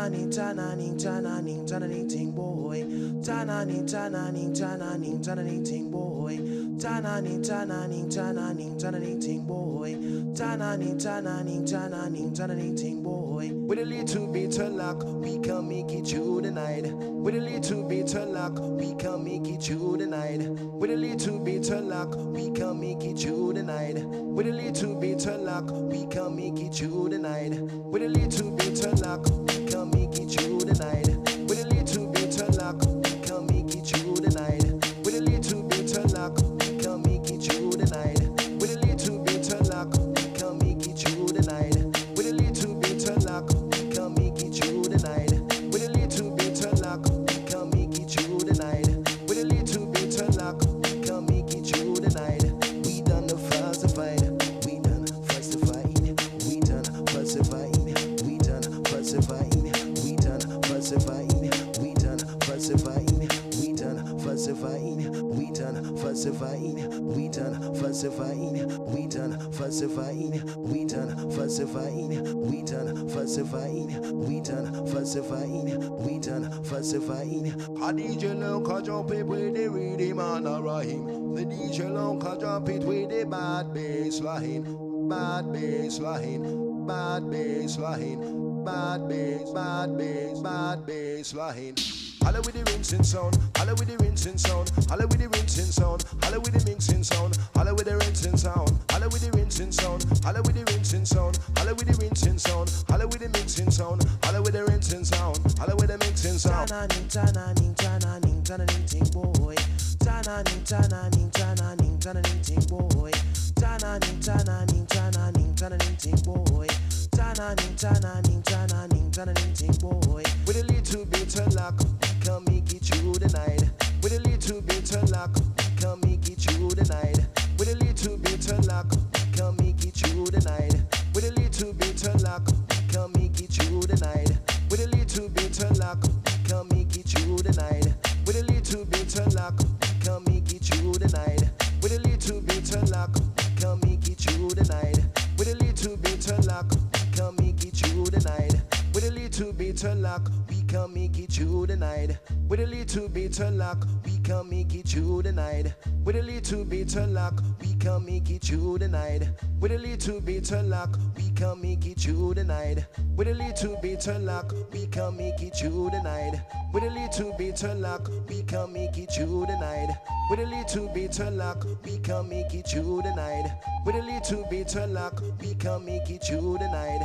ning tana ning tana ning tana ning ting boy. Tana ning tana ning tana ning tana ning ting boy. Tana ning tana ning tana ning tana ning ting boy. Tana ning tana ning tana ning tana ning ting boy. With a little bit of luck, we can make it through the night. With a little bit of luck, we can make it through the night. With a little bit of luck, we can make it through the night. With a little bit of luck, we can make it through the night. With a little bit of luck, we can make it through the night. With a little bit of luck, we can make it through the night. With a little bit of luck, we can make it through the night. With a little bit of luck, we can make it through the night. With a little bit of luck, we can make it through the night. With a little bit of luck, we can make it through the night. With a little bit of luck, we can make it through the night. We done the falsified, we done falsifying, we done falsifying, we done falsifying, we done falsifying, we done falsifying, we done falsifying, we done falsifying, we done falsifying, we done falsifying, we done falsifying, we done falsifying, we done falsifying, we done falsifying. A DJ long can jump it with the rhythm and a rhyme. The DJ long can jump it with the bad bass line, bad bass line, bad bass line, bad bass, bad bass, bad bass line. Holla with the rinsing sound, holla with the rinsing sound, holla with the rinsing sound, holla with the mixing sound, holla with the rinsing sound, holla with the rinsing sound, holla with the rinsing sound, holla with the rinsing sound, holla with the mixing sound, holla with the rinsing sound, holla with the mixing sound. Tana ning tana ning tana ning tana ning ting boy. Tana ning tana ning tana ning tana ning ting boy. Tana ning tana ning tana ning tana ning ting boy. Tana ning tana ning tana ning tana ning ting boy. With a little bit of luck, we can make it through the night. With a little bit of luck, we can make it through the night. With a little bit of luck, we can make it through the night. With a little bit of luck, we can make it through the night. With a little bit of luck, we can make it through the night. With a little bit of luck, we can make it through the night. With a little bit of luck, we can make it through the night. With a little bit of luck, we can make it through the night. With a little bit of luck, we can make it through the night. With a little bit of luck, we can make it through the night. With a little bit of luck, we can make it through the night. With a little bit of luck, we can make it through the night. With a little bit of luck, we can make it through the night. With a little bit of luck, we can make it through the night. With a little bit of luck, we can make it through the night. With a little bit of luck, we can make it through the night.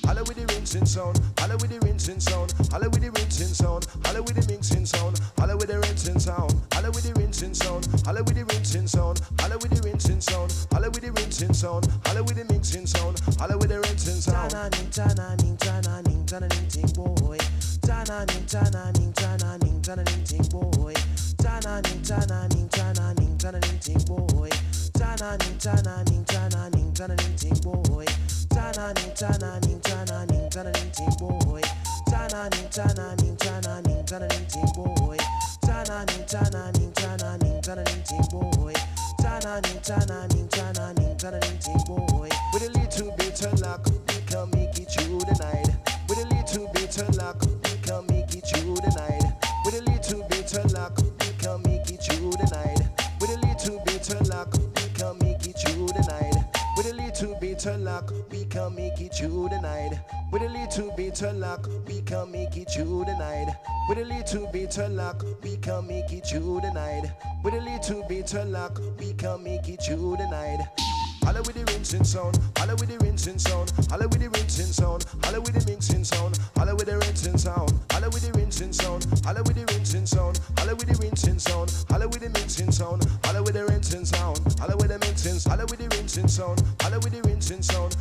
Holla with the rinsing sound, holla with the rinsing sound, holla with the rinsing sound, holla with the mixing sound, holla with the rinsing sound, holla with the rinsing sound, holla with the rinsing sound, holla with the rinsing sound, holla with the rinsing sound, holla with the mixing sound, holla with the rinsing sound. Tana ning tana ning tana ning tana ning ting boy. Tana ning tana ning tana ning tana ning ting boy. Tana ning tana ning tana ning tana ning ting boy. Tana ning tana ning tana ning tana ning ting boy. Tana ning tana ning tana ning tana ning ting boy. Tana ning tana ning tana ning tana ning ting boy. Tana ning tana ning tana ning tana ning ting boy. Tana ning tana ning tana ning tana ning ting boy. With a little bit of luck, we can make it through the night. With a little bit of luck, we can make it through the night. With a little bit of luck, we can make it through the night. With a little bit of luck, we can make it through the night. With a little bit of luck, we can make it through the night. With a little bit of luck, we can make it through the night. With a little bit of luck, we can make it through the night. With a little bit of luck, we can make it through the night. Holla with the rinsing sound, holla with the rinsing sound, holla with the rinsing sound, holla with the mixing sound, holla with the rinsing sound, holla with the rinsing sound, holla with the rinsing sound, holla with the rinsing sound, holla with the mixing sound, holla with the rinsing sound, holla with the mixing, holla with the rinsing sound, holla with the rinsing sound,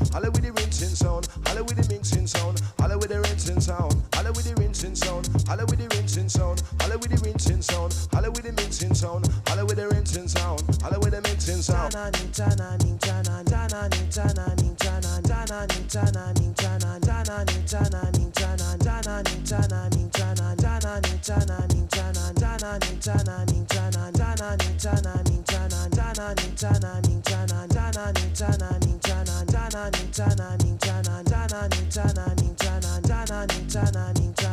holla with the rinsing sound, holla with the mixing sound, holla with the rinsing sound, holla with the rinsing sound, holla with the rinsing sound, holla with the rinsing sound, holla with the mixing sound, holla with the rinsing sound, holla with the mixing sound. Tana ning tana ning tana tana ning tana ning tana tana ning tana ning tana tana ning tana ning tana tana ning tana ning tana tana ning tana ning tana tana ning tana ning tana tana ning tana ning tana tana ning tana ning tana tana ning tana ning tana tana ning tana ning tana tana ning tana ning tana tana ning tana ning tana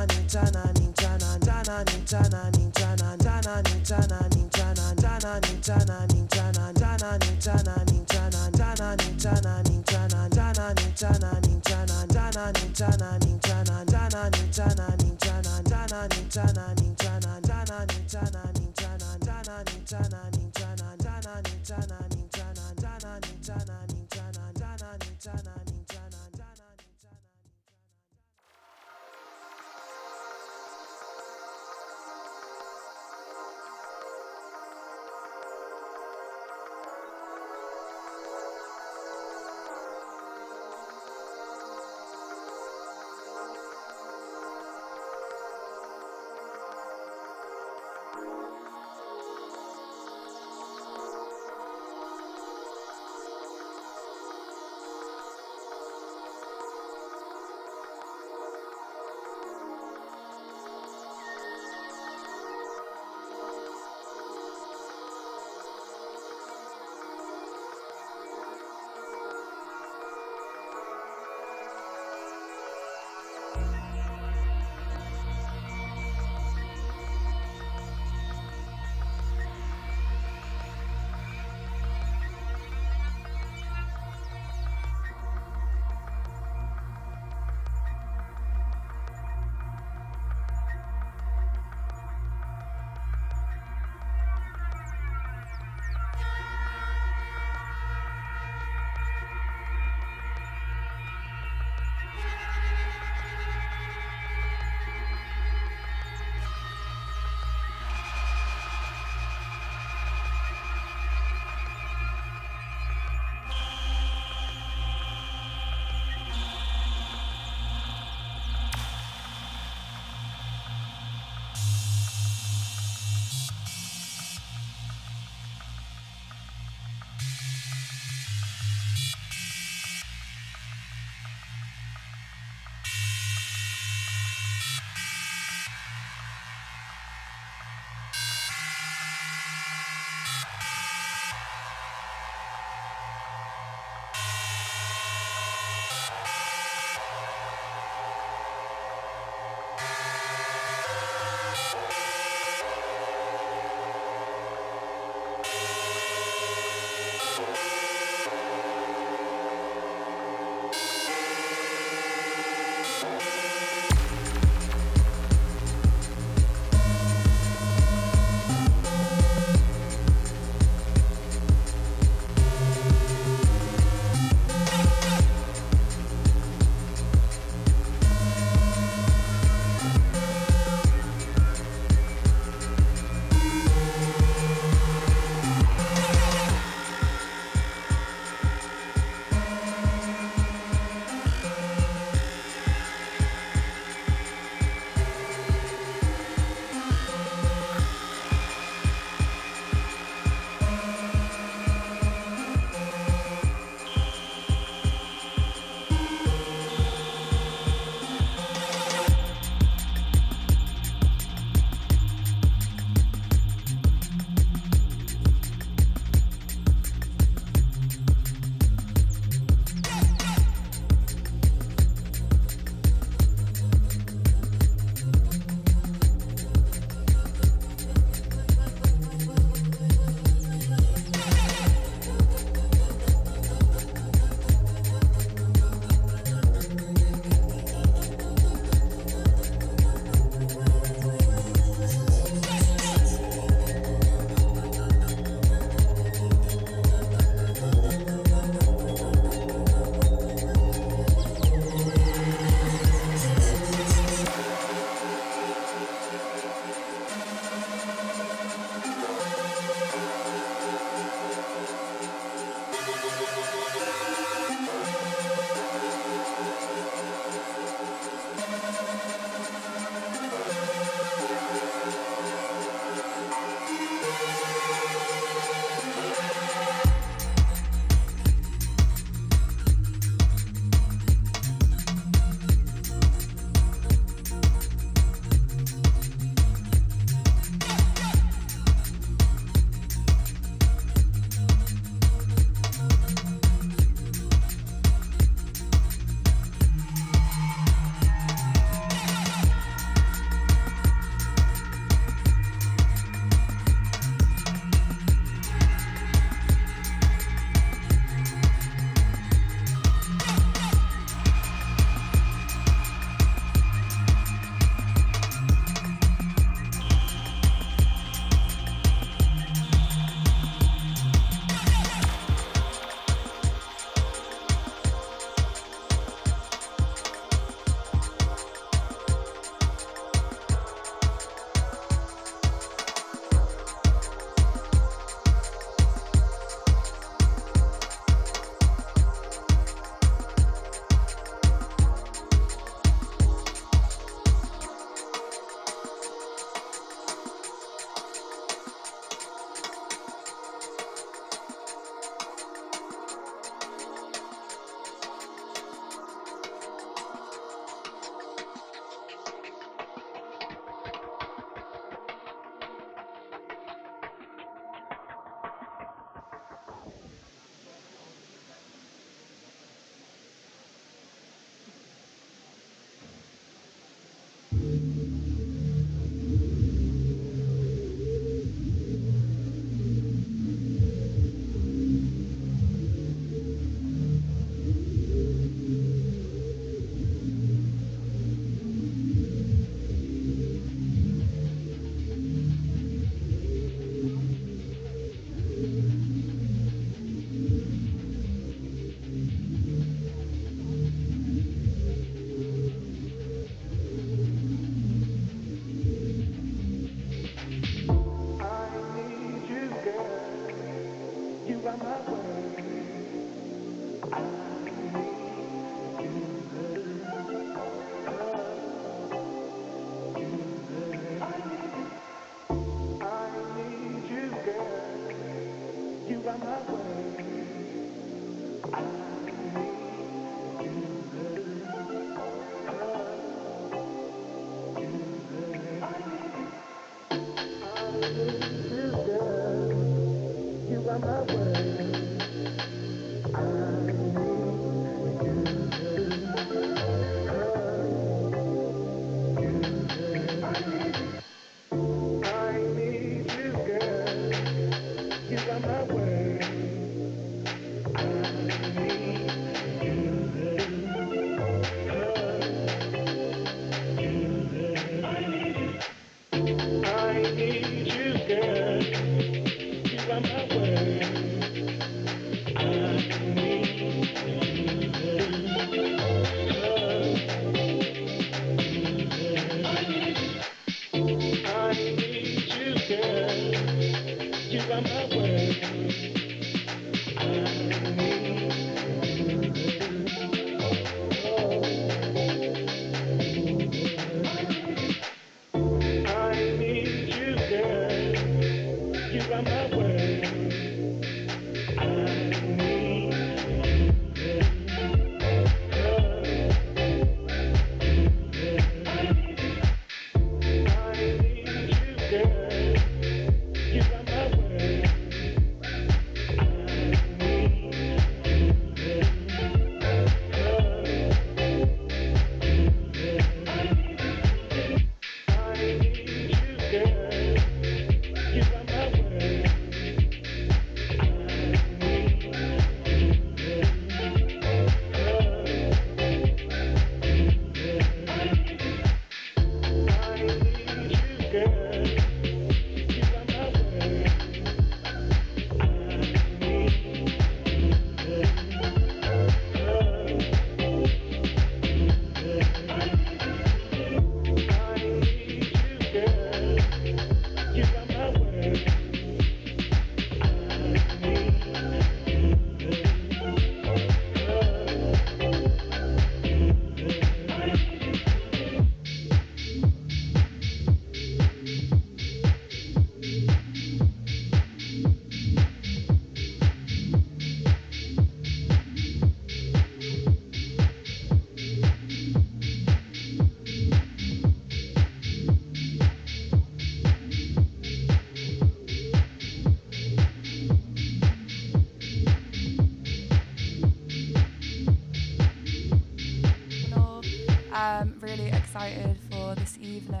Really excited for this evening.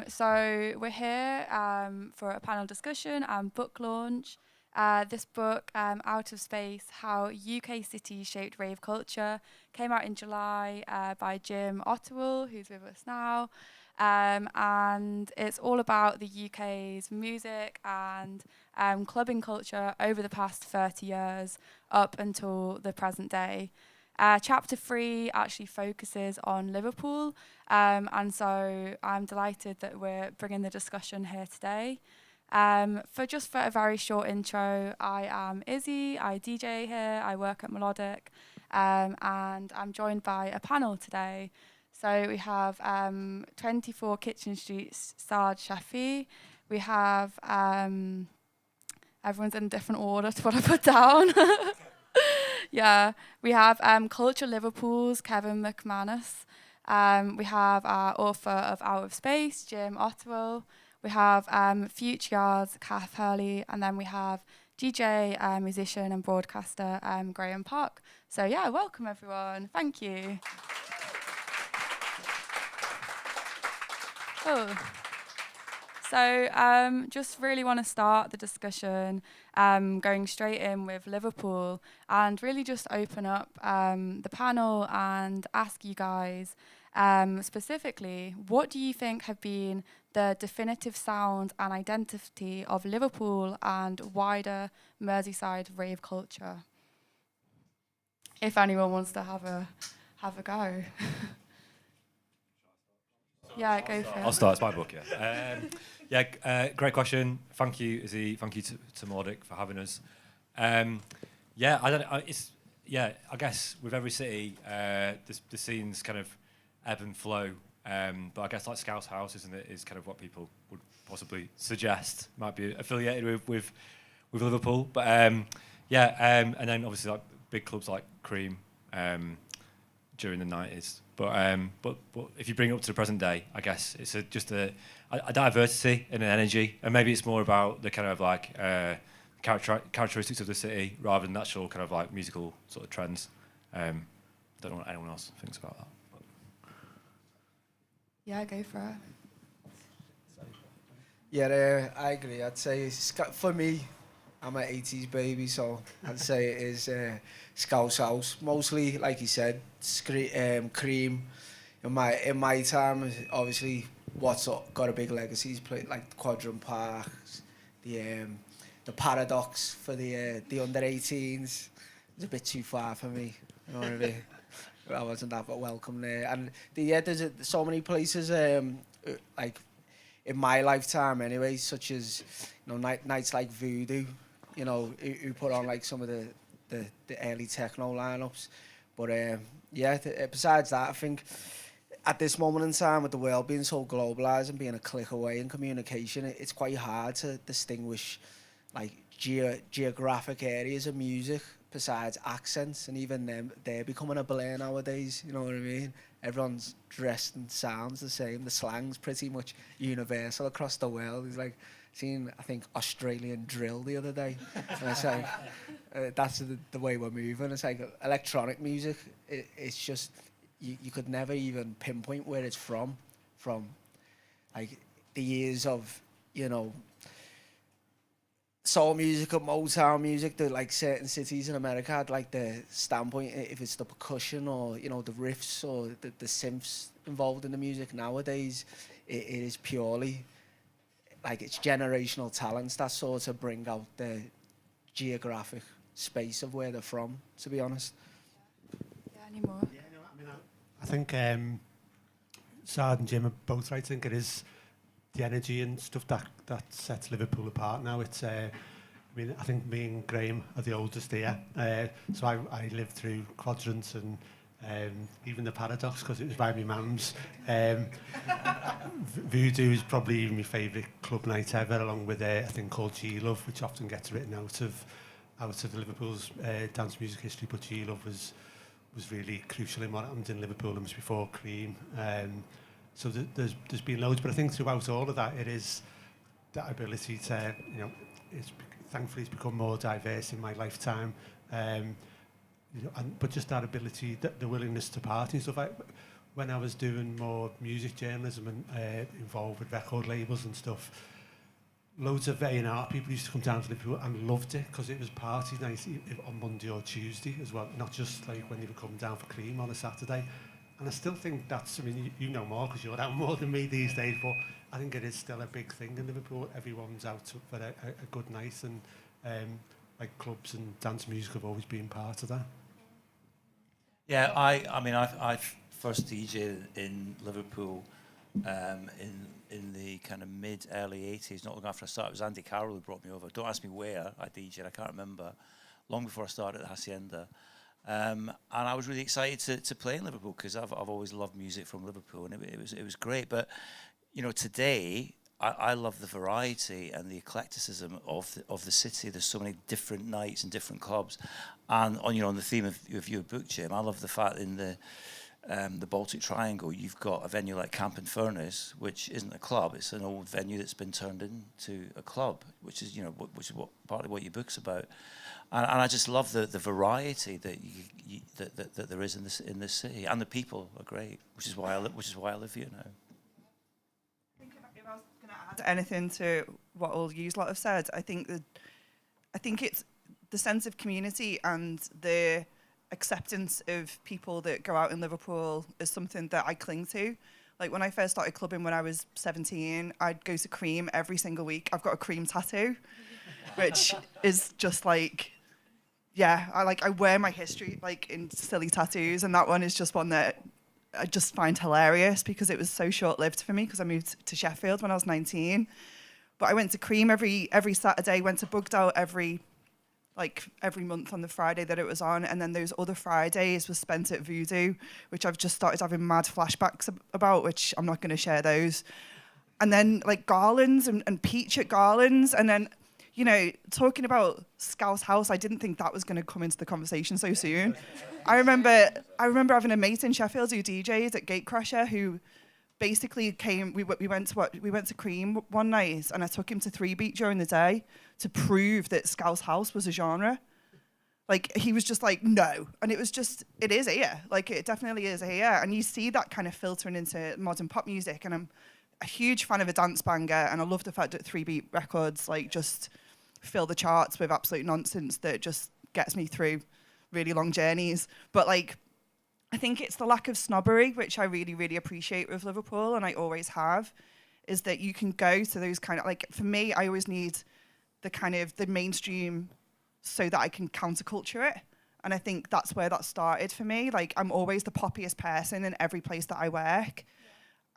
So we're here for a panel discussion and book launch. This book, Out of Space, How UK Cities Shaped Rave Culture, came out in July by Jim Ottewill, who's with us now. And it's all about the UK's music and clubbing culture over the past 30 years up until the present day. Chapter 3 actually focuses on Liverpool, and so I'm delighted that we're bringing the discussion here today. For a very short intro, I am Izzy, I DJ here, I work at Melodic, and I'm joined by a panel today. So we have 24 Kitchen Street's Saad Shaffi, we have, everyone's in a different order to what I put down. Yeah, we have Culture Liverpool's Kevin McManus. We have our author of Out of Space, Jim Ottewill. We have Future Yard's Cath Hurley, and then we have DJ, musician and broadcaster Graeme Park. So yeah, welcome everyone. Thank you. Cool. So just really want to start the discussion going straight in with Liverpool and really just open up the panel and ask you guys specifically, what do you think have been the definitive sound and identity of Liverpool and wider Merseyside rave culture? If anyone wants to have a go. Yeah, go for it. I'll start. It's my book, yeah. Great question. Thank you, Izzy. Thank you to Melodic for having us. I guess with every city, the scenes kind of ebb and flow. But I guess like Scouse House, isn't it, is kind of what people would possibly suggest might be affiliated with with Liverpool. But and then obviously like big clubs like Cream during the 90s. But if you bring it up to the present day, I guess it's just a diversity and an energy, and maybe it's more about the kind of like characteristics of the city rather than actual kind of like musical sort of trends. I don't know what anyone else thinks about that. But. Yeah, go for it. Yeah, I agree. I'd say for me, I'm an 80s baby, so I'd say it is Scouse House. Mostly, like you said, Cream. In my time, obviously, what's got a big legacy is played like Quadrant Park, the Paradox for the under 18s. It's a bit too far for me. You know what I mean? I wasn't that welcome there. And there's so many places like in my lifetime anyway, such as nights like Voodoo, who put on like some of the early techno lineups. But besides that, I think at this moment in time, with the world being so globalised and being a click away in communication, it's quite hard to distinguish like geographic areas of music besides accents, and even them, they're becoming a blur nowadays, you know what I mean? Everyone's dressed and sounds the same. The slang's pretty much universal across the world. It's like seen, I think, Australian drill the other day. And it's like, that's the way we're moving. It's like electronic music. It's just, you could never even pinpoint where it's from like the years of, soul music and Motown music that like certain cities in America had like the standpoint, if it's the percussion or the riffs or the synths involved in the music. Nowadays it is purely like it's generational talents that sort of bring out the geographic space of where they're from, to be honest. Yeah, any more? Yeah, no, I mean, I think Saad and Jim are both right. I think it is the energy and stuff that sets Liverpool apart now. It's I think me and Graeme are the oldest here, so I lived through Quadrants and even the Paradox because it was by my mum's. Voodoo is probably my favourite club night ever, along with a thing called G-Love, which often gets written out of Liverpool's dance music history, but G-Love was really crucial in what happened in Liverpool and was before Cream. So there's been loads, but I think throughout all of that, it is that ability to, thankfully it's become more diverse in my lifetime. But just that ability, the willingness to party and stuff. When I was doing more music journalism and involved with record labels and stuff, loads of A&R people used to come down to Liverpool and loved it because it was party night on Monday or Tuesday as well, not just like when they were coming down for Cream on a Saturday. And I still think that's, you know more because you're out more than me these days, but I think it is still a big thing in Liverpool. Everyone's out for a good night, and like clubs and dance music have always been part of that. Yeah, I first DJed in Liverpool in the kind of early 80s, not long after I started. It was Andy Carroll who brought me over. Don't ask me where I DJed, I can't remember. Long before I started at the Hacienda. And I was really excited to play in Liverpool because I've always loved music from Liverpool, and it was great. But today I love the variety and the eclecticism of the city. There's so many different nights and different clubs, and on the theme of your book, Jim, I love the fact in the Baltic Triangle you've got a venue like Camp and Furnace, which isn't a club; it's an old venue that's been turned into a club, which is what partly what your book's about. And I just love the variety that there is in this city, and the people are great, which is why I live here now. I think if I was going to add anything to what all you lot have said, I think it's the sense of community and the acceptance of people that go out in Liverpool is something that I cling to. Like when I first started clubbing when I was 17, I'd go to Cream every single week. I've got a Cream tattoo, which is just like, yeah, I wear my history like in silly tattoos, and that one is just one that I just find hilarious because it was so short-lived for me because I moved to Sheffield when I was 19. But I went to Cream every Saturday, went to Bugged Out every month on the Friday that it was on, and then those other Fridays was spent at Voodoo, which I've just started having mad flashbacks about, which I'm not going to share those. And then like Garlands and Peach at Garlands, and then you know, talking about Scouse House, I didn't think that was going to come into the conversation so soon. I remember having a mate in Sheffield who DJs at Gatecrasher who basically came. We went to Cream one night, and I took him to 3 Beat during the day to prove that Scouse House was a genre. Like, he was just like, no. And it was just, it is here. Like, it definitely is here. And you see that kind of filtering into modern pop music. And I'm a huge fan of a dance banger. And I love the fact that 3 Beat records, like, just fill the charts with absolute nonsense that just gets me through really long journeys. But, like, I think it's the lack of snobbery, which I really, really appreciate with Liverpool, and I always have, is that you can go to those kind of, like, for me, I always need the kind of the mainstream so that I can counterculture it. And I think that's where that started for me. Like, I'm always the poppiest person in every place that I work.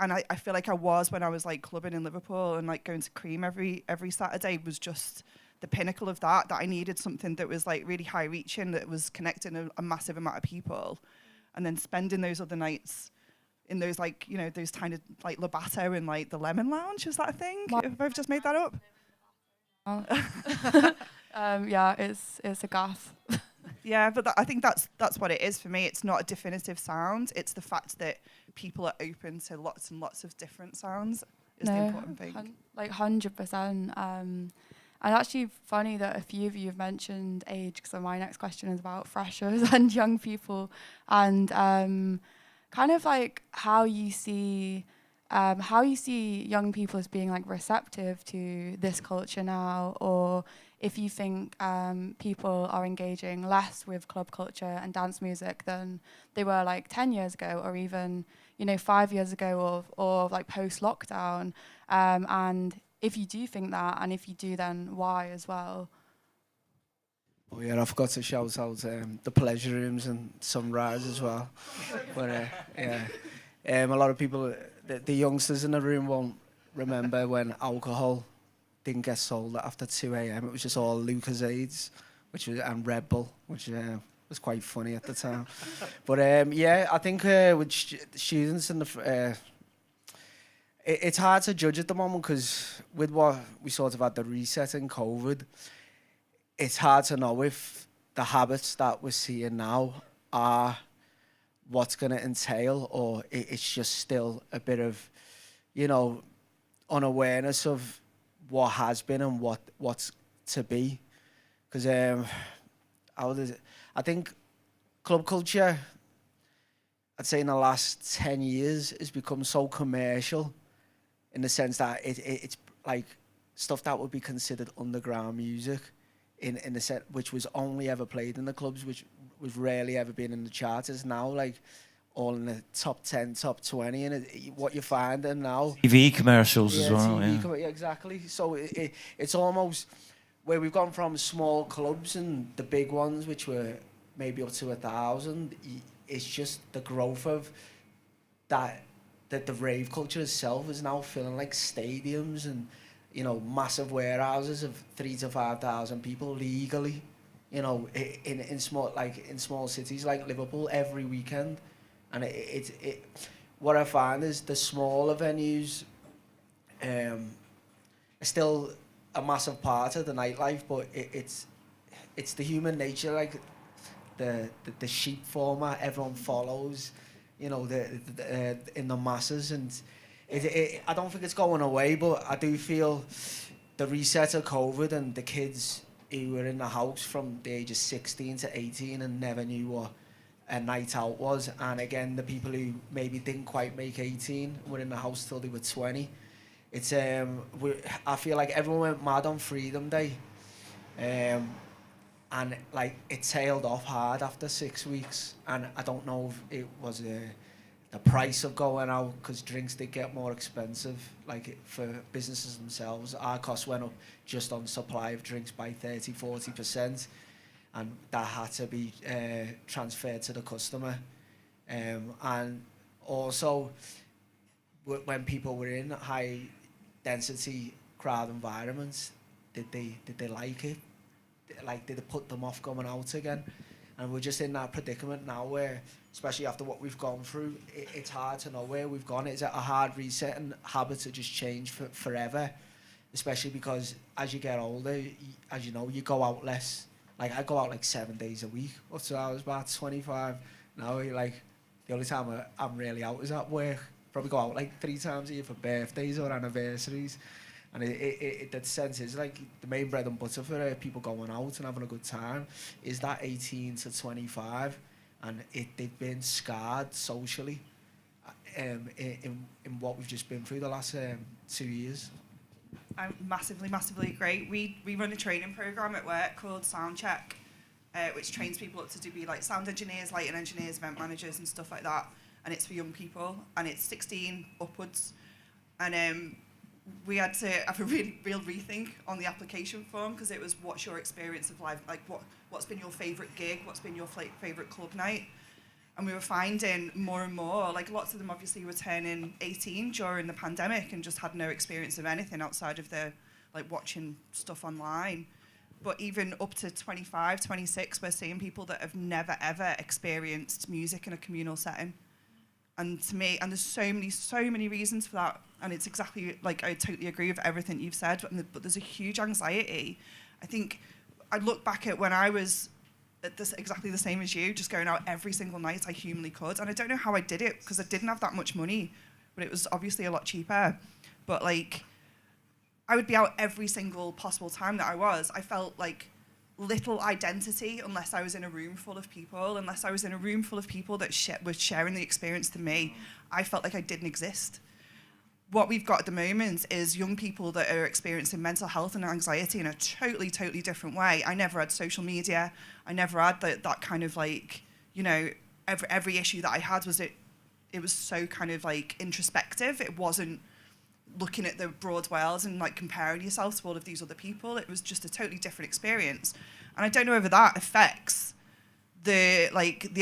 And I feel like I was when I was, like, clubbing in Liverpool and, like, going to Cream every Saturday was just the pinnacle of that I needed something that was, like, really high-reaching, that was connecting a massive amount of people. And then spending those other nights in those, like, you know, those kind of, like, Lobato and, like, the Lemon Lounge. Is that a thing? Have I just made that up? Yeah, it's a gaff. Yeah, but I think that's what it is for me. It's not a definitive sound. It's the fact that people are open to lots and lots of different sounds is the important thing. Like 100%. And actually funny that a few of you have mentioned age, because my next question is about freshers and young people, and kind of like how you see young people as being, like, receptive to this culture now, or if you think people are engaging less with club culture and dance music than they were, like, 10 years ago, or even, you know, 5 years ago, or like post-lockdown. And if you do think that, and if you do, then why as well? Oh yeah, I forgot to shout out the pleasure rooms and Sunrise as well. But yeah, a lot of people, the youngsters in the room won't remember when alcohol didn't get sold after 2 a.m. It was just all Lucozades, and Red Bull, which was quite funny at the time. But yeah, I think with students and it's hard to judge at the moment, because with what we sort of had the reset in COVID, it's hard to know if the habits that we're seeing now are what's going to entail, or it's just still a bit of, you know, unawareness of what has been and what's to be. Because I think club culture, I'd say in the last 10 years, has become so commercial, in the sense that it's like stuff that would be considered underground music, in the set, which was only ever played in the clubs, which was rarely ever been in the charts, is now, like, all in the top 10, top 20, and what you find and now TV commercials as well. TV, yeah, exactly. So it's almost where we've gone from small clubs and the big ones, which were maybe up to 1,000. It's just the growth of that the rave culture itself is now filling, like, stadiums and, you know, massive warehouses of 3,000 to 5,000 people legally. You know, in small cities like Liverpool every weekend. And what I find is the smaller venues are still a massive part of the nightlife, but it's the human nature, like the sheep format everyone follows, you know, in the masses, and I don't think it's going away, but I do feel the reset of COVID and the kids who were in the house from the age of 16 to 18 and never knew what a night out was, and again the people who maybe didn't quite make 18 were in the house till they were 20. It's I feel like everyone went mad on Freedom Day, and like it tailed off hard after 6 weeks, and I don't know if it was the price of going out, because drinks did get more expensive, like for businesses themselves. Our costs went up just on supply of drinks by 30-40%. And that had to be transferred to the customer. And also, when people were in high density crowd environments, did they like it? Like, did it put them off going out again? And we're just in that predicament now where, especially after what we've gone through, it's hard to know where we've gone. It's a hard reset, and habits are just changed forever. especially because as you get older, as you know, you go out less. Like, I go out like 7 days a week. Up to I was about 25. Now, like, the only time I'm really out is at work. Probably go out like 3 times a year for birthdays or anniversaries. And that sense is like the main bread and butter for people going out and having a good time is that 18 to 25. And they've been scarred socially in what we've just been through the last 2 years. I massively agree. We run a training program at work called Soundcheck, which trains people up to be like sound engineers, lighting engineers, event managers, and stuff like that. And it's for young people, and it's 16 upwards. And we had to have a real rethink on the application form because it was, what's your experience of life? Like, what's been your favourite gig? What's been your favourite club night? And we were finding more and more, like lots of them obviously were turning 18 during the pandemic and just had no experience of anything outside of their, like, watching stuff online. But even up to 25, 26, we're seeing people that have never, ever experienced music in a communal setting. And to me, and there's so many reasons for that. And it's exactly, like, I totally agree with everything you've said, but there's a huge anxiety. I think I look back at when I was exactly the same as you, just going out every single night I humanly could. And I don't know how I did it because I didn't have that much money, but it was obviously a lot cheaper. But like, I would be out every single possible time that I was. I felt like little identity unless I was in a room full of people, unless I was in a room full of people that was sharing the experience to me. I felt like I didn't exist. What we've got at the moment is young people that are experiencing mental health and anxiety in a totally different way. I never had social media. I never had that kind of, like, you know, every issue that I had was it was so kind of like introspective. It wasn't looking at the broad world and like comparing yourself to all of these other people. It was just a totally different experience. And I don't know whether that affects the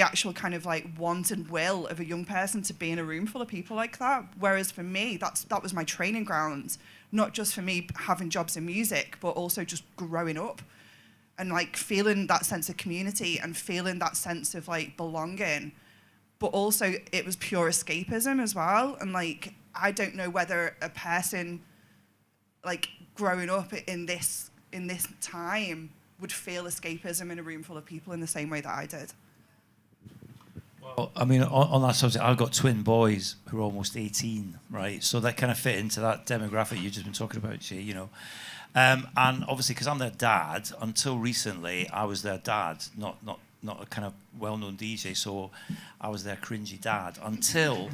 actual kind of like want and will of a young person to be in a room full of people like that. Whereas for me, that was my training ground, not just for me having jobs in music, but also just growing up and like feeling that sense of community and feeling that sense of like belonging. But also it was pure escapism as well. And like, I don't know whether a person like growing up in this time would feel escapism in a room full of people in the same way that I did. Well, I mean, on that subject, I've got twin boys who are almost 18, right? So that kind of fit into that demographic you've just been talking about, Jay, you know. And obviously, because I'm their dad, until recently, I was their dad, not a kind of well-known DJ, so I was their cringy dad until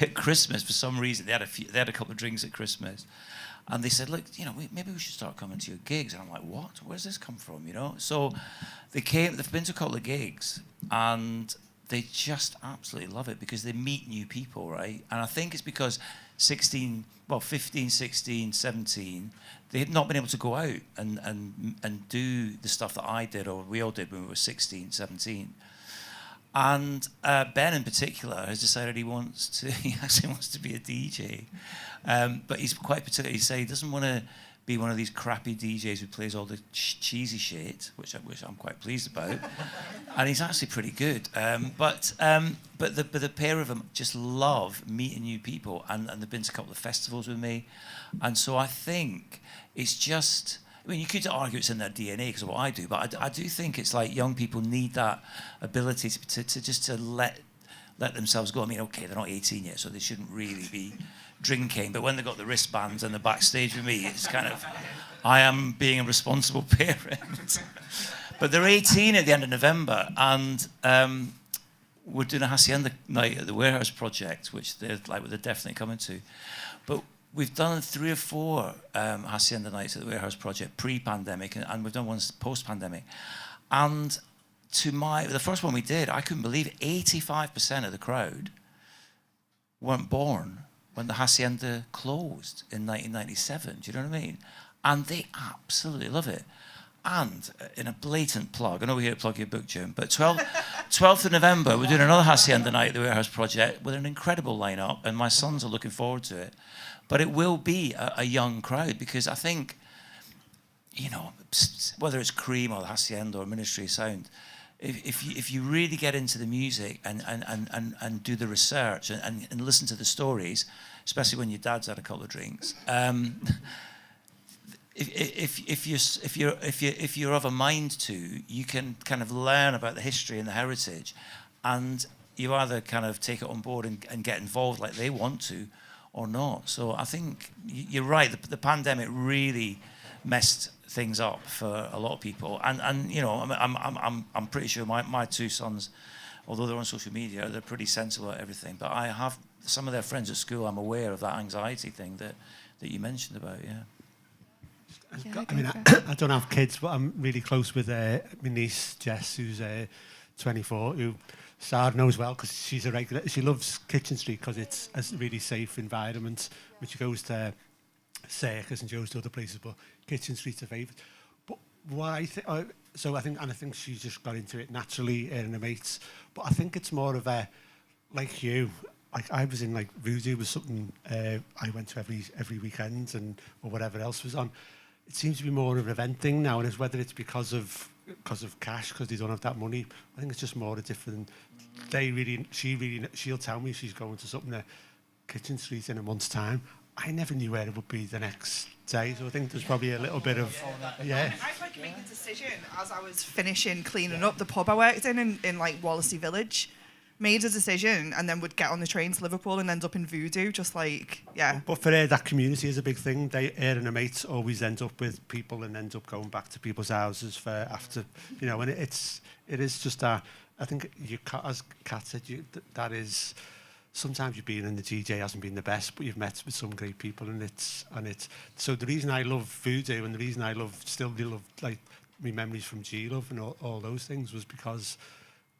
at Christmas, for some reason, they had a couple of drinks at Christmas. And they said, look, you know, maybe we should start coming to your gigs. And I'm like, what? Where's this come from, you know? So they've been to a couple of gigs, and they just absolutely love it because they meet new people, right? And I think it's because 15, 16, 17, they had not been able to go out and do the stuff that I did, or we all did when we were 16, 17. And Ben in particular has decided he actually wants to be a DJ. But he's quite particular. He said he doesn't want to be one of these crappy DJs who plays all the cheesy shit, which I'm quite pleased about. And he's actually pretty good. But the pair of them just love meeting new people, and they've been to a couple of festivals with me. And so I think it's just, I mean, you could argue it's in their DNA because of what I do, but I do think it's like young people need that ability to let themselves go. I mean, okay, they're not 18 yet, so they shouldn't really be drinking, but when they've got the wristbands and the backstage with me, it's kind of, I am being a responsible parent. But they're 18 at the end of November, and we're doing a Hacienda night at the Warehouse Project, which they're definitely coming to. But we've done 3 or 4 Hacienda nights at the Warehouse Project pre-pandemic, and we've done ones post-pandemic. And the first one we did, I couldn't believe it, 85% of the crowd weren't born when the Hacienda closed in 1997. Do you know what I mean? And they absolutely love it. And in a blatant plug, I know we're here to plug your book, Jim, but 12th of November, we're doing another Hacienda night at the Warehouse Project with an incredible lineup, and my sons are looking forward to it. But it will be a young crowd, because I think, you know, whether it's Cream or the Hacienda or Ministry of Sound, if you really get into the music and do the research and listen to the stories, especially when your dad's had a couple of drinks, if you're of a mind to, you can kind of learn about the history and the heritage, and you either kind of take it on board and get involved like they want to, or not. So I think you're right. The pandemic really messed things up for a lot of people, and you know, I'm pretty sure my two sons, although they're on social media, they're pretty sensible at everything. But I have some of their friends at school. I'm aware of that anxiety thing that you mentioned about. Yeah. I mean, I don't have kids, but I'm really close with my niece Jess, who's 24, who Saad knows well because she's a regular. She loves Kitchen Street because it's a really safe environment. When she goes to circus and she goes to other places, but Kitchen Street's her favourite. But what I think, so I think she's just got into it naturally in her mates. But I think it's more of a, like you, like I was in like Voodoo was something I went to every weekend or whatever else was on. It seems to be more of an event thing now, and it's whether it's because of cash, because they don't have that money. I think it's just more a different. She'll tell me she's going to something at Kitchen Street in a month's time. I never knew where it would be the next day, so I think there's probably a little bit of I tried to make the decision as I was finishing cleaning up the pub I worked in like Wallasey Village. Made a decision and then would get on the train to Liverpool and end up in Voodoo, just like, yeah. But for her, that community is a big thing. Her and her mates always end up with people and end up going back to people's houses for after, you know, and it is just that. I think, as Cath said, that is, sometimes you've been and the DJ hasn't been the best, but you've met with some great people, and it's so the reason I love Voodoo and the reason I still love like my memories from G-Love and all those things was because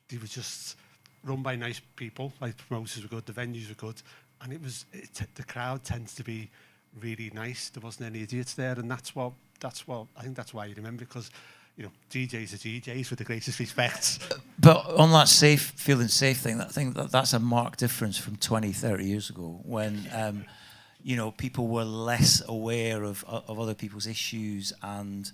they were just run by nice people, like the promoters were good, the venues were good, and the crowd tends to be really nice. There wasn't any idiots there, and that's what I think that's why you remember, because you know DJs are DJs with the greatest respect. But on that feeling safe thing, that's a marked difference from 20, 30 years ago when you know, people were less aware of other people's issues, and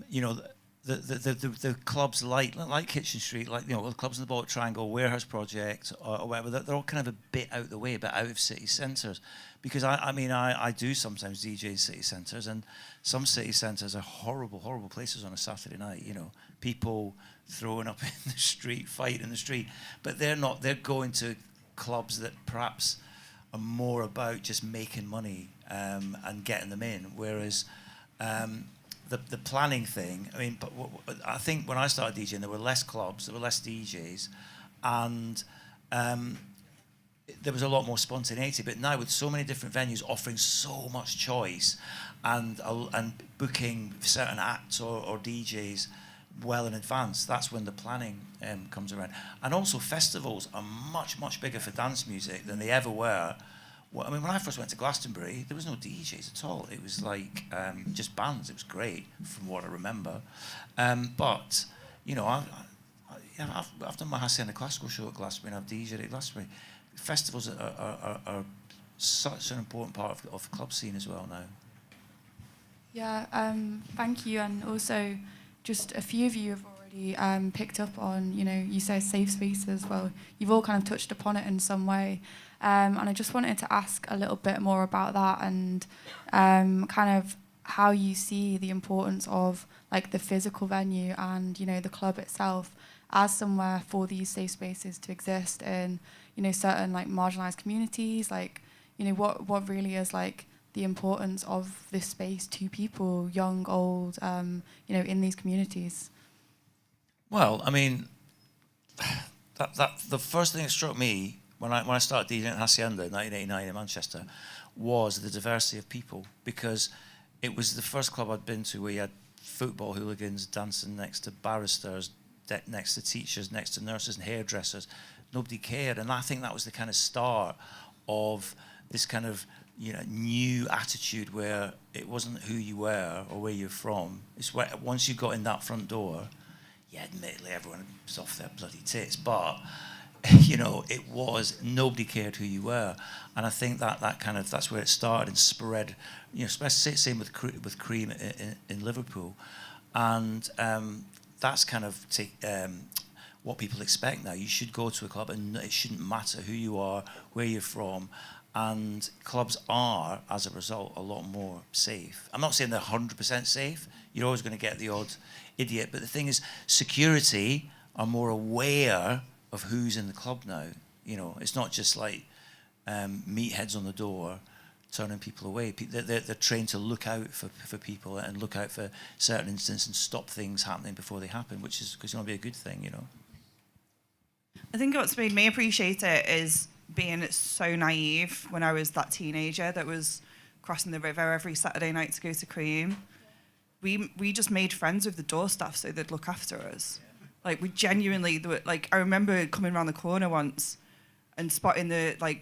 you know. The clubs like Kitchen Street, like, you know, the clubs in the Baltic Triangle, Warehouse Project, or whatever, they're all kind of a bit out the way, a bit out of city centres. Because I do sometimes DJ in city centres, and some city centres are horrible, horrible places on a Saturday night. You know, people throwing up in the street, fighting in the street, but they're not. They're going to clubs that perhaps are more about just making money and getting them in, whereas. The planning thing, I mean, but I think when I started DJing, there were less clubs, there were less DJs, and there was a lot more spontaneity. But now with so many different venues offering so much choice and booking certain acts or DJs well in advance, that's when the planning comes around. And also festivals are much, much bigger for dance music than they ever were. Well, I mean, when I first went to Glastonbury, there was no DJs at all. It was like just bands. It was great, from what I remember. But you know, I've done my Hacienda Classical show at Glastonbury, and I've DJed at Glastonbury. Festivals are such an important part of the club scene as well now. Yeah, thank you. And also, just a few of you have already picked up on, you know, you say safe spaces. Well, you've all kind of touched upon it in some way. And I just wanted to ask a little bit more about that and kind of how you see the importance of like the physical venue and, you know, the club itself as somewhere for these safe spaces to exist in, you know, certain like marginalised communities. Like, you know, what really is like the importance of this space to people, young, old, you know, in these communities? Well, I mean, that the first thing that struck me when I started DJing at Hacienda in 1989 in Manchester was the diversity of people, because it was the first club I'd been to where you had football hooligans dancing next to barristers, next to teachers, next to nurses and hairdressers. Nobody cared, and I think that was the kind of start of this kind of, you know, new attitude where it wasn't who you were or where you're from. It's where once you got in that front door, yeah, admittedly everyone was off their bloody tits, but you know, it was, nobody cared who you were, and I think that's where it started and spread. You know, especially same with Cream in Liverpool, and that's kind of what people expect now. You should go to a club and it shouldn't matter who you are, where you're from, and clubs are, as a result, a lot more safe. I'm not saying they're 100% safe. You're always going to get the odd idiot, but the thing is, security are more aware of who's in the club now. You know, it's not just like meatheads on the door turning people away. They're trained to look out for people and look out for certain incidents and stop things happening before they happen, which is going to be a good thing, you know. I think what's made me appreciate it is being so naive when I was that teenager that was crossing the river every Saturday night to go to Cream. We just made friends with the door staff so they'd look after us. Like, we genuinely, like, I remember coming around the corner once and spotting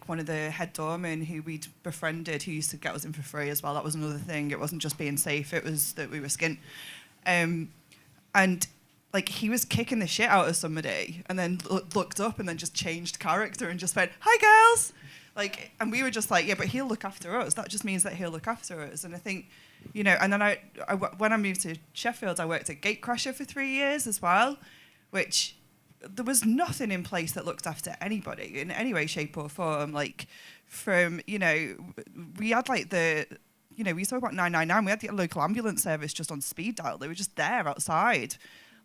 one of the head doormen who we'd befriended, who used to get us in for free as well. That was another thing. It wasn't just being safe, it was that we were skint. And like, he was kicking the shit out of somebody and then looked up and then just changed character and just went, "Hi, girls." Like, and we were just like, yeah, but he'll look after us. That just means that he'll look after us. And I think, you know, and then when I moved to Sheffield, I worked at Gatecrasher for 3 years as well, which there was nothing in place that looked after anybody in any way, shape or form. Like, from, you know, we had like we used to talk about 999. We had the local ambulance service just on speed dial. They were just there outside.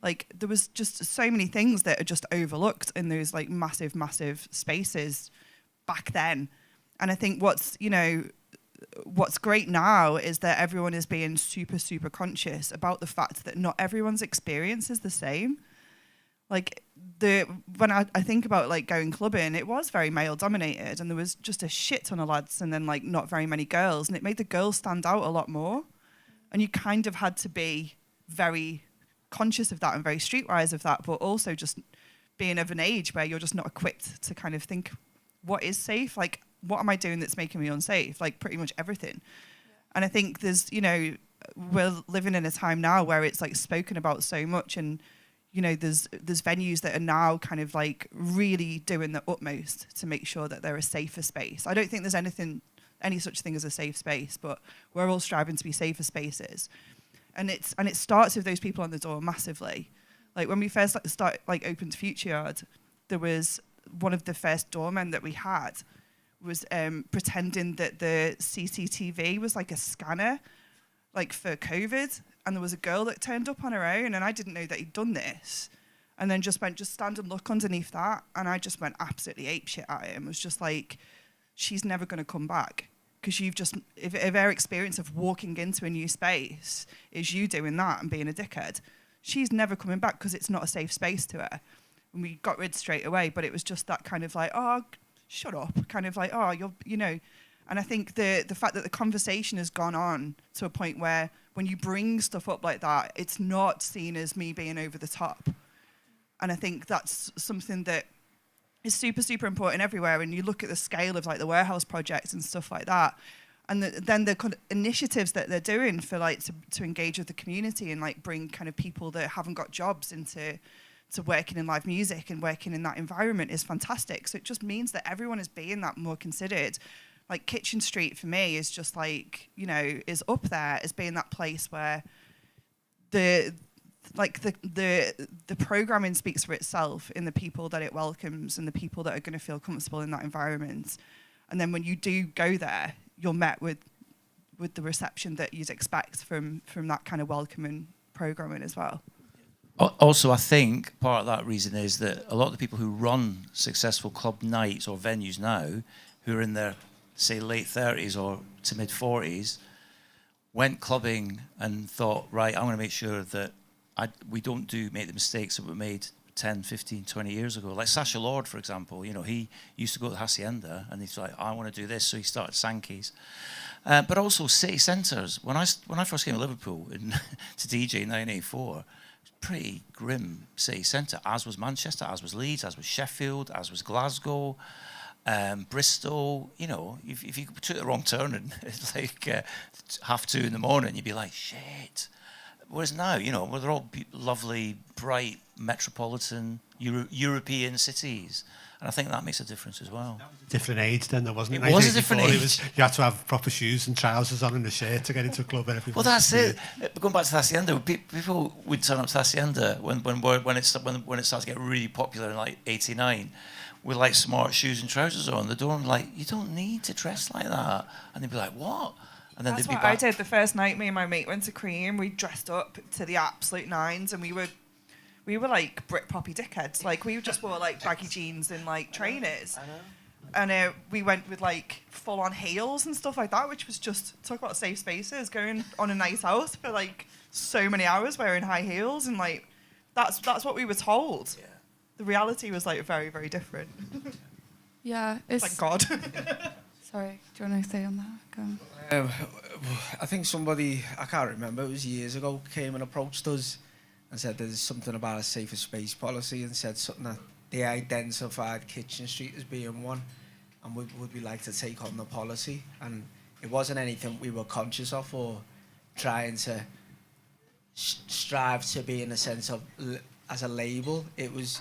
Like, there was just so many things that are just overlooked in those like massive, massive spaces back then. And I think what's great now is that everyone is being super, super conscious about the fact that not everyone's experience is the same. Like, when I think about like going clubbing, it was very male dominated and there was just a shit ton of lads and then like not very many girls, and it made the girls stand out a lot more. And you kind of had to be very conscious of that and very streetwise of that, but also just being of an age where you're just not equipped to kind of think, what is safe? Like, what am I doing that's making me unsafe? Like, pretty much everything. Yeah. And I think there's, you know, we're living in a time now where it's like spoken about so much, and, you know, there's venues that are now kind of like really doing the utmost to make sure that they're a safer space. I don't think there's any such thing as a safe space, but we're all striving to be safer spaces. And it starts with those people on the door massively. Like, when we first opened Future Yard, there was one of the first doormen that we had was pretending that the CCTV was like a scanner, like for COVID. And there was a girl that turned up on her own, and I didn't know that he'd done this. And then just went, just stand and look underneath that. And I just went absolutely apeshit at him. It was just like, she's never going to come back. Because you've just, if her experience of walking into a new space is you doing that and being a dickhead, she's never coming back because it's not a safe space to her. And we got rid straight away, but it was just that kind of like, oh, shut up, kind of like, oh, you're, you know. And I think the fact that the conversation has gone on to a point where when you bring stuff up like that, it's not seen as me being over the top. And I think that's something that is super, super important everywhere. And you look at the scale of like the warehouse projects and stuff like that, and then the kind of initiatives that they're doing for like to engage with the community and like bring kind of people that haven't got jobs into working in live music and working in that environment is fantastic. So it just means that everyone is being that more considered. Like Kitchen Street for me is just like, you know, is up there as being that place where the programming speaks for itself in the people that it welcomes and the people that are going to feel comfortable in that environment. And then when you do go there, you're met with the reception that you'd expect from that kind of welcoming programming as well. Also, I think part of that reason is that a lot of the people who run successful club nights or venues now, who are in their, say, late 30s or to mid 40s, went clubbing and thought, right, I'm going to make sure that we don't make the mistakes that were made 10, 15, 20 years ago. Like Sacha Lord, for example, you know, he used to go to the Hacienda and he's like, I want to do this, so he started Sankey's. But also city centres. When I first came to Liverpool to DJ in 1984, pretty grim city centre, as was Manchester, as was Leeds, as was Sheffield, as was Glasgow, Bristol. You know, if you took the wrong turn and it's like 2:30 in the morning, you'd be like, shit. Whereas now, you know, they're all lovely, bright, metropolitan European cities. And I think that makes a difference as well. Different age then, there wasn't it? It was a different age. You had to have proper shoes and trousers on and a shirt to get into a club. And well, that's it. Going back to the Hacienda, people would turn up to the Hacienda when it started to get really popular in like '89, with like smart shoes and trousers on the door. And like, you don't need to dress like that. And they'd be like, what? And then that's they'd be what back. I did the first night. Me and my mate went to Cream. We dressed up to the absolute nines, and we were like Brit poppy dickheads. Like, we just wore like baggy jeans and like trainers. I know. And we went with like full on heels and stuff like that, which was just, talk about safe spaces, going on a night out for like so many hours wearing high heels, and like that's what we were told. Yeah. The reality was like very, very different. Yeah, it's Thank God. Sorry, do you want to say on that? Go on. I think somebody, I can't remember, it was years ago, came and approached us and said there's something about a safer space policy, and said something that they identified Kitchen Street as being one, and would we like to take on the policy. And it wasn't anything we were conscious of or trying to strive to be in a sense of as a label. It was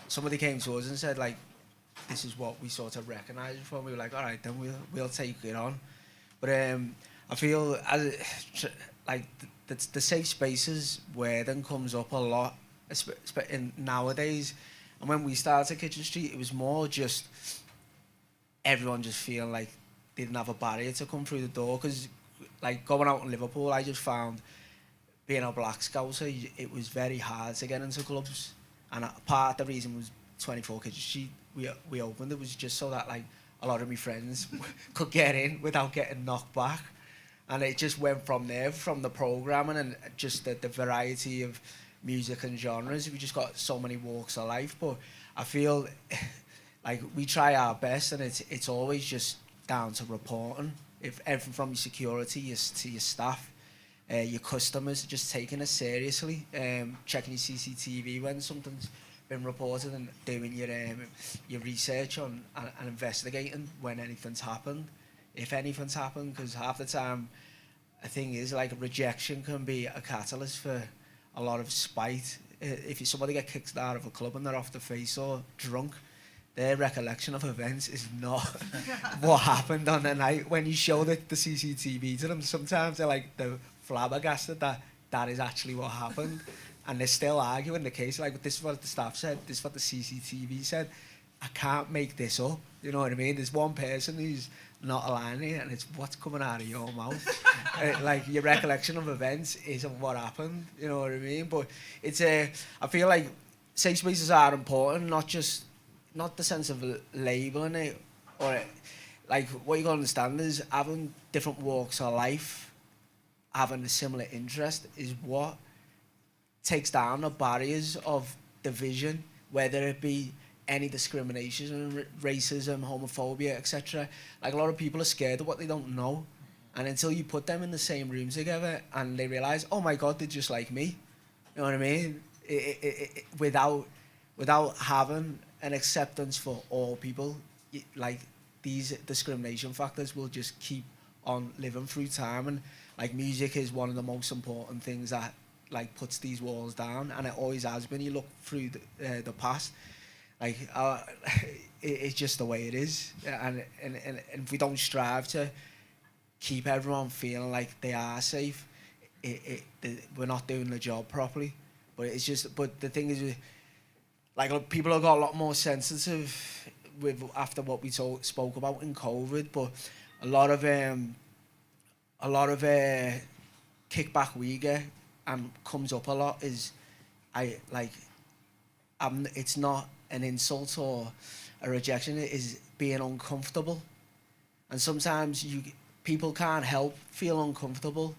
somebody came to us and said, like, this is what we sort of recognised it from. We were like, all right, then we'll take it on. But I feel like the safe spaces wording comes up a lot nowadays. And when we started Kitchen Street, it was more just everyone just feeling like they didn't have a barrier to come through the door. Because, like, going out in Liverpool, I just found, being a black Scouser, it was very hard to get into clubs. And part of the reason was 24 Kitchen Street, we opened it was just so that, like, a lot of my friends could get in without getting knocked back. And it just went from there, from the programming and just the variety of music and genres. We just got so many walks of life. But I feel like we try our best, and it's always just down to reporting. If everything from your security to your staff, your customers, just taking it seriously, checking your CCTV when something's been reported, and doing your research on and investigating when anything's happened, if anything's happened, because half the time, the thing is, like, rejection can be a catalyst for a lot of spite. If somebody gets kicked out of a club and they're off the face or drunk, their recollection of events is not what happened on the night. When you show the CCTV to them, sometimes they're like, they're flabbergasted that is actually what happened. And they're still arguing the case, like, this is what the staff said, this is what the CCTV said. I can't make this up, you know what I mean? There's one person who's not aligning it, and it's what's coming out of your mouth. Like, your recollection of events isn't what happened, you know what I mean? But it's I feel like safe spaces are important, not the sense of labelling it, or like, what you got to understand is having different walks of life, having a similar interest is what takes down the barriers of division, whether it be any discrimination, racism, homophobia, etc. Like, a lot of people are scared of what they don't know, and until you put them in the same room together and they realise, oh my God, they're just like me, you know what I mean? Without having an acceptance for all people, like, these discrimination factors will just keep on living through time. And, like, music is one of the most important things that, like, puts these walls down, and it always has been. You look through the past, like, it's just the way it is, and if we don't strive to keep everyone feeling like they are safe, we're not doing the job properly. But it's just, but the thing is, like, people have got a lot more sensitive after what we spoke about in COVID. But a lot of kickback we get and comes up a lot is, it's not an insult or a rejection, it is being uncomfortable. And sometimes people can't help feel uncomfortable,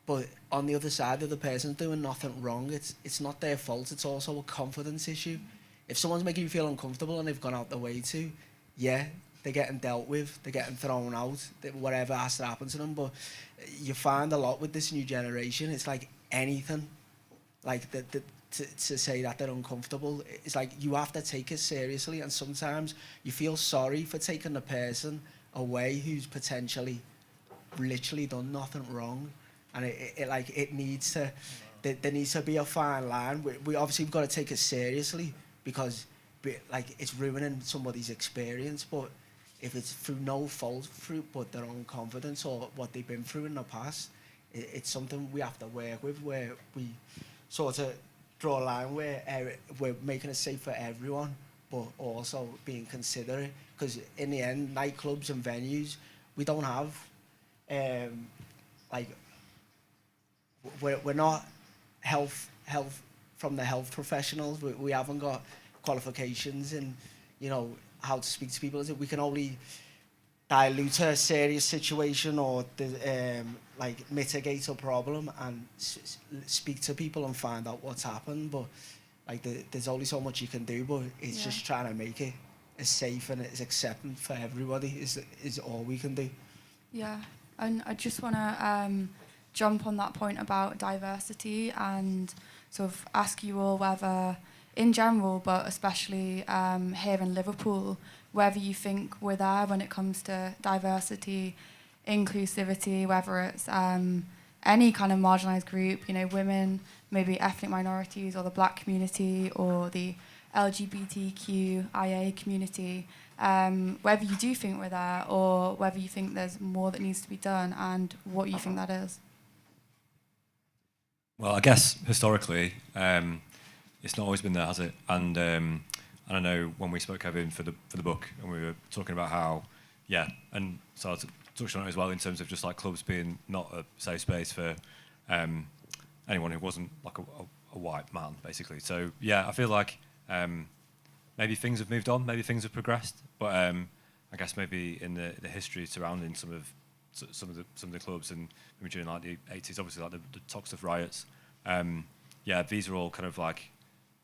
but on the other side, the person's doing nothing wrong. It's not their fault, it's also a confidence issue. If someone's making you feel uncomfortable and they've gone out their way to, yeah, they're getting dealt with, they're getting thrown out, whatever has to happen to them. But you find a lot with this new generation, it's like anything, like to say that they're uncomfortable, it's like you have to take it seriously, and sometimes you feel sorry for taking the person away who's potentially literally done nothing wrong, and it needs to there needs to be a fine line. We obviously got to take it seriously because like it's ruining somebody's experience. But if it's through no fault, through but their own confidence or what they've been through in the past, it's something we have to work with, where we sort of draw a line where we're making it safe for everyone, but also being considerate. Because in the end, nightclubs and venues, we don't have, like, we're not health from the health professionals. We haven't got qualifications in, you know, how to speak to people. We can only dilute a serious situation or like mitigate a problem and speak to people and find out what's happened. But like there's only so much you can do. But it's just trying to make it as safe and as accepting for everybody is all we can do. Yeah, and I just want to jump on that point about diversity and sort of ask you all whether, in general, but especially here in Liverpool, whether you think we're there when it comes to diversity, inclusivity, whether it's any kind of marginalised group, you know, women, maybe ethnic minorities or the black community or the LGBTQIA community, whether you do think we're there or whether you think there's more that needs to be done and what you think that is. Well, I guess historically, it's not always been there, has it? And I know when we spoke, Kevin, for the book, and we were talking about how, and so I touched on it as well in terms of just like clubs being not a safe space for anyone who wasn't like a white man, basically. So yeah, I feel like maybe things have moved on, maybe things have progressed, but I guess maybe in the history surrounding some of the clubs and maybe during like the 80s, obviously like the Toxteth riots, these are all kind of like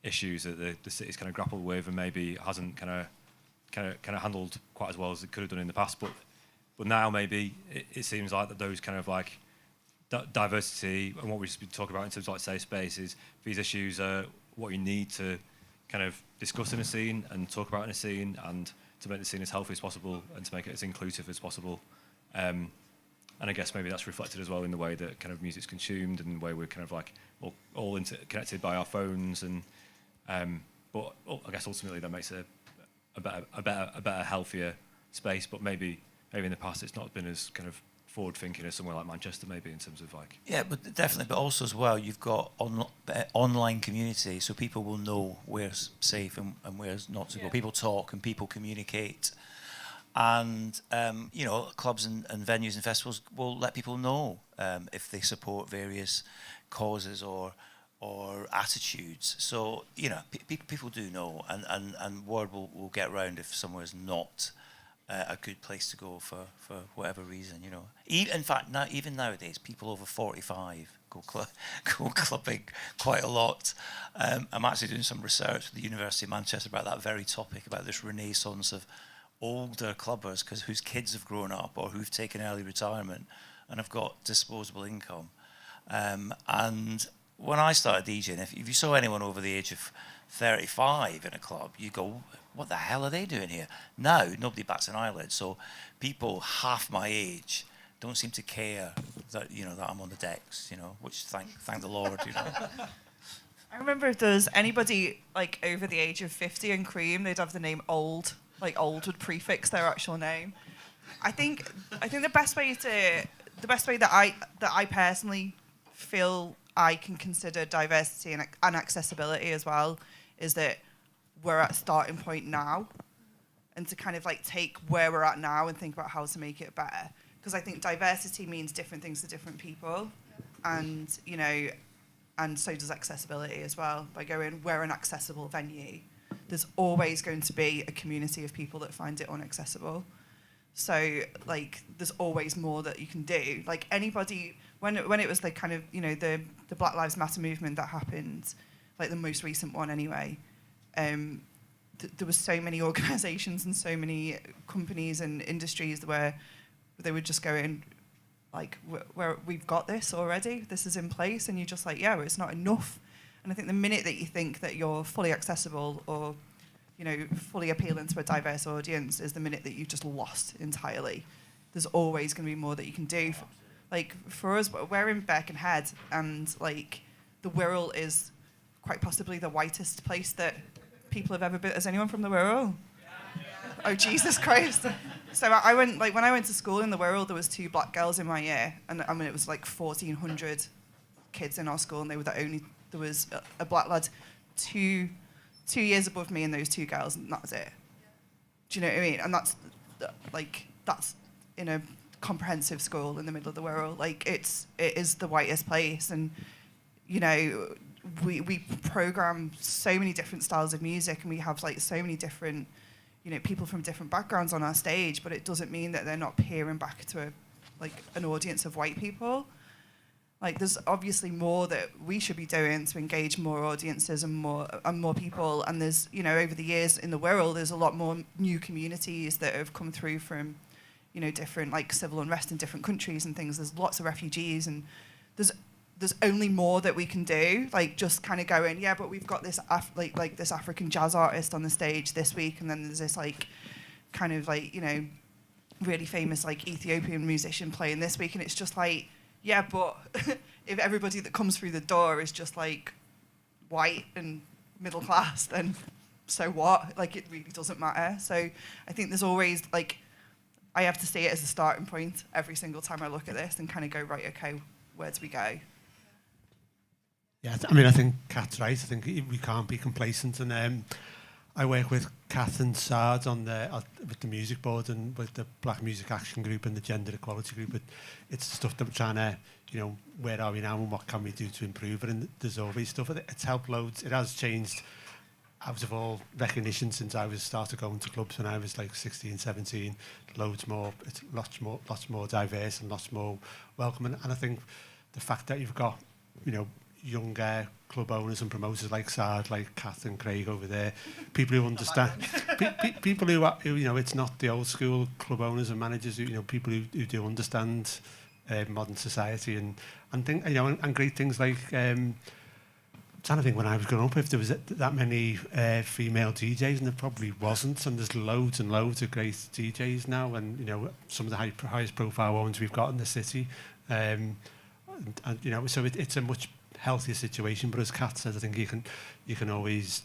issues that the city's kind of grappled with and maybe hasn't kind of handled quite as well as it could have done in the past. But now maybe it seems like that those kind of like diversity and what we've just been talking about in terms of like safe spaces, these issues are what you need to kind of discuss in a scene and talk about in a scene and to make the scene as healthy as possible and to make it as inclusive as possible. And I guess maybe that's reflected as well in the way that kind of music's consumed and the way we're kind of like all interconnected by our phones. And but I guess ultimately that makes it a better, healthier space. But maybe in the past it's not been as kind of forward thinking as somewhere like Manchester, maybe in terms of like. Yeah, but definitely. But also as well, you've got online community, so people will know where's safe and where's not to go. People talk and people communicate. And, you know, clubs and venues and festivals will let people know if they support various causes or attitudes. So, you know, people do know, and word will get round if somewhere's not a good place to go for whatever reason, you know. In fact, even nowadays, people over 45 go clubbing quite a lot. I'm actually doing some research at the University of Manchester about that very topic, about this renaissance of older clubbers whose kids have grown up or who've taken early retirement and have got disposable income. And when I started DJing, if you saw anyone over the age of 35 in a club, you go, what the hell are they doing here? Now, nobody bats an eyelid. So people half my age don't seem to care that, you know, that I'm on the decks, you know, which thank the Lord, you know. I remember if there's anybody like over the age of 50 in Cream, they'd have the name Old. Like Old would prefix their actual name. I think the best way that I personally feel I can consider diversity and accessibility as well is that we're at a starting point now, and to kind of like take where we're at now and think about how to make it better. Because I think diversity means different things to different people, and you know, and so does accessibility as well. By going, we're an accessible venue, there's always going to be a community of people that find it inaccessible. So, like, there's always more that you can do. Like, anybody, when it was the kind of, you know, the Black Lives Matter movement that happened, like the most recent one anyway, there was so many organisations and so many companies and industries where they would just go in, like, we've got this already, this is in place, and you're just like, yeah, it's not enough. And I think the minute that you think that you're fully accessible or, you know, fully appealing to a diverse audience is the minute that you've just lost entirely. There's always going to be more that you can do. Like, for us, we're in Birkenhead, and, like, the Wirral is quite possibly the whitest place that people have ever been. Is anyone from the Wirral? Oh, Jesus Christ. So I went, like, when I went to school in the Wirral, there was 2 black girls in my year, and I mean, it was like 1,400 kids in our school, and they were there was a black lad 2 years above me and those 2 girls, and that was it. Do you know what I mean? And that's in a comprehensive school in the middle of the Wirral. Like, it is the whitest place, and, you know, we program so many different styles of music, and we have, like, so many different, you know, people from different backgrounds on our stage, but it doesn't mean that they're not peering back to an audience of white people. Like, there's obviously more that we should be doing to engage more audiences and more people. And there's, you know, over the years in the Wirral, there's a lot more new communities that have come through from, you know, different, like, civil unrest in different countries and things. There's lots of refugees, and there's only more that we can do. Like, just kind of going, yeah, but we've got this this African jazz artist on the stage this week, and then there's this, like, kind of, like, you know, really famous, like, Ethiopian musician playing this week, and it's just like, yeah, but if everybody that comes through the door is just, like, white and middle class, then so what? Like, it really doesn't matter. So I think there's always, like, I have to see it as a starting point every single time I look at this and kind of go, right, okay, where do we go? Yeah, I mean, I think Cath's right. I think we can't be complacent. And I work with Cath and Saad with the music board and with the Black Music Action Group and the Gender Equality Group. But it's the stuff that we're trying to, you know, where are we now and what can we do to improve it? And there's always stuff. It's helped loads. It has changed out of all recognition since I started going to clubs when I was like 16, 17. Loads more. It's lots more diverse and lots more welcoming. And I think the fact that you've got, you know, younger club owners and promoters like Saad, like Cath and Craig over there, people who understand, people who you know, it's not the old school club owners and managers, you know, people who do understand modern society and think, you know, and great things like I'm trying to think when I was growing up if there was that many female DJs, and there probably wasn't, and there's loads and loads of great DJs now, and, you know, some of the highest profile ones we've got in the city, and you know, so it's a much healthier situation. But as Cath says, I think you can always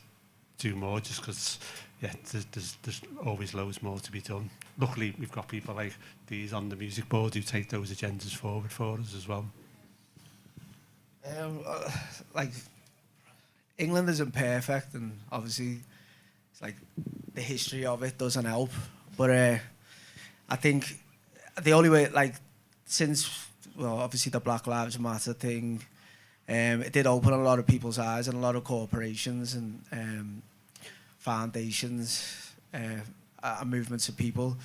do more, just because, yeah, there's always loads more to be done. Luckily, we've got people like these on the music board who take those agendas forward for us as well. Like, England isn't perfect, and obviously it's like the history of it doesn't help. But I think the only way, like, since, well, obviously the Black Lives Matter thing, it did open a lot of people's eyes, and a lot of corporations and foundations and movements of people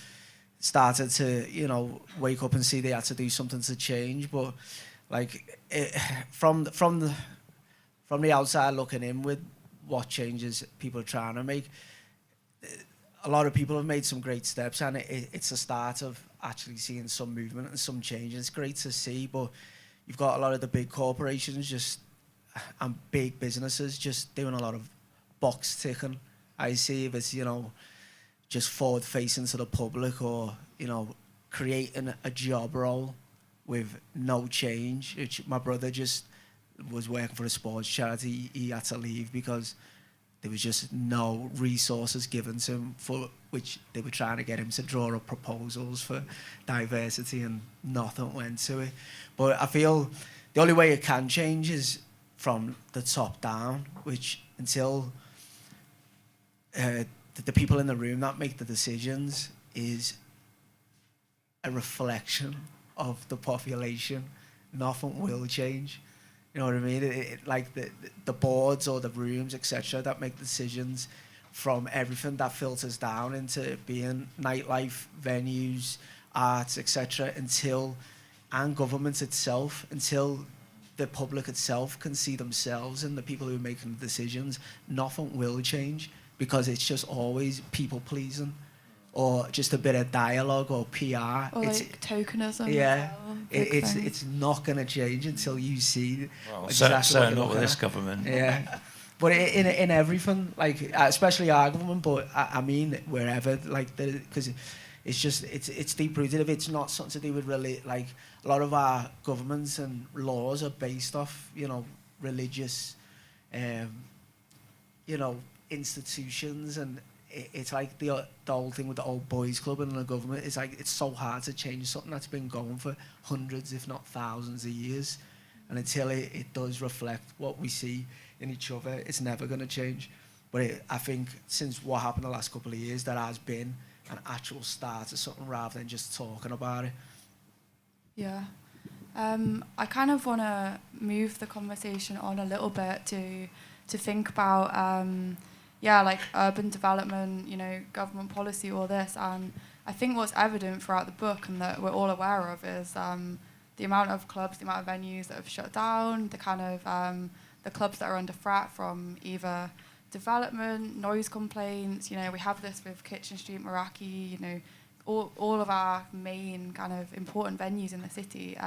started to, you know, wake up and see they had to do something to change. But like, from the outside looking in, with what changes people are trying to make, a lot of people have made some great steps, and it's a start of actually seeing some movement and some change. It's great to see, but you've got a lot of the big corporations and big businesses just doing a lot of box ticking. I see if it's, you know, just forward facing to the public, or, you know, creating a job role with no change. My brother just was working for a sports charity. He had to leave because there was just no resources given to him, for which they were trying to get him to draw up proposals for diversity, and nothing went to it. But I feel the only way it can change is from the top down, which until the people in the room that make the decisions is a reflection of the population, nothing will change. You know what I mean? Like the boards or the rooms, etc., that make decisions, from everything that filters down into being nightlife, venues, arts, etc., and government itself, until the public itself can see themselves in the people who are making the decisions, nothing will change, because it's just always people pleasing, or just a bit of dialogue or PR. Or like tokenism. Yeah, it's not going to change until you see. Well, exactly certainly not with this government. Yeah, but in everything, like, especially our government, but I mean wherever, like, because it's deep rooted. If it's not something to do with, really, like, a lot of our governments and laws are based off, you know, religious, institutions, and it's like the whole thing with the old boys club and the government. It's like it's so hard to change something that's been going for hundreds, if not thousands, of years, and until it does reflect what we see in each other, it's never going to change. But I think since what happened the last couple of years, there has been an actual start of something rather than just talking about it. Yeah. I kind of want to move the conversation on a little bit to think about, like urban development, government policy, all this. And I think what's evident throughout the book and that we're all aware of is the amount of clubs, the amount of venues that have shut down, the kind of the clubs that are under threat from either development, noise complaints. We have this with Kitchen Street, Meraki, all of our main kind of important venues in the city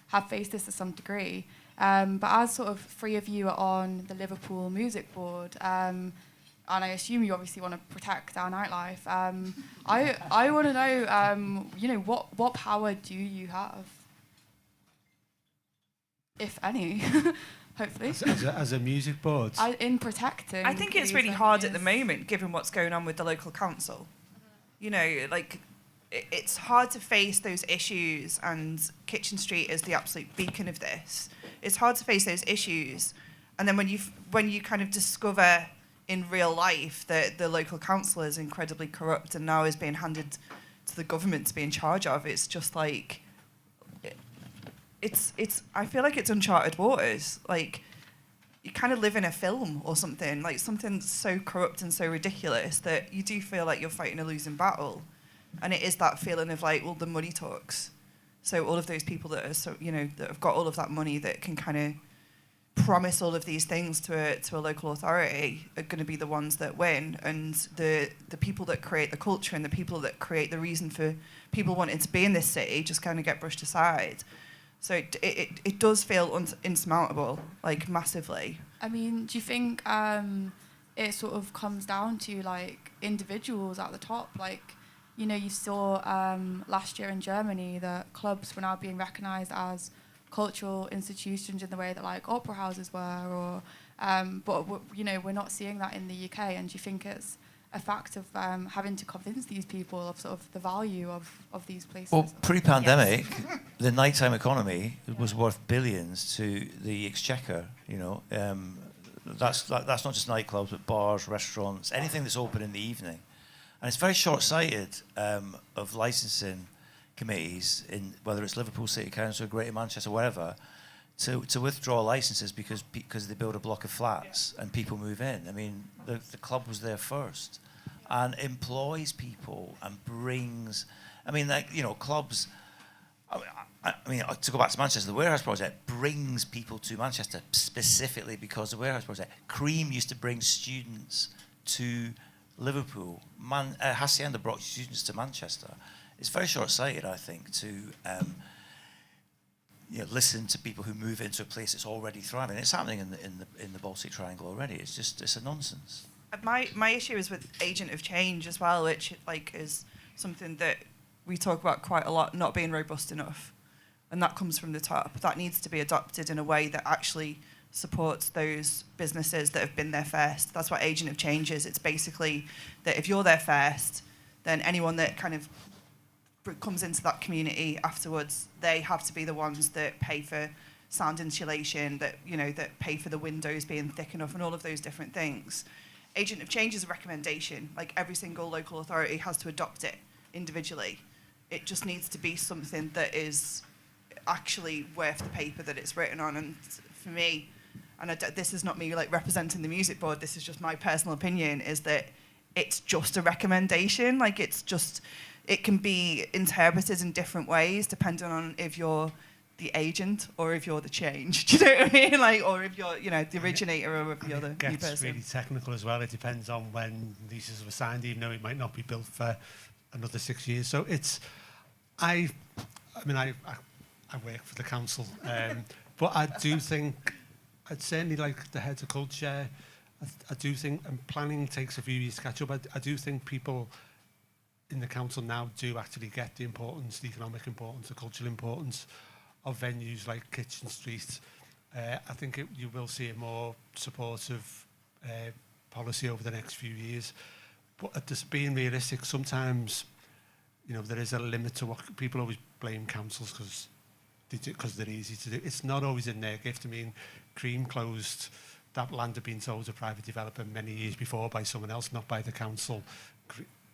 have faced this to some degree. But as sort of three of you are on the Liverpool Music Board, and I assume you obviously want to protect our nightlife, I want to know, what power do you have, if any? Hopefully. As a music board? In protecting. I think it's really hard at the moment, given what's going on with the local council. It's hard to face those issues, and Kitchen Street is the absolute beacon of this. It's hard to face those issues, and then when you kind of discover in real life that the local council is incredibly corrupt and now is being handed to the government to be in charge of, it's just like... I feel like it's uncharted waters. Like, you kind of live in a film or something, like something so corrupt and so ridiculous that you do feel like you're fighting a losing battle. And it is that feeling of like, well, the money talks. So all of those people that are that have got all of that money that can kind of promise all of these things to a local authority are going to be the ones that win. And the people that create the culture and the people that create the reason for people wanting to be in this city just kind of get brushed aside. So it does feel insurmountable, like massively. I mean, do you think it sort of comes down to like individuals at the top? Like, you saw last year in Germany that clubs were now being recognised as cultural institutions in the way that like opera houses were, or but we're not seeing that in the UK. And do you think it's a fact of having to convince these people of sort of the value of these places? Well, pre-pandemic, the nighttime economy was worth billions to the exchequer. That's not just nightclubs, but bars, restaurants, anything that's open in the evening. And it's very short-sighted of licensing committees, in whether it's Liverpool City Council, Greater Manchester, wherever, to withdraw licenses because they build a block of flats and people move in. I mean, the club was there first and employs people and brings... I mean, clubs... I mean, to go back to Manchester, the Warehouse Project brings people to Manchester specifically because the Warehouse Project. Cream used to bring students to Liverpool. Hacienda brought students to Manchester. It's very short-sighted, I think, to listen to people who move into a place that's already thriving. It's happening in the Baltic Triangle already. It's a nonsense. My issue is with agent of change as well, which is something that we talk about quite a lot, not being robust enough, and that comes from the top. That needs to be adopted in a way that actually supports those businesses that have been there first. That's what agent of change is. It's basically that if you're there first, then anyone that kind of comes into that community afterwards, they have to be the ones that pay for sound insulation, that pay for the windows being thick enough, and all of those different things. Agent of change is a recommendation. Like, every single local authority has to adopt it individually. It just needs to be something that is actually worth the paper that it's written on. And for me, and this is not me like representing the music board, this is just my personal opinion, is that it's just a recommendation. Like, it can be interpreted in different ways depending on if you're the agent or if you're the change. Do you know what I mean? Like, or if you're, the originator, or if you're the new person. It gets really technical as well. It depends on when leases were signed, even though it might not be built for another 6 years. So I work for the council, but I do think, I'd certainly like the heads of culture. I do think, and planning takes a few years to catch up. I do think people in the council now do actually get the importance, the economic importance, the cultural importance of venues like Kitchen Street, I think you will see a more supportive policy over the next few years. But just being realistic, sometimes, there is a limit to what people always blame councils because they're easy to do. It's not always in their gift. I mean, Cream closed, that land had been sold to a private developer many years before by someone else, not by the council.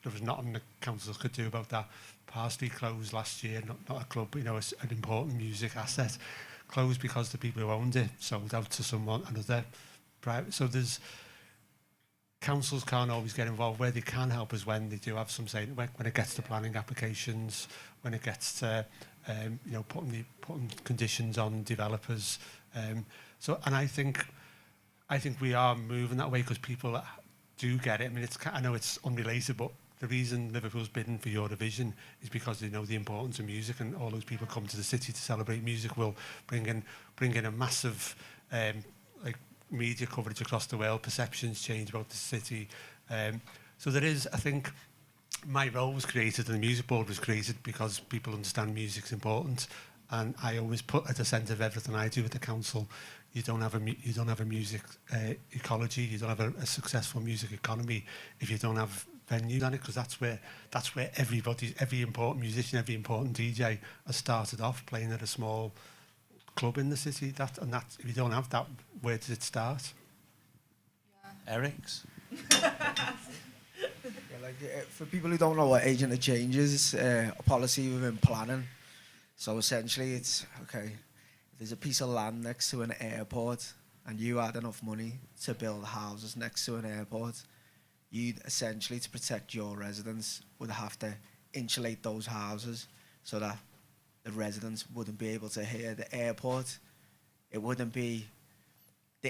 There was nothing the councils could do about that. Parsley closed last year, not a club, an important music asset. Closed because the people who owned it sold out to another private. So councils can't always get involved. Where they can help is when they do have some say, when it gets to planning applications, when it gets to putting conditions on developers. And I think we are moving that way because people do get it. I mean, I know it's unrelated, but the reason Liverpool's bidding for your division is because they know the importance of music, and all those people come to the city to celebrate music will bring in a massive media coverage across the world. Perceptions change about the city. So there is, I think, my role was created and the music board was created because people understand music's important, and I always put at the centre of everything I do with the council. You don't have a music ecology. You don't have a successful music economy if you don't have venues on it, because that's where every important musician, every important DJ has started off playing at a small club in the city. That if you don't have that, where does it start? Yeah. Eric's. For people who don't know what agent of change is, a policy within planning. So essentially, it's okay. If there's a piece of land next to an airport, and you had enough money to build houses next to an airport, you'd essentially, to protect your residents, would have to insulate those houses so that the residents wouldn't be able to hear the airport. The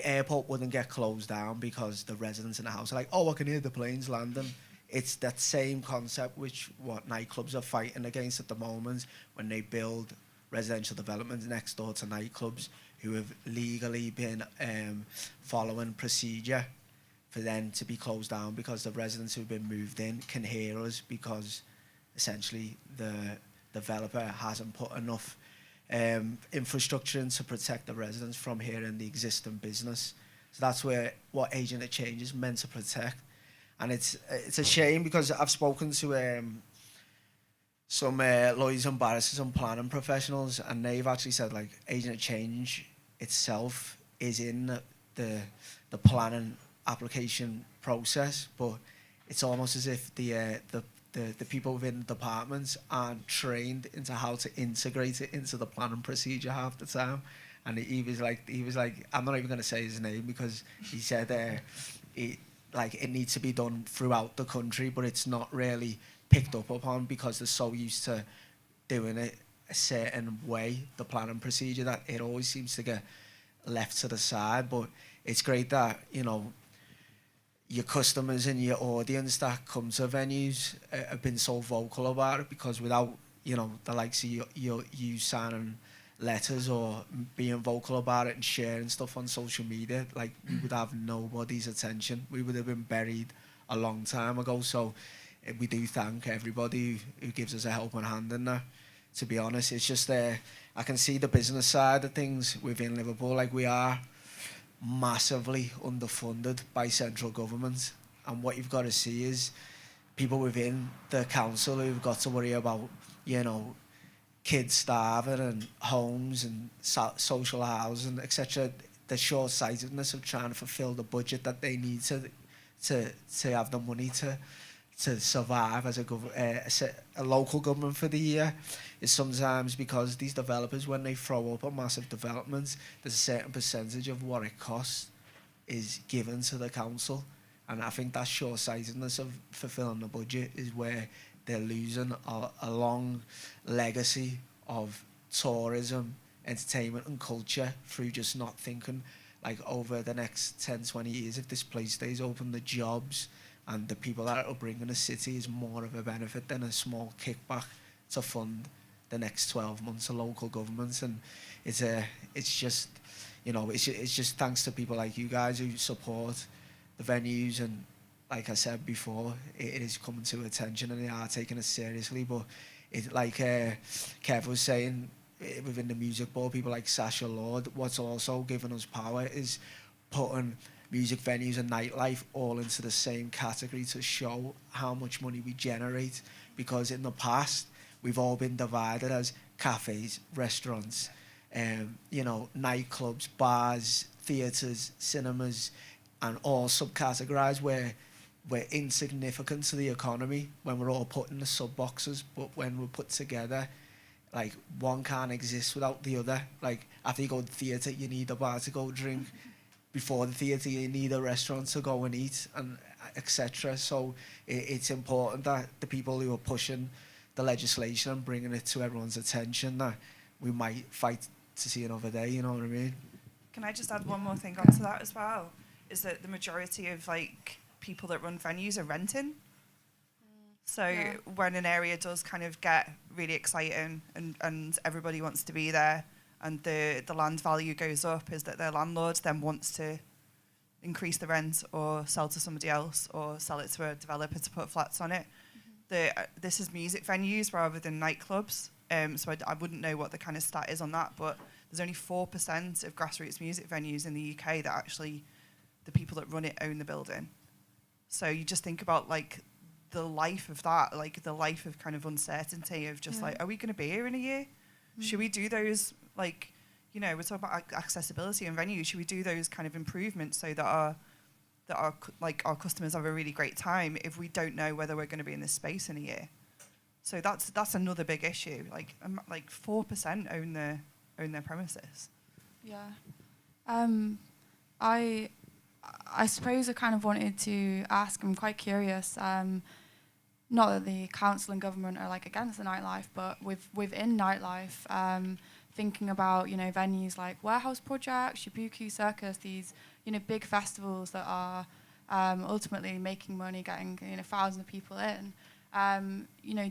airport wouldn't get closed down because the residents in the house are like, oh, I can hear the planes landing. It's that same concept what nightclubs are fighting against at the moment when they build residential developments next door to nightclubs who have legally been following procedure for them to be closed down because the residents who've been moved in can hear us because essentially the developer hasn't put enough infrastructure in to protect the residents from hearing the existing business. So that's what agent of change is meant to protect. And it's a shame because I've spoken to some lawyers and barristers and planning professionals, and they've actually said like agent of change itself is in the planning application process, but it's almost as if the people within the departments aren't trained into how to integrate it into the planning procedure half the time. And he was like, I'm not even going to say his name because he said it needs to be done throughout the country, but it's not really picked up upon because they're so used to doing it a certain way, the planning procedure, that it always seems to get left to the side. But it's great that, your customers and your audience that come to venues have been so vocal about it, because without, the likes of you signing letters or being vocal about it and sharing stuff on social media, like we would have nobody's attention. We would have been buried a long time ago. So we do thank everybody who gives us a helping hand in that. To be honest, it's just I can see the business side of things within Liverpool. Like, we are massively underfunded by central government, and what you've got to see is people within the council who've got to worry about, kids starving and homes and social housing, etc. The short-sightedness of trying to fulfil the budget that they need to have the money to survive as a local government for the year is sometimes because these developers, when they throw up a massive development, there's a certain percentage of what it costs is given to the council. And I think that short-sightedness of fulfilling the budget is where they're losing a long legacy of tourism, entertainment and culture through just not thinking, like, over the next 10, 20 years, if this place stays open, the jobs and the people that it'll bring in the city is more of a benefit than a small kickback to fund the next 12 months of local governments. And it's just thanks to people like you guys who support the venues, and like I said before, it is coming to attention and they are taking it seriously. But it, like Kev was saying, within the music board, people like Sasha Lord, what's also given us power is putting music venues and nightlife all into the same category to show how much money we generate. Because in the past, we've all been divided as cafes, restaurants, nightclubs, bars, theatres, cinemas, and all subcategorised where we're insignificant to the economy when we're all put in the sub-boxes. But when we're put together, like, one can't exist without the other. Like, after you go to the theatre, you need a bar to go drink. Before the theatre, you need a restaurant to go and eat, and etc. So it's important that the people who are pushing the legislation and bringing it to everyone's attention, that we might fight to see another day, you know what I mean? Can I just add one more thing onto that as well? Is that the majority of like people that run venues are renting. So when an area does kind of get really exciting and everybody wants to be there, and the land value goes up, is that their landlord then wants to increase the rent or sell to somebody else or sell it to a developer to put flats on it. This is music venues rather than nightclubs, so I wouldn't know what the kind of stat is on that, but there's only 4% of grassroots music venues in the UK that actually, the people that run it own the building. So you just think about like the life of that, like the life of kind of uncertainty of just like, are we going to be here in a year? Should we do those, like, we're talking about accessibility in venues. Should we do those kind of improvements so that our customers have a really great time if we don't know whether we're going to be in this space in a year? So that's another big issue. Like 4% own their premises. Yeah. I suppose I kind of wanted to ask, I'm quite curious, not that the council and government are like against the nightlife, but within nightlife, thinking about, venues like Warehouse Project, Shibuku Circus, these, big festivals that are ultimately making money, getting, thousands of people in.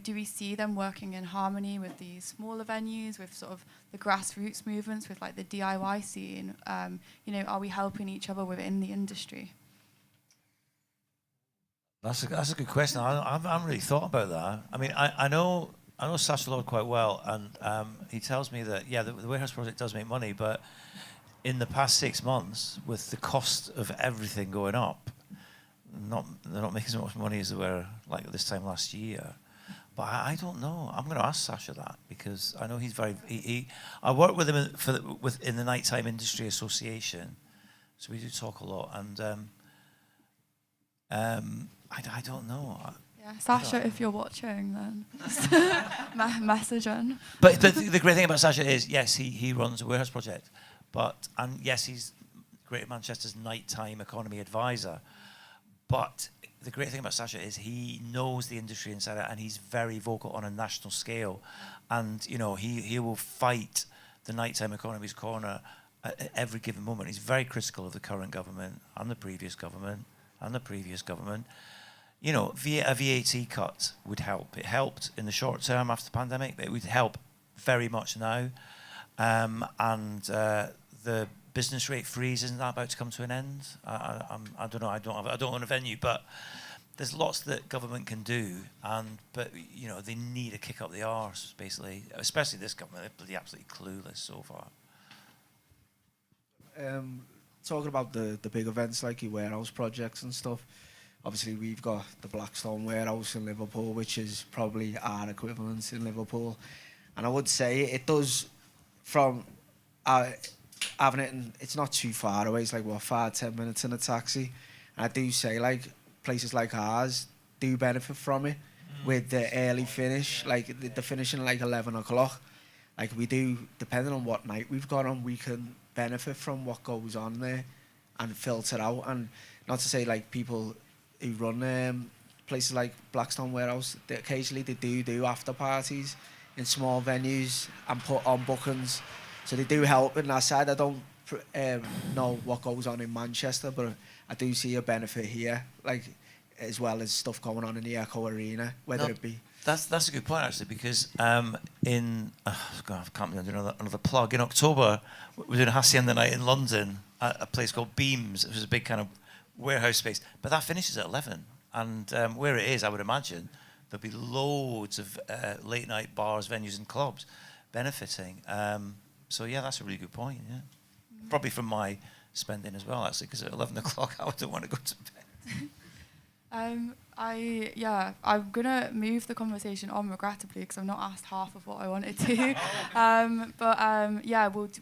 Do we see them working in harmony with these smaller venues, with sort of the grassroots movements, with like the DIY scene? Are we helping each other within the industry? That's a good question. I haven't really thought about that. I mean, I know Sasha Lord quite well, and he tells me that the Warehouse Project does make money, but in the past 6 months, with the cost of everything going up, they're not making as much money as they were like this time last year. But I don't know. I'm going to ask Sasha that, because I know he's very. I work with him in the Nighttime Industry Association, so we do talk a lot. And I don't know. Yeah, Sasha, if you're watching, then message in. But the great thing about Sasha is, yes, he runs a Warehouse Project, and yes, he's Greater Manchester's nighttime economy advisor. But the great thing about Sasha is he knows the industry inside out, and he's very vocal on a national scale. And, he will fight the nighttime economy's corner at every given moment. He's very critical of the current government and the previous government and the previous government. A VAT cut would help. It helped in the short term after the pandemic, but it would help very much now. And the business rate freeze, isn't that about to come to an end? I don't know. I don't own a venue, but there's lots that government can do, but they need a kick up the arse, basically. Especially this government, they're absolutely clueless so far. Talking about the big events like your warehouse projects and stuff. Obviously, we've got the Blackstone warehouse in Liverpool, which is probably our equivalent in Liverpool, and I would say it does from. Having it, it's not too far away. It's like 5-10 minutes in a taxi. And I do say places like ours do benefit from it with the early finish, like the finishing 11 o'clock. Like we do, depending on what night we've got on, we can benefit from what goes on there and filter out. And not to say people who run places like Blackstone Warehouse, occasionally they do after parties in small venues and put on bookings. So they do help in that side. I don't know what goes on in Manchester, but I do see a benefit here, as well as stuff going on in the Echo Arena, it be. That's a good point, actually, because I can't remember another plug. In October, we're doing a Hacienda night in London at a place called Beams. It was a big kind of warehouse space, but that finishes at 11. And where it is, I would imagine there'll be loads of late night bars, venues, and clubs. benefiting. So yeah, that's a really good point. Yeah, probably from my spending as well, actually, because at 11 o'clock I don't want to go to bed. I'm gonna move the conversation on regrettably because I've not asked half of what I wanted to.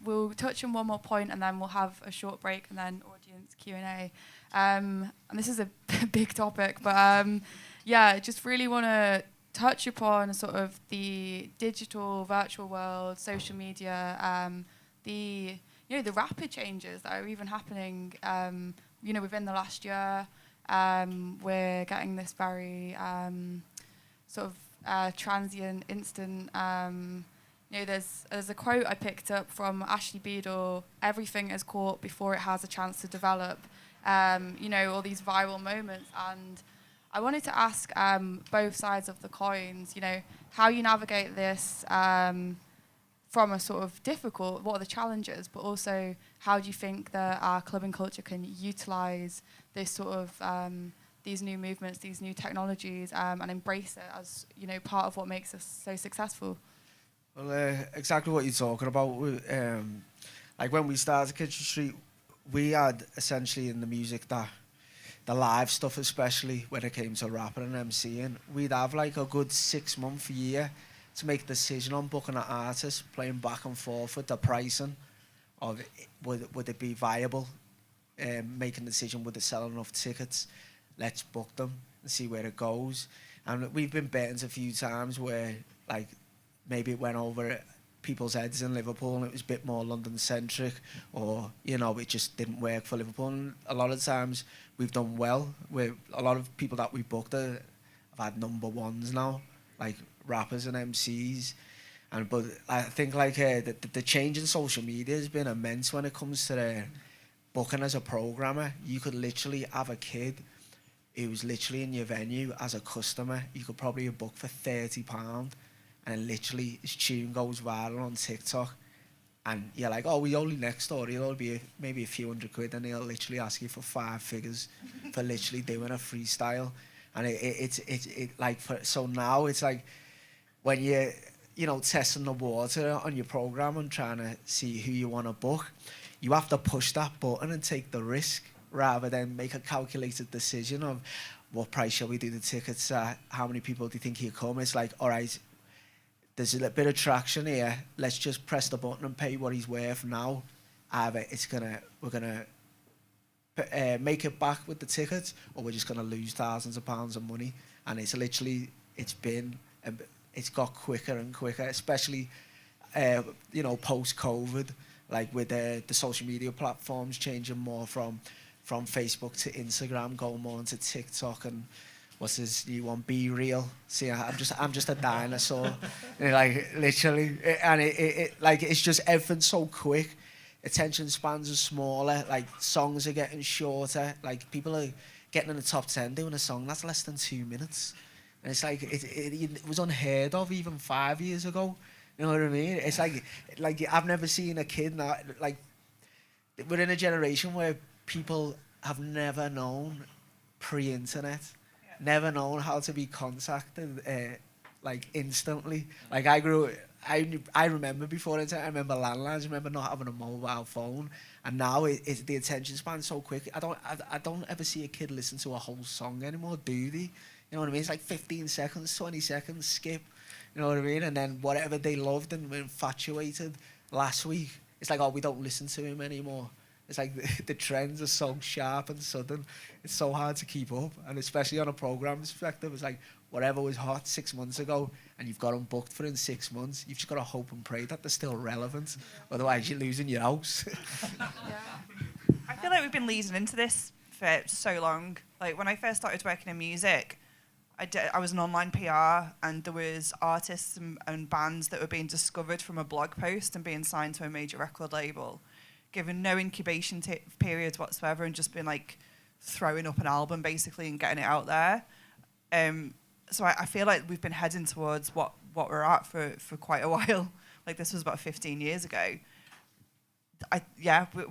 We'll touch on one more point and then we'll have a short break and then audience Q&A. And this is a big topic, but just really want to touch upon sort of the digital, virtual world, social media, the rapid changes that are even happening, within the last year. We're getting this very transient, instant. There's a quote I picked up from Ashley Beadle: "Everything is caught before it has a chance to develop." All these viral moments, and I wanted to ask both sides of the coins. How you navigate this from a sort of difficult. What are the challenges, but also how do you think that our clubbing culture can utilise this sort of these new movements, these new technologies, and embrace it as part of what makes us so successful? Well, exactly what you're talking about. Like when we started Kitchen Street, we had essentially in the music that the live stuff, especially when it came to rapping and MCing, we'd have like a good 6 month year to make a decision on booking an artist, playing back and forth with the pricing of would it be viable, making a decision, would it sell enough tickets, let's book them and see where it goes. And we've been burned a few times where like maybe it went over people's heads in Liverpool and it was a bit more London centric, or it just didn't work for Liverpool. And a lot of times we've done well with a lot of people that we booked have had number ones now, like rappers and MCs. But I think like the change in social media has been immense when it comes to booking as a programmer. You could literally have a kid who was literally in your venue as a customer. You could probably have booked for £30, and literally his tune goes viral on TikTok, and you're like, oh, we only next door, he'll be maybe a few £100, and he'll literally ask you for 5 figures for literally doing a freestyle. And it's like, so now it's like when you're testing the water on your program and trying to see who you want to book, you have to push that button and take the risk rather than make a calculated decision of what price shall we do the tickets at, how many people do you think he'll come. It's like, all right, there's a bit of traction here, let's just press the button and pay what he's worth now. Either we're gonna make it back with the tickets, or we're just gonna lose thousands of pounds of money. And it's got quicker and quicker, especially post COVID, like with the social media platforms changing more from Facebook to Instagram, going more into TikTok, and what's this new one, Be Real. See, I'm just a dinosaur, like literally, and it's just everything's so quick. Attention spans are smaller. Like songs are getting shorter. Like people are getting in the top 10 doing a song that's less than 2 minutes, and it's like it was unheard of even 5 years ago. You know what I mean? It's like I've never seen a kid now. Like we're in a generation where people have never known pre-internet. Never known how to be contacted like instantly. Like I remember before internet, I remember landlines, I remember not having a mobile phone, and now it's the attention span so quick. I don't ever see a kid listen to a whole song anymore, do they? You know what I mean? It's like 15 seconds, 20 seconds, skip. You know what I mean? And then whatever they loved and were infatuated last week, it's like, oh, we don't listen to him anymore. It's like the trends are so sharp and sudden. It's so hard to keep up. And especially on a program perspective, it's like whatever was hot 6 months ago and you've got them booked for in 6 months, you've just got to hope and pray that they're still relevant. Otherwise, you're losing your house. I feel like we've been leading into this for so long. Like when I first started working in music, I was an online PR, and there was artists and bands that were being discovered from a blog post and being signed to a major record label, given no incubation periods whatsoever, and just been like throwing up an album basically and getting it out there. So I feel like we've been heading towards what we're at for quite a while. Like this was about 15 years ago.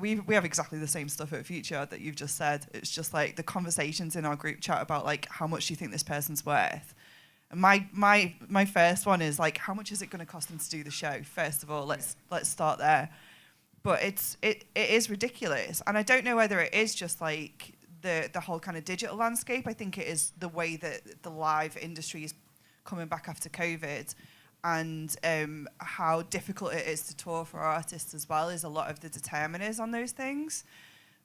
We have exactly the same stuff at Future that you've just said. It's just like the conversations in our group chat about like how much do you think this person's worth, And my first one is like, how much is it going to cost them to do the show? First of all, let's start there. But it is ridiculous, and I don't know whether it is just like the whole kind of digital landscape. I think it is the way that the live industry is coming back after COVID, and how difficult it is to tour for artists as well is a lot of the determiners on those things.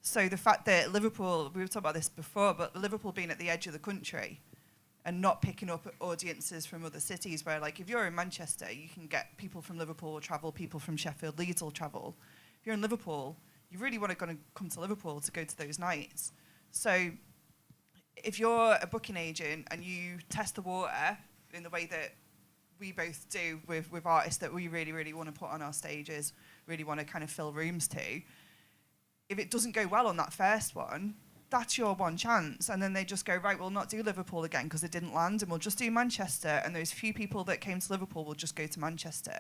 So the fact that Liverpool, we were talking about this before, but Liverpool being at the edge of the country and not picking up audiences from other cities, where like if you're in Manchester, you can get people from Liverpool will travel, people from Sheffield, Leeds will travel. If you're in Liverpool, you really want to come to Liverpool to go to those nights. So if you're a booking agent and you test the water in the way that we both do with artists that we really, really want to put on our stages, really want to kind of fill rooms to, if it doesn't go well on that first one, that's your one chance. And then they just go, right, we'll not do Liverpool again because it didn't land, and we'll just do Manchester, and those few people that came to Liverpool will just go to Manchester.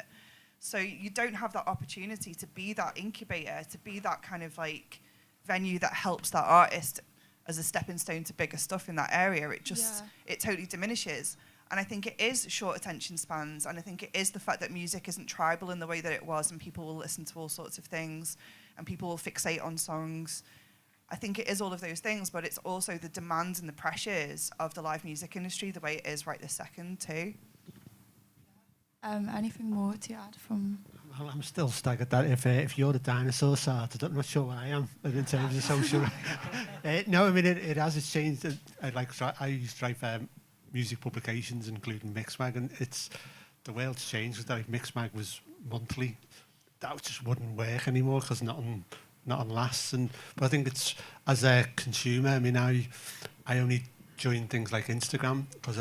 So you don't have that opportunity to be that incubator, to be that kind of like venue that helps that artist as a stepping stone to bigger stuff in that area. It just, it totally diminishes. And I think it is short attention spans, and I think it is the fact that music isn't tribal in the way that it was, and people will listen to all sorts of things, and people will fixate on songs. I think it is all of those things, but it's also the demands and the pressures of the live music industry, the way it is right this second too. Anything more to add from? Well, I'm still staggered that if you're the dinosaur, Saad, I'm not sure what I am in terms of social. No, I mean it has. It's changed. I used to write music publications, including Mixmag, and it's the world's changed. Like Mixmag was monthly, that just wouldn't work anymore because nothing lasts. But I think it's as a consumer. I mean, I only joined things like Instagram because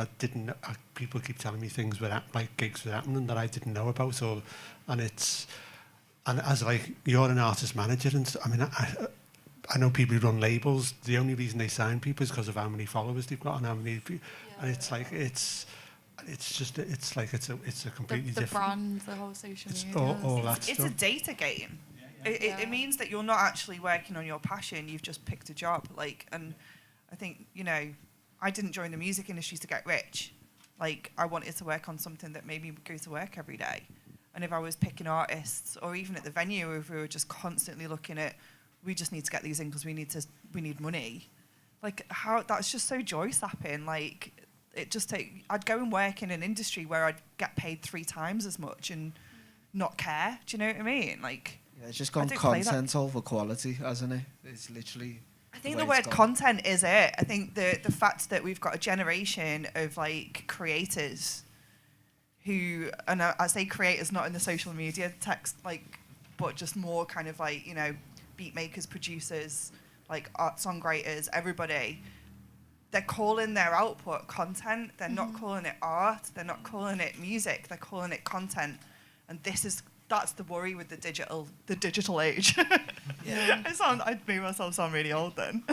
people keep telling me things like gigs were happening that I didn't know about. And as like you're an artist manager, and I mean I know people who run labels. The only reason they sign people is because of how many followers they've got and how many. And it's like it's a completely the different brand, the whole social media. All that It's stuff. a data game. It means that you're not actually working on your passion. You've just picked a job. And I think I didn't join the music industry to get rich. Like, I wanted to work on something that made me go to work every day. And if I was picking artists, or even at the venue, if we were just constantly looking at, we just need to get these in because we need money. Like, how that's just so joy sapping. Like, I'd go and work in an industry where I'd get paid 3 times as much and not care. Do you know what I mean? Like, yeah, it's just gone content over quality, hasn't it? It's literally. I think the word content is it. I think the fact that we've got a generation of like creators who, and I say creators not in the social media text, like, but just more kind of like, beat makers, producers, like art songwriters, everybody. They're calling their output content. They're not calling it art. They're not calling it music. They're calling it content. And that's the worry with the digital age. Yeah. I'd make myself sound really old then.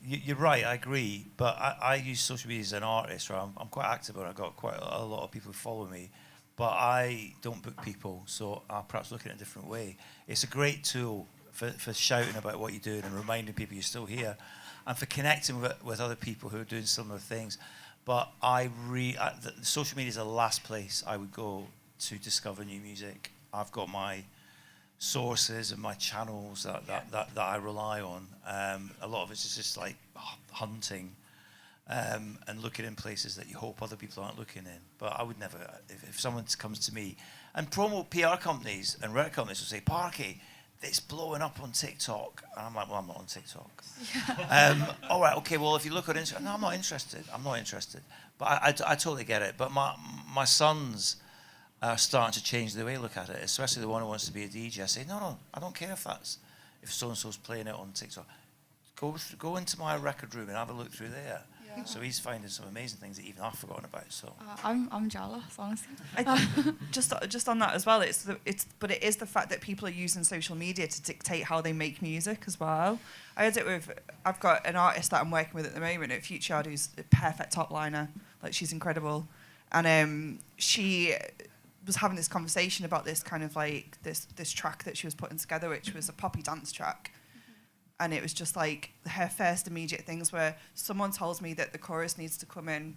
You're right, I agree, but I use social media as an artist, right? I'm quite active, and I've got quite a lot of people who follow me, but I don't book people, so I'll perhaps look at it a different way. It's a great tool for shouting about what you're doing and reminding people you're still here, and for connecting with other people who are doing similar things. But the social media is the last place I would go to discover new music. I've got my sources and my channels that I rely on. A lot of it's just like hunting and looking in places that you hope other people aren't looking in. But I would never, if someone comes to me, and promo PR companies and record companies will say, Parky, it's blowing up on TikTok. And I'm like, well, I'm not on TikTok. All right, okay, well, if you look on Instagram, no, I'm not interested. But I totally get it. But my sons are starting to change the way they look at it, especially the one who wants to be a DJ. I say, no, I don't care if so-and-so's playing it on TikTok. Go into my record room and have a look through there. Yeah. So he's finding some amazing things that even I've forgotten about. So I'm jealous, honestly. Just on that as well, but it is the fact that people are using social media to dictate how they make music as well. I've got an artist that I'm working with at the moment at Future who's a perfect top liner. Like, she's incredible, and she was having this conversation about this kind of like this track that she was putting together, which was a poppy dance track. and it was just like her first immediate things were someone told me that the chorus needs to come in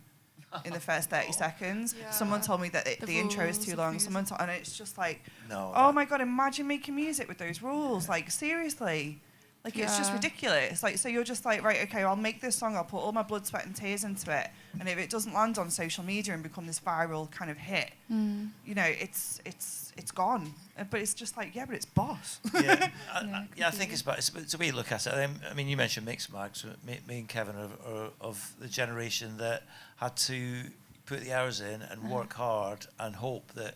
the first 30 seconds. Yeah. Someone told me that the intro is rules too of long. music. And it's just like, No. oh my God, imagine making music with those rules. Like, seriously. Like, it's just Yeah. ridiculous. Like, so you're just like, right, okay, I'll make this song. I'll put all my blood, sweat and tears into it. And if it doesn't land on social media and become this viral kind of hit, you know, it's gone. But it's just like, yeah, but it's boss. Yeah, Yeah, I think it's the way you look at it. I mean, you mentioned mixed mags. Me and Kevin are of the generation that had to put the hours in and work hard and hope that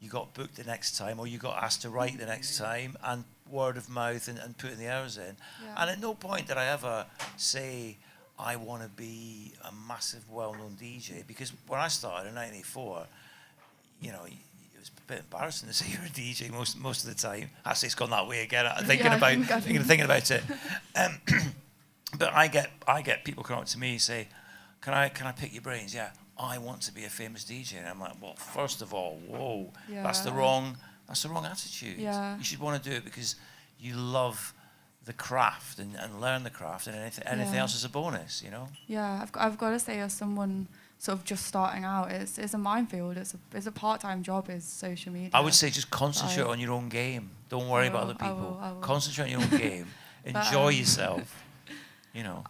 you got booked the next time or you got asked to write the next time, and word of mouth and putting the hours in. Yeah. And at no point did I ever say I want to be a massive well-known DJ, because when I started in 1984, you know, it was a bit embarrassing to say you're a DJ most of the time. Actually, it's gone that way again. Thinking about it. But I get people come up to me and say, can I pick your brains? Yeah, I want to be a famous DJ. And I'm like, well, first of all, whoa, that's the wrong attitude. Yeah. You should want to do it because you love the craft and learn the craft, and anything else is a bonus, you know? Yeah, I've got to say, as someone sort of just starting out, it's a minefield. It's a part-time job, is social media. I would say just concentrate on your own game. Don't worry about other people. I will. Concentrate on your own game. Enjoy yourself. You know,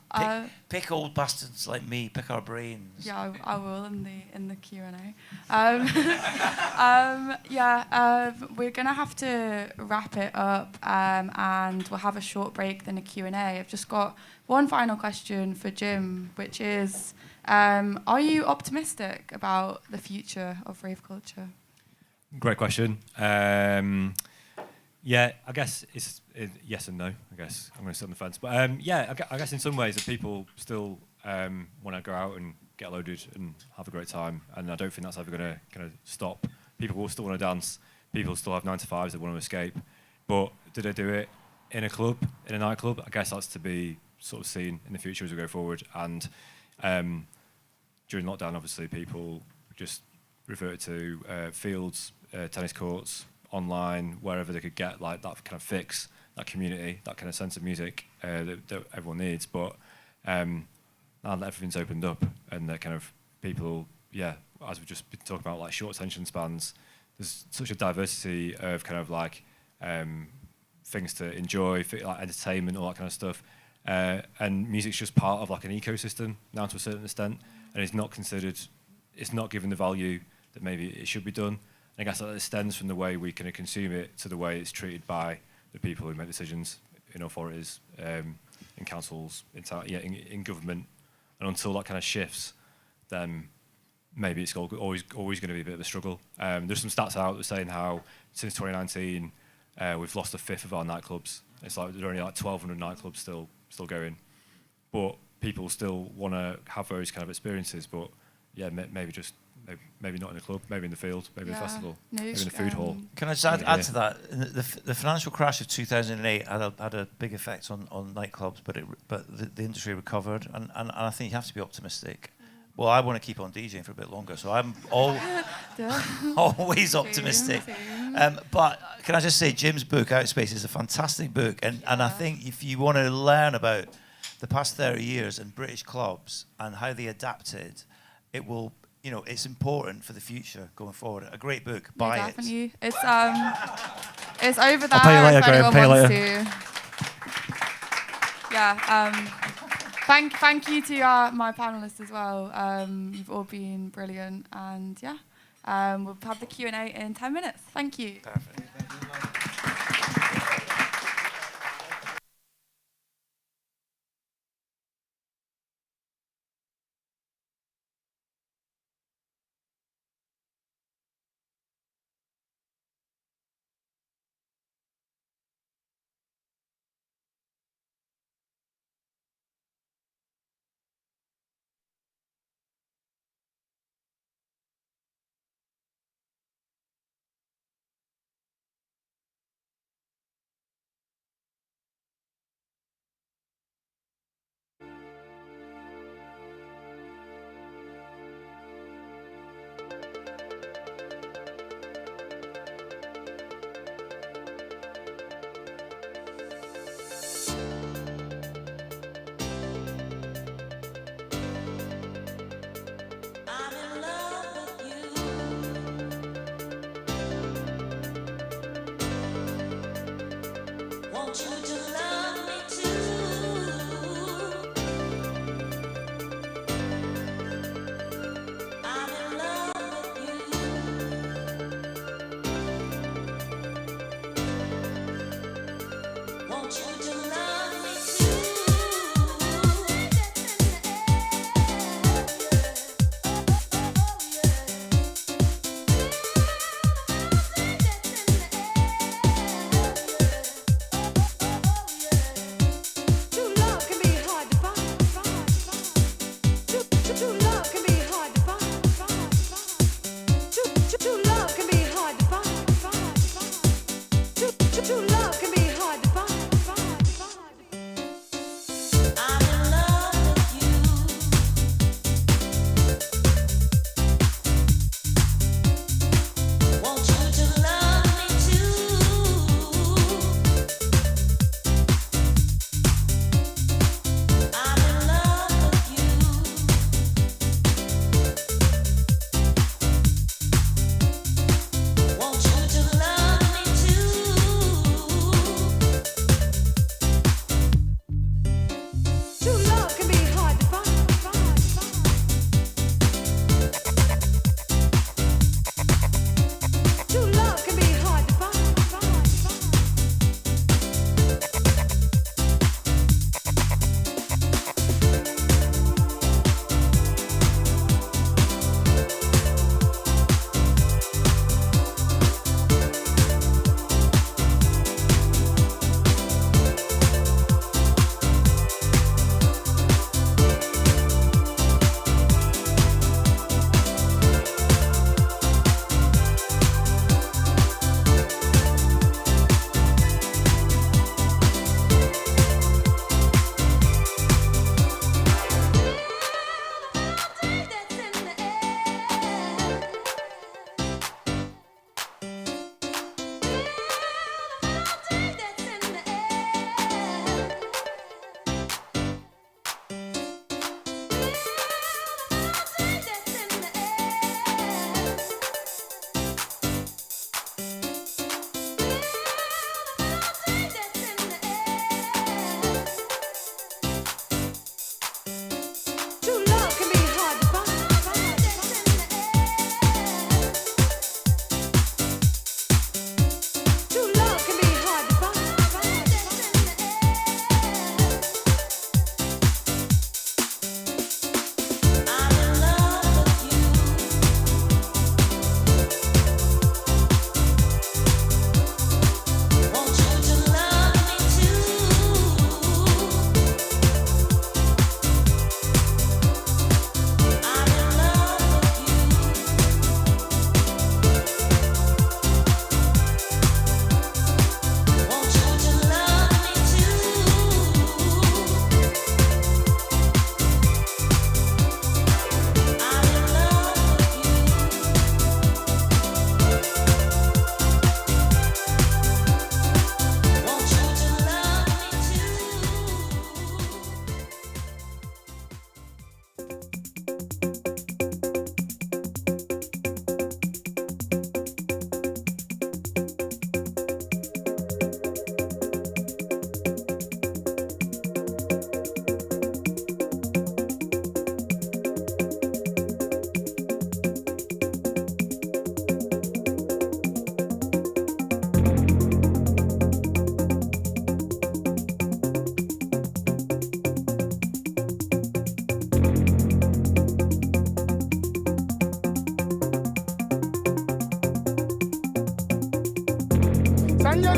pick old bastards like me. Pick our brains. Yeah, I will in the Q&A. We're gonna have to wrap it up, and we'll have a short break, then a Q&A. I've just got one final question for Jim, which is, are you optimistic about the future of rave culture? Great question. Yeah, I guess it's yes and no. I guess I'm going to sit on the fence, but I guess in some ways that people still want to go out and get loaded and have a great time, and I don't think that's ever going to kind of stop. People will still want to dance. People still have 9-to-5s that want to escape, but do they do it in a club, in a nightclub? I guess that's to be sort of seen in the future as we go forward. And during lockdown, obviously, people just reverted to fields, tennis courts, online, wherever they could get like that kind of fix, that community, that kind of sense of music that everyone needs. But now that everything's opened up and that kind of people, as we've just been talking about, like short attention spans, there's such a diversity of kind of like things to enjoy, like entertainment, all that kind of stuff. And music's just part of like an ecosystem now to a certain extent, and it's not given the value that maybe it should be done. I guess that stems from the way we kind of consume it to the way it's treated by the people who make decisions in authorities, in councils, in government. And until that kind of shifts, then maybe it's always going to be a bit of a struggle. There's some stats out that are saying how since 2019 we've lost a fifth of our nightclubs. It's like there are only like 1,200 nightclubs still going, but people still want to have those kind of experiences. But yeah, maybe not in a club, maybe in the field, maybe in a festival, maybe in a food hall. Can I just add to that? The financial crash of 2008 had a big effect on nightclubs, but the industry recovered, and I think you have to be optimistic. Well, I want to keep on DJing for a bit longer, so I'm always optimistic. But can I just say, Jim's book, Outspace, is a fantastic book, and I think if you want to learn about the past 30 years and British clubs and how they adapted, it will. You know, it's important for the future going forward. A great book. Buy it. Definitely. It's over there. I'll pay you later, if Graeme. anyone Pay you wants later. to. Yeah. Thank you to my panelists as well. You've all been brilliant, and we'll have the Q&A in 10 minutes. Thank you. Perfect. Sanjali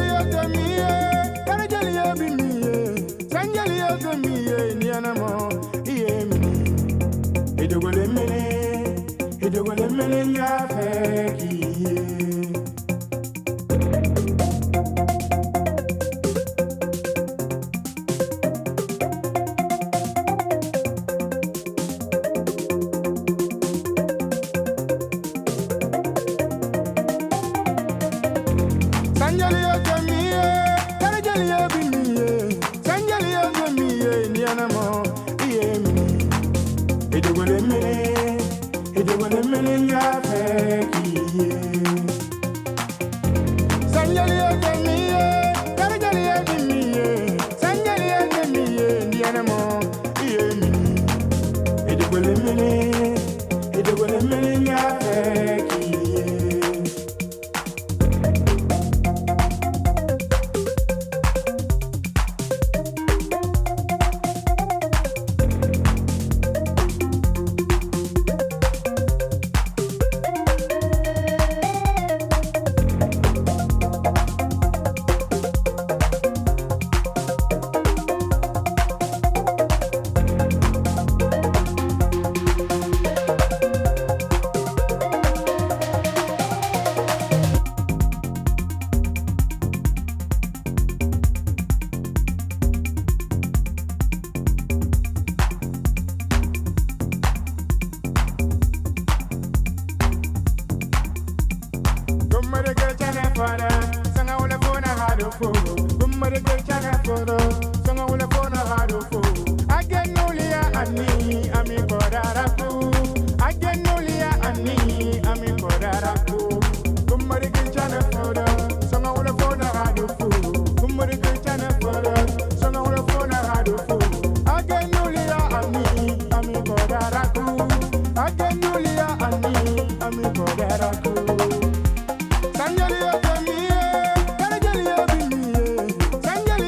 Sanjali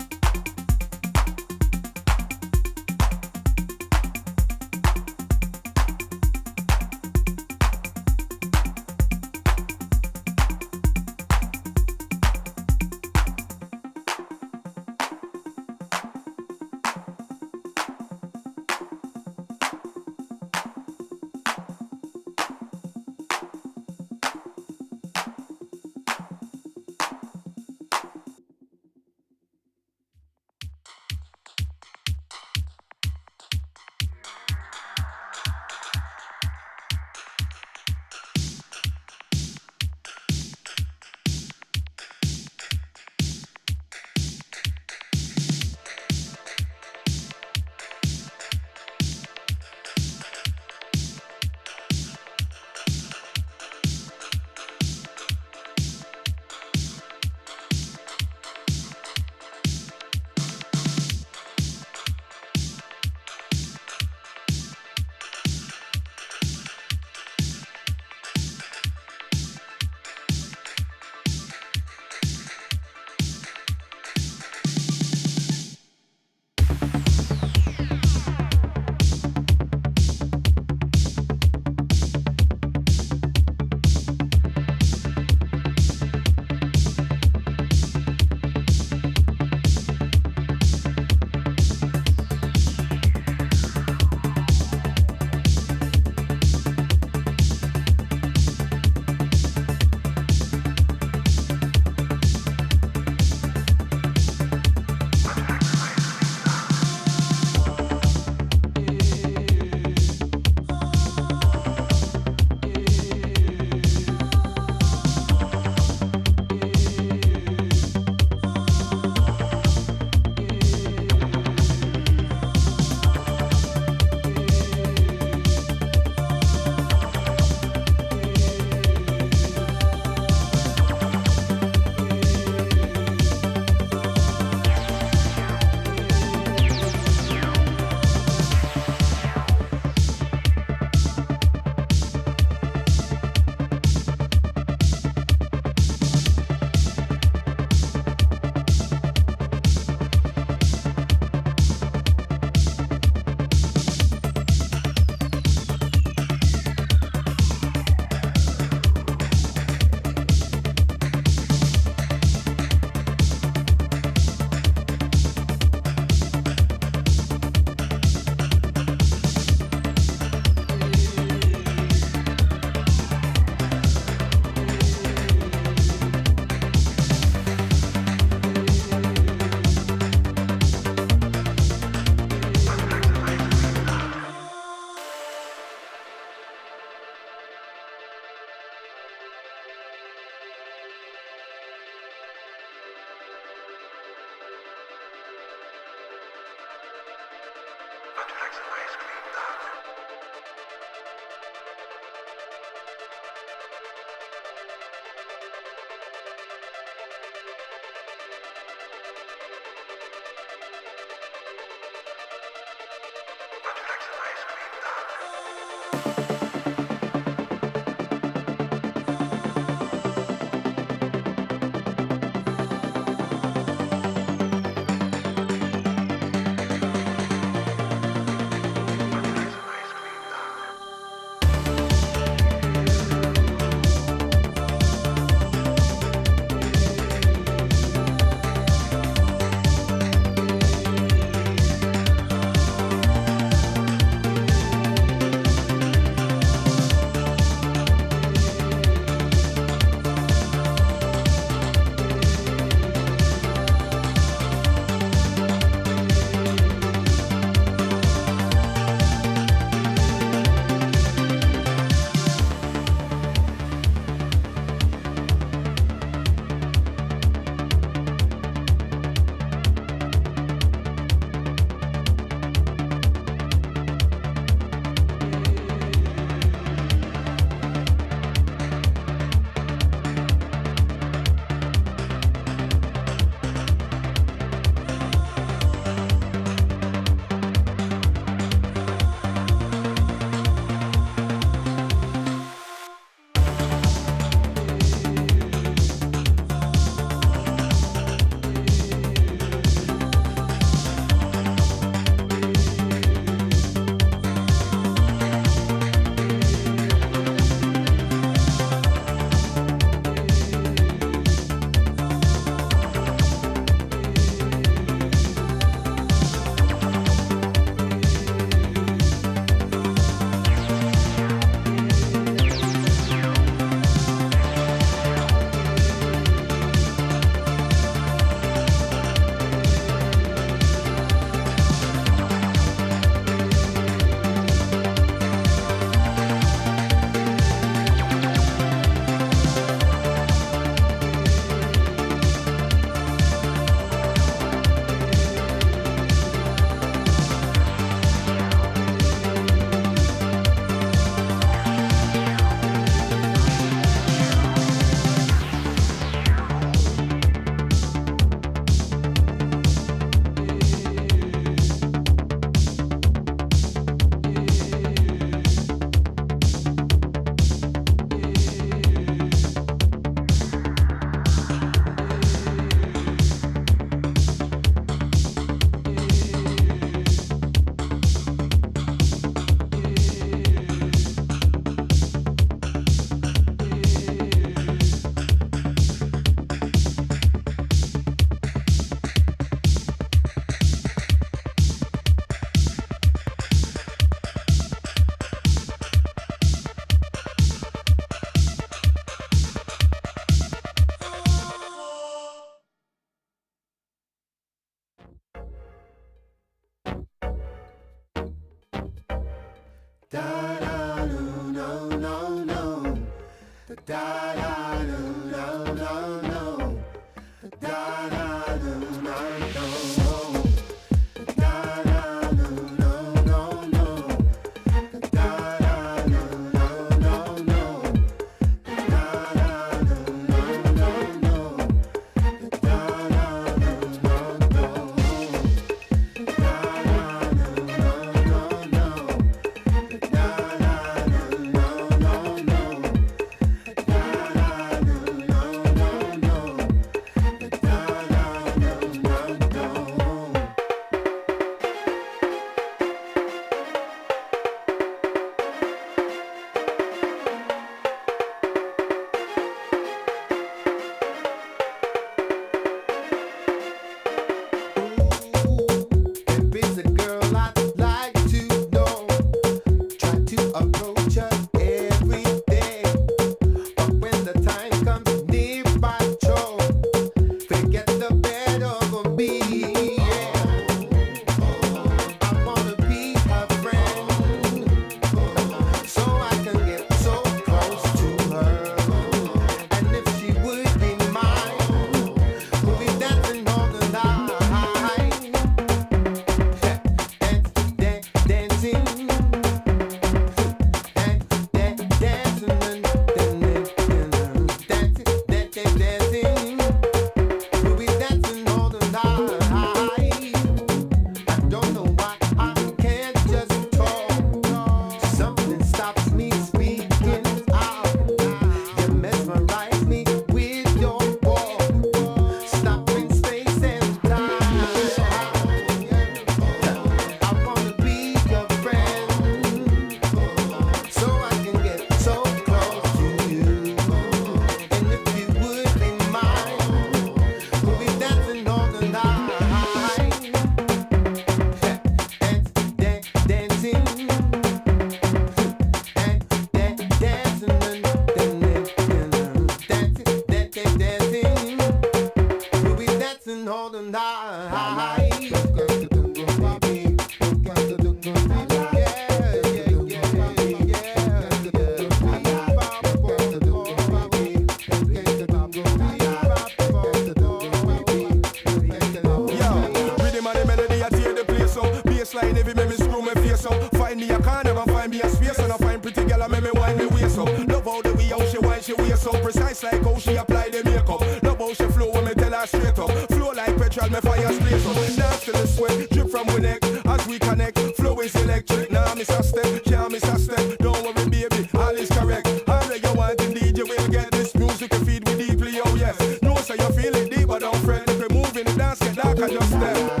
line, every make me screw my face up. Find me a corner and find me a space, and I find pretty girl and make me wind me waist up. Love how the way how she wind she waist up, precise like how she apply the makeup. Love how she flow when me tell her straight up. Flow like petrol, me fire straight up. Dance till the sweat drip from we neck as we connect. Flow is electric, nah miss a step, can't miss a step. Don't worry baby, all is correct. All that you want indeed you will get. This music you feed me deeply, oh yes. No so you feel it deep but don't fret. If we move in the dance get dark and just step.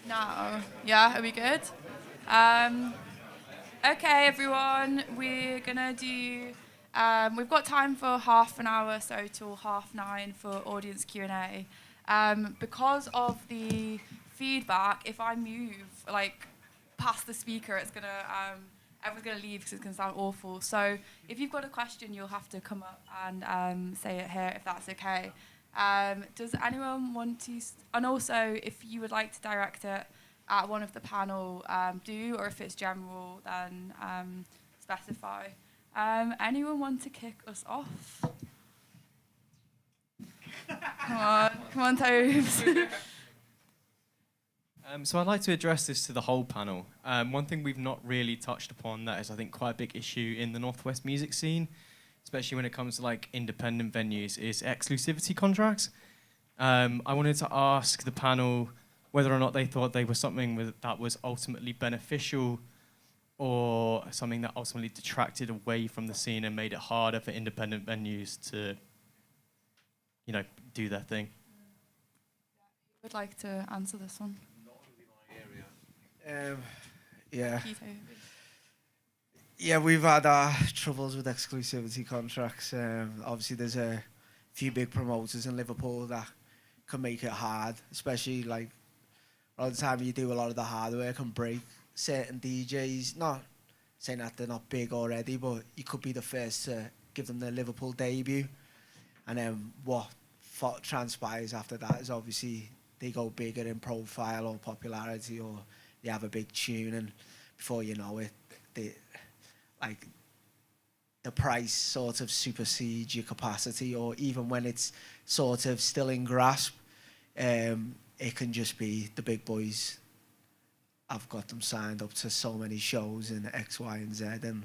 Now, yeah, are we good? Okay, everyone, we're gonna do. We've got time for half an hour, so till 9:30 for audience Q&A. Because of the feedback, if I move like past the speaker, it's gonna everyone's going to leave because it's going to sound awful. So if you've got a question, you'll have to come up and say it here, if that's okay. Does anyone want to... And also, if you would like to direct it at one of the panel, do, or if it's general, then specify. Anyone want to kick us off? Come on, Tobes. So I'd like to address this to the whole panel. One thing we've not really touched upon that is, I think, quite a big issue in the Northwest music scene, especially when it comes to like independent venues, is exclusivity contracts. I wanted to ask the panel whether or not they thought they were something that was ultimately beneficial, or something that ultimately detracted away from the scene and made it harder for independent venues to, you know, do their thing. Would like to answer this one. Yeah. Yeah, we've had our troubles with exclusivity contracts. Obviously, there's a few big promoters in Liverpool that can make it hard, especially like all the time you do a lot of the hard work and break certain DJs. Not saying that they're not big already, but you could be the first to give them their Liverpool debut, and then what transpires after that is obviously they go bigger in profile or popularity, or they have a big tune, and before you know it, the price sort of supersedes your capacity, or even when it's sort of still in grasp, it can just be the big boys. I've got them signed up to so many shows in X, Y, and Z, and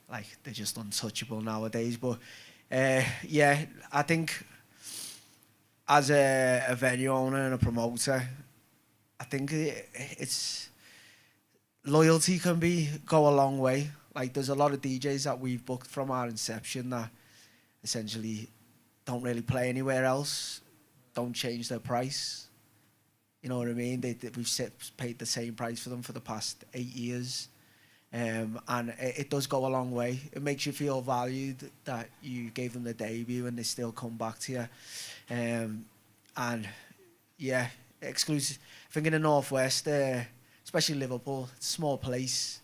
like they're just untouchable nowadays. But yeah, I think as a venue owner and a promoter, I think it's loyalty can go a long way. Like there's a lot of DJs that we've booked from our inception that essentially don't really play anywhere else, don't change their price. You know what I mean? We've paid the same price for them for the past 8 years. And it does go a long way. It makes you feel valued that you gave them the debut and they still come back to you. And yeah, exclusive. I think in the Northwest, especially Liverpool, it's a small place.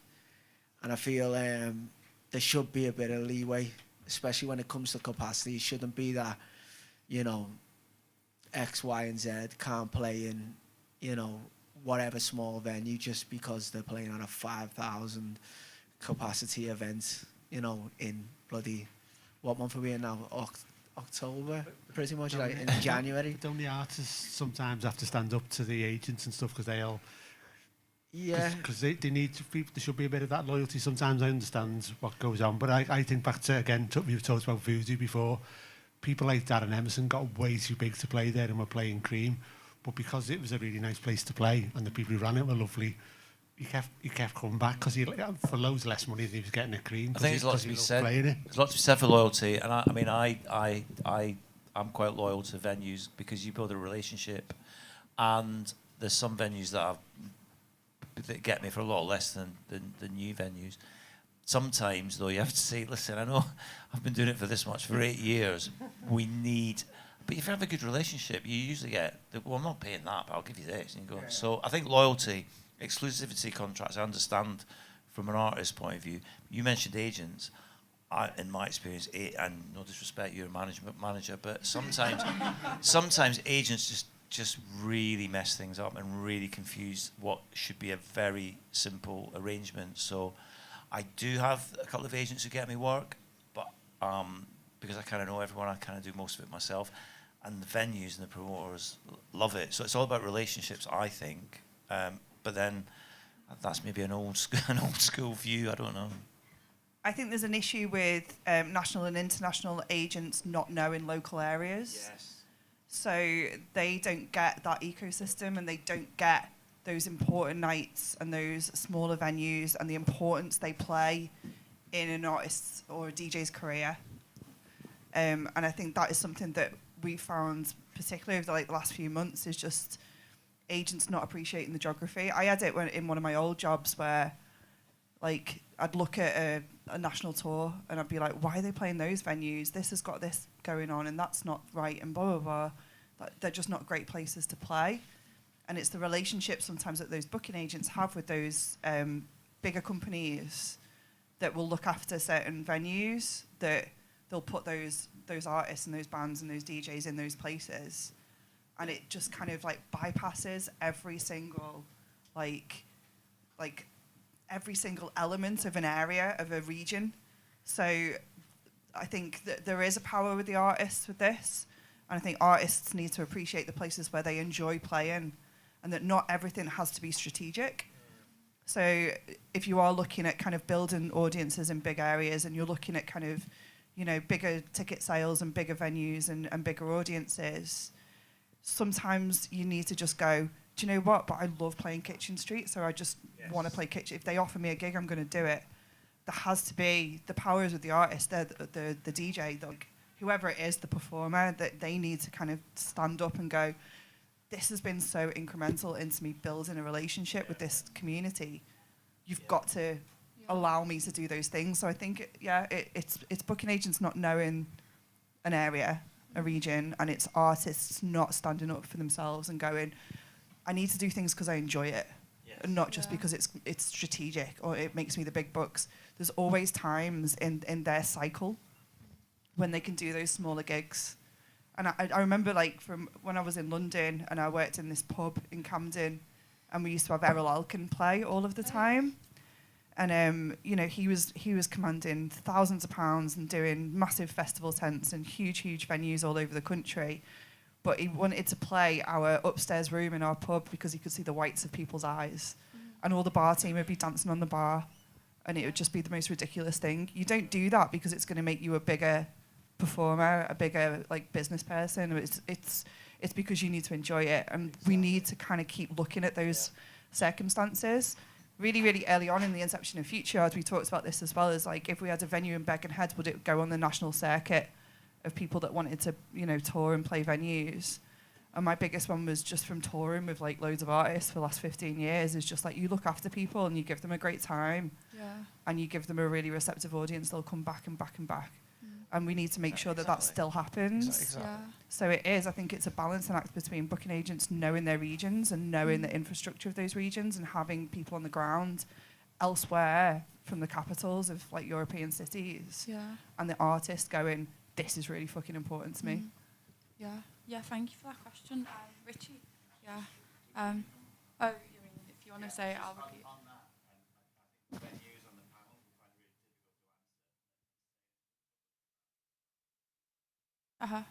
And I feel there should be a bit of leeway, especially when it comes to capacity. It shouldn't be that, you know, X, Y, and Z can't play in, you know, whatever small venue just because they're playing on a 5,000 capacity event, you know, in bloody, what month are we in now? October, pretty much, like in January. Don't the artists sometimes have to stand up to the agents and stuff because they'll... Yeah. Because they need to be, there should be a bit of that loyalty. Sometimes I understand what goes on, but I think back to, again, we've talked about Voodoo before. People like Darren Emerson got way too big to play there and were playing Cream. But because it was a really nice place to play and the people who ran it were lovely, he kept coming back because for loads less money than he was getting at Cream. I think there's a lot to be said. There's a lot to be said for loyalty, and I'm quite loyal to venues because you build a relationship, and there's some venues that get me for a lot less than new venues. Sometimes, though, you have to say, listen, I know I've been doing it for this much, for 8 years. But if you have a good relationship, you usually get, well, I'm not paying that, but I'll give you this. And you go. Yeah. So I think loyalty, exclusivity contracts, I understand from an artist's point of view. You mentioned agents. In my experience, and no disrespect, you're a management manager, but sometimes agents just really mess things up and really confuse what should be a very simple arrangement. So I do have a couple of agents who get me work, but because I kind of know everyone, I kind of do most of it myself. And the venues and the promoters love it. So it's all about relationships, I think. But then that's maybe an old school view. I don't know. I think there's an issue with national and international agents not knowing local areas. Yes. So they don't get that ecosystem and they don't get those important nights and those smaller venues and the importance they play in an artist's or a DJ's career. And I think that is something that we found, particularly over the last few months, is just agents not appreciating the geography. I had it in one of my old jobs where, like, I'd look at a national tour and I'd be like, why are they playing those venues? This has got this going on and that's not right and blah, blah, blah. They're just not great places to play. And it's the relationship sometimes that those booking agents have with those bigger companies that will look after certain venues, that they'll put those artists and those bands and those DJs in those places, and it just kind of like bypasses every single like every single element of an area, of a region. So I think that there is a power with the artists with this, and I think artists need to appreciate the places where they enjoy playing, and that not everything has to be strategic. So if you are looking at kind of building audiences in big areas, and you're looking at kind of, you know, bigger ticket sales and bigger venues and bigger audiences, sometimes you need to just go, do you know what, but I love playing Kitchen Street, so I just want to play Kitchen. If they offer me a gig, I'm going to do it. There has to be, the powers of the artist, they're the DJ, whoever it is, the performer, that they need to kind of stand up and go, this has been so incremental into me building a relationship with this community. You've got to allow me to do those things. So I think, it's booking agents not knowing an area, a region, and it's artists not standing up for themselves and going, I need to do things because I enjoy it, and not just because it's strategic or it makes me the big bucks. There's always times in their cycle when they can do those smaller gigs. And I remember, like, from when I was in London and I worked in this pub in Camden, and we used to have Errol Alkin play all of the time. And you know, he was commanding thousands of pounds and doing massive festival tents and huge venues all over the country. But he wanted to play our upstairs room in our pub because he could see the whites of people's eyes. And all the bar team would be dancing on the bar, and it would just be the most ridiculous thing. You don't do that because it's going to make you a bigger performer, a bigger like business person. It's because you need to enjoy it, and we need to kind of keep looking at those circumstances. Really early on in the inception of Future, we talked about this as well, as like, if we had a venue in Birkenhead, would it go on the national circuit of people that wanted to, you know, tour and play venues? And my biggest one was just from touring with like loads of artists for the last 15 years, is just like, you look after people and you give them a great time, and you give them a really receptive audience, they'll come back and back and back. And we need to make sure that still happens. Exactly. So it is, I think it's a balancing act between booking agents knowing their regions and knowing the infrastructure of those regions, and having people on the ground elsewhere from the capitals of like European cities, and the artists going, this is really fucking important to me. Thank you for that question. Richie? Oh, you mean, if you want to say it, I'll repeat. Uh-huh.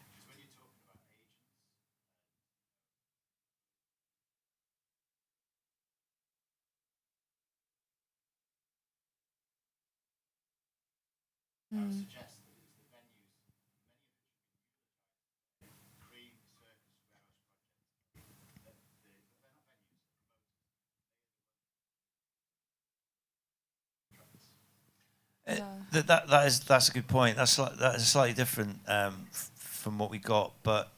That's a good point. That is slightly different from what we got, but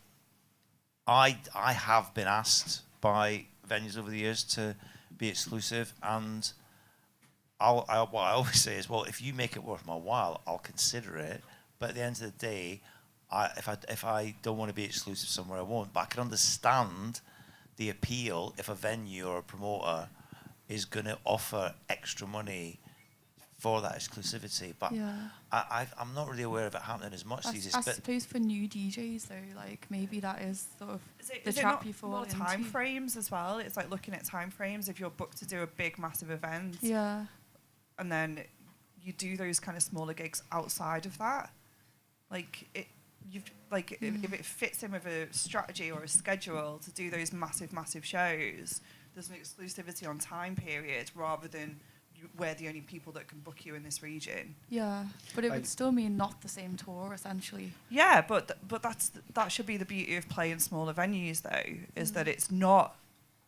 I have been asked by venues over the years to be exclusive, and what I always say is, well, if you make it worth my while, I'll consider it. But at the end of the day, if I don't want to be exclusive somewhere, I won't. But I can understand the appeal if a venue or a promoter is going to offer extra money for that exclusivity. But I'm not really aware of it happening as much these days. I suppose for new DJs though, like maybe that is sort of the is trap it you fall more into. time frames as well? It's like looking at time frames. If you're booked to do a big massive event, and then you do those kind of smaller gigs outside of that, like it. If it fits in with a strategy or a schedule to do those massive shows, there's an exclusivity on time period rather than we're the only people that can book you in this region. Yeah, but it would still mean not the same tour, essentially. Yeah, but that should be the beauty of playing smaller venues, though, is that it's not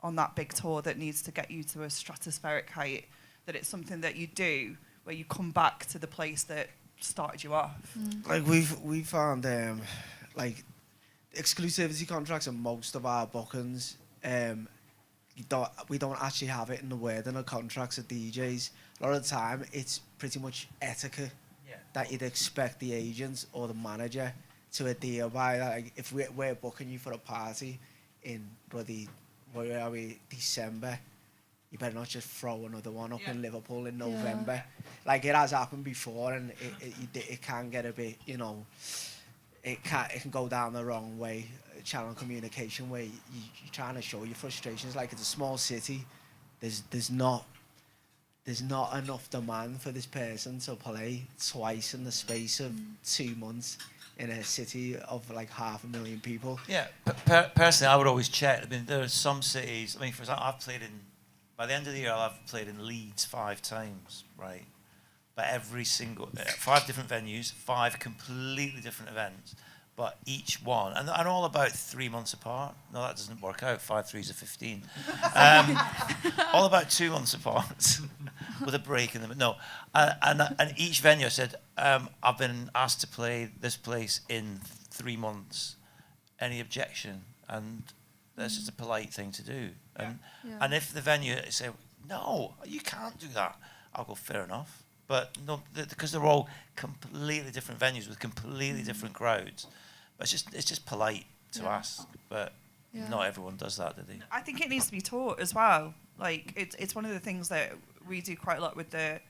on that big tour that needs to get you to a stratospheric height, that it's something that you do where you come back to the place that started you off. Like we found like exclusivity contracts in most of our bookings. We don't actually have it in the wording of contracts of DJs. A lot of the time, it's pretty much etiquette that you'd expect the agent or the manager to adhere by. Like if we're booking you for a party in December, you better not just throw another one up in Liverpool in November. like it has happened before, and it can get a bit, you know, it can go down the wrong way, channel communication, where you're trying to show your frustrations. Like, it's a small city, there's not enough demand for this person to play twice in the space of 2 months in a city of like 500,000 people. Yeah, personally, I would always check. I mean, there are some cities. I mean, for example, by the end of the year, I've played in Leeds 5 times, right? But every single 5 different venues, 5 completely different events, but each one and all about 3 months apart. No, that doesn't work out. 5 3s are 15. All about 2 months apart, with a break in them. No, and each venue I said, I've been asked to play this place in 3 months. Any objection? And that's just a polite thing to do. And if the venue say, no, you can't do that, I'll go, fair enough. But no, because they're all completely different venues with completely different crowds. But it's just polite to ask. But not everyone does that, do they? I think it needs to be taught as well. Like, it's one of the things that we do quite a lot with the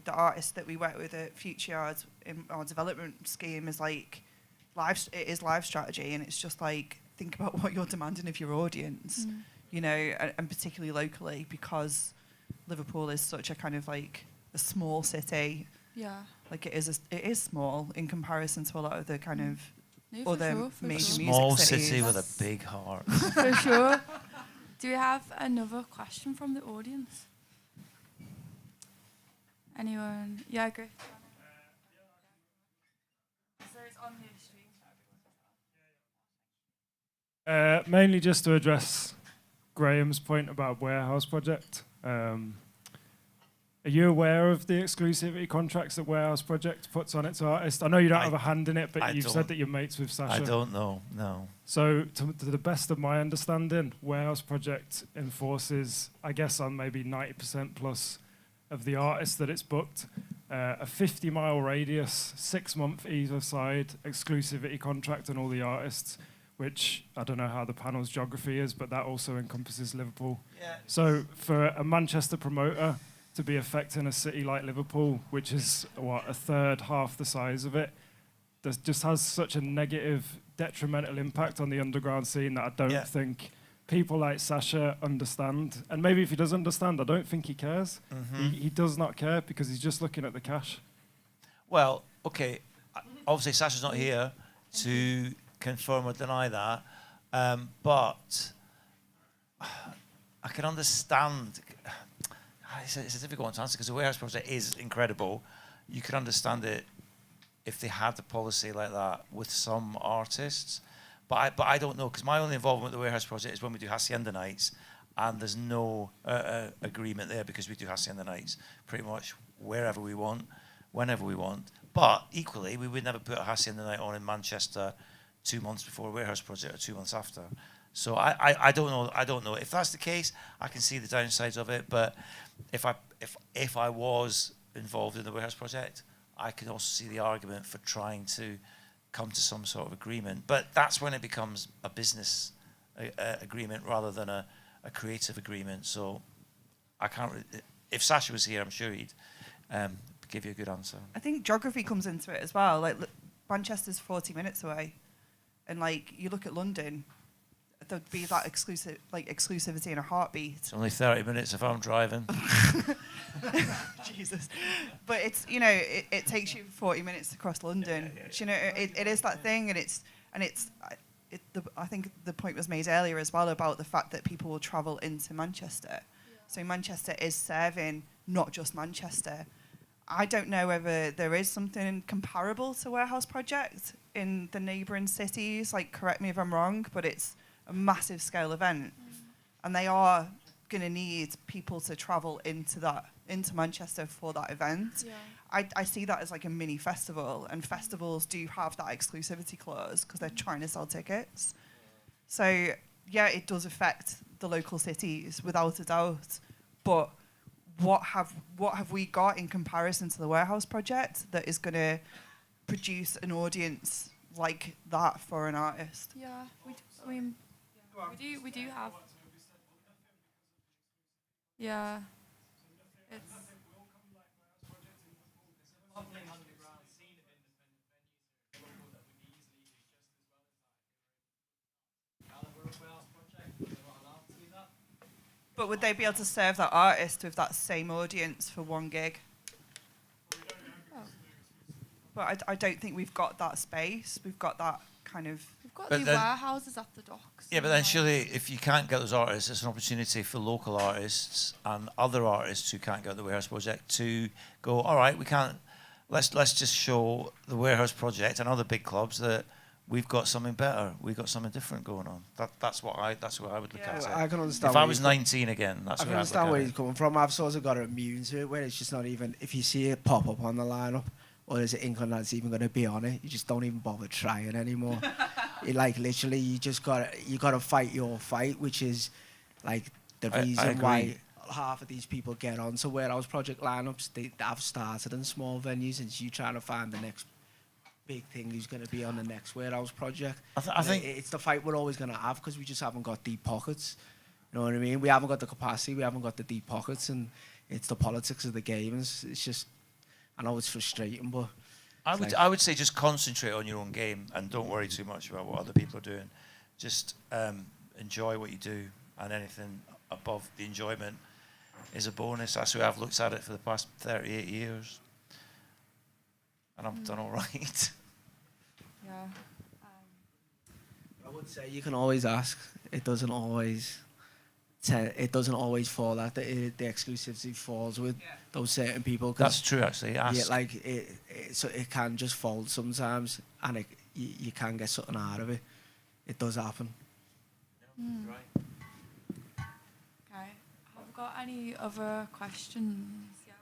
artists that we work with at Future Yards in our development scheme is like it is live strategy, and it's just like, think about what you're demanding of your audience, you know, and particularly locally, because Liverpool is such a kind of like a small city. Yeah. Like it is small in comparison to a lot of the kind of other major music small cities. city with a big heart. For sure. Do we have another question from the audience? Anyone? Yeah, Griff. So it's on the stream. Mainly just to address Graham's point about Warehouse Project. Are you aware of the exclusivity contracts that Warehouse Project puts on its artists? I know you don't have a hand in it, but you've said that you're mates with Sasha. I don't know, no. So to the best of my understanding, Warehouse Project enforces, I guess, on maybe 90% plus of the artists that it's booked, a 50-mile radius, 6-month either side exclusivity contract on all the artists, which I don't know how the panel's geography is, but that also encompasses Liverpool. Yeah. So for a Manchester promoter to be affecting a city like Liverpool, which is, a third, half the size of it, that just has such a negative, detrimental impact on the underground scene that I don't think people like Sasha understand. And maybe if he does understand, I don't think he cares. He does not care because he's just looking at the cash. Well, okay, obviously Sasha's not here to confirm or deny that, but I can understand. It's a difficult one to answer because the Warehouse Project is incredible. You could understand it if they had the policy like that with some artists, but I don't know, because my only involvement with the Warehouse Project is when we do Hacienda nights, and there's no agreement there because we do Hacienda nights pretty much wherever we want, whenever we want. But equally, we would never put a Hacienda night on in Manchester 2 months before a Warehouse Project or 2 months after. So I don't know. I don't know if that's the case. I can see the downsides of it, but if I was involved in the Warehouse Project, I could also see the argument for trying to come to some sort of agreement. But that's when it becomes a business agreement rather than a creative agreement. So I can't. If Sasha was here, I'm sure he'd give you a good answer. I think geography comes into it as well. Like Manchester's 40 minutes away, and like you look at London, there'd be that exclusivity in a heartbeat. It's only 30 minutes if I'm driving. Jesus. But it's, you know, it takes you 40 minutes to cross London. You know, it is that thing, and I think the point was made earlier as well about the fact that people will travel into Manchester. Yeah. So Manchester is serving not just Manchester. I don't know whether there is something comparable to Warehouse Project in the neighbouring cities. Like, correct me if I'm wrong, but it's a massive scale event, and they are going to need people to travel into Manchester for that event. Yeah. I see that as like a mini festival, and festivals do have that exclusivity clause because they're trying to sell tickets. So yeah, it does affect the local cities without a doubt. But what have we got in comparison to the Warehouse Project that is going to produce an audience like that for an artist? Yeah, we do have. Yeah. But would they be able to serve that artist with that same audience for one gig? But I don't think we've got that space. We've got that kind of... We've got But the then- warehouses at the docks. Yeah, but then surely if you can't get those artists, it's an opportunity for local artists and other artists who can't get the Warehouse Project to go, all right, we can't, let's just show the Warehouse Project and other big clubs that we've got something better, we've got something different going on. That's what I would look at it. I can understand. If I was 19 again, that's I can where I'd understand look where at he's it. coming from. I've sort of got immune to it, where it's just not even, if you see it pop up on the lineup, or there's an inkling that's even going to be on it, you just don't even bother trying anymore. Like literally, you gotta fight your fight, which is like the reason why half of these people get on to Warehouse Project lineups. They have started in small venues, and it's you trying to find the next big thing who's going to be on the next Warehouse Project. I think it's the fight we're always going to have, because we just haven't got deep pockets. You know what I mean? We haven't got the capacity, we haven't got the deep pockets, and it's the politics of the game. It's just, I know it's frustrating, but I would say just concentrate on your own game and don't worry too much about what other people are doing. Just enjoy what you do, and anything above the enjoyment is a bonus. That's the way I've looked at it for the past 38 years. And I've done all right. Yeah. I would say you can always ask. It doesn't always fall that the exclusivity falls with those certain people. That's true, actually. Ask. Yeah, like so it can just fold sometimes, and you can get something out of it. It does happen. Right. Okay. Have we got any other questions? Yeah.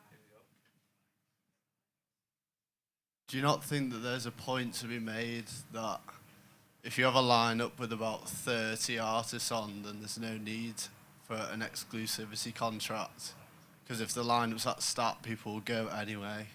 Do you not think that there's a point to be made that if you have a lineup with about 30 artists on, then there's no need for an exclusivity contract? Because if the lineup's at stat, people will go anyway,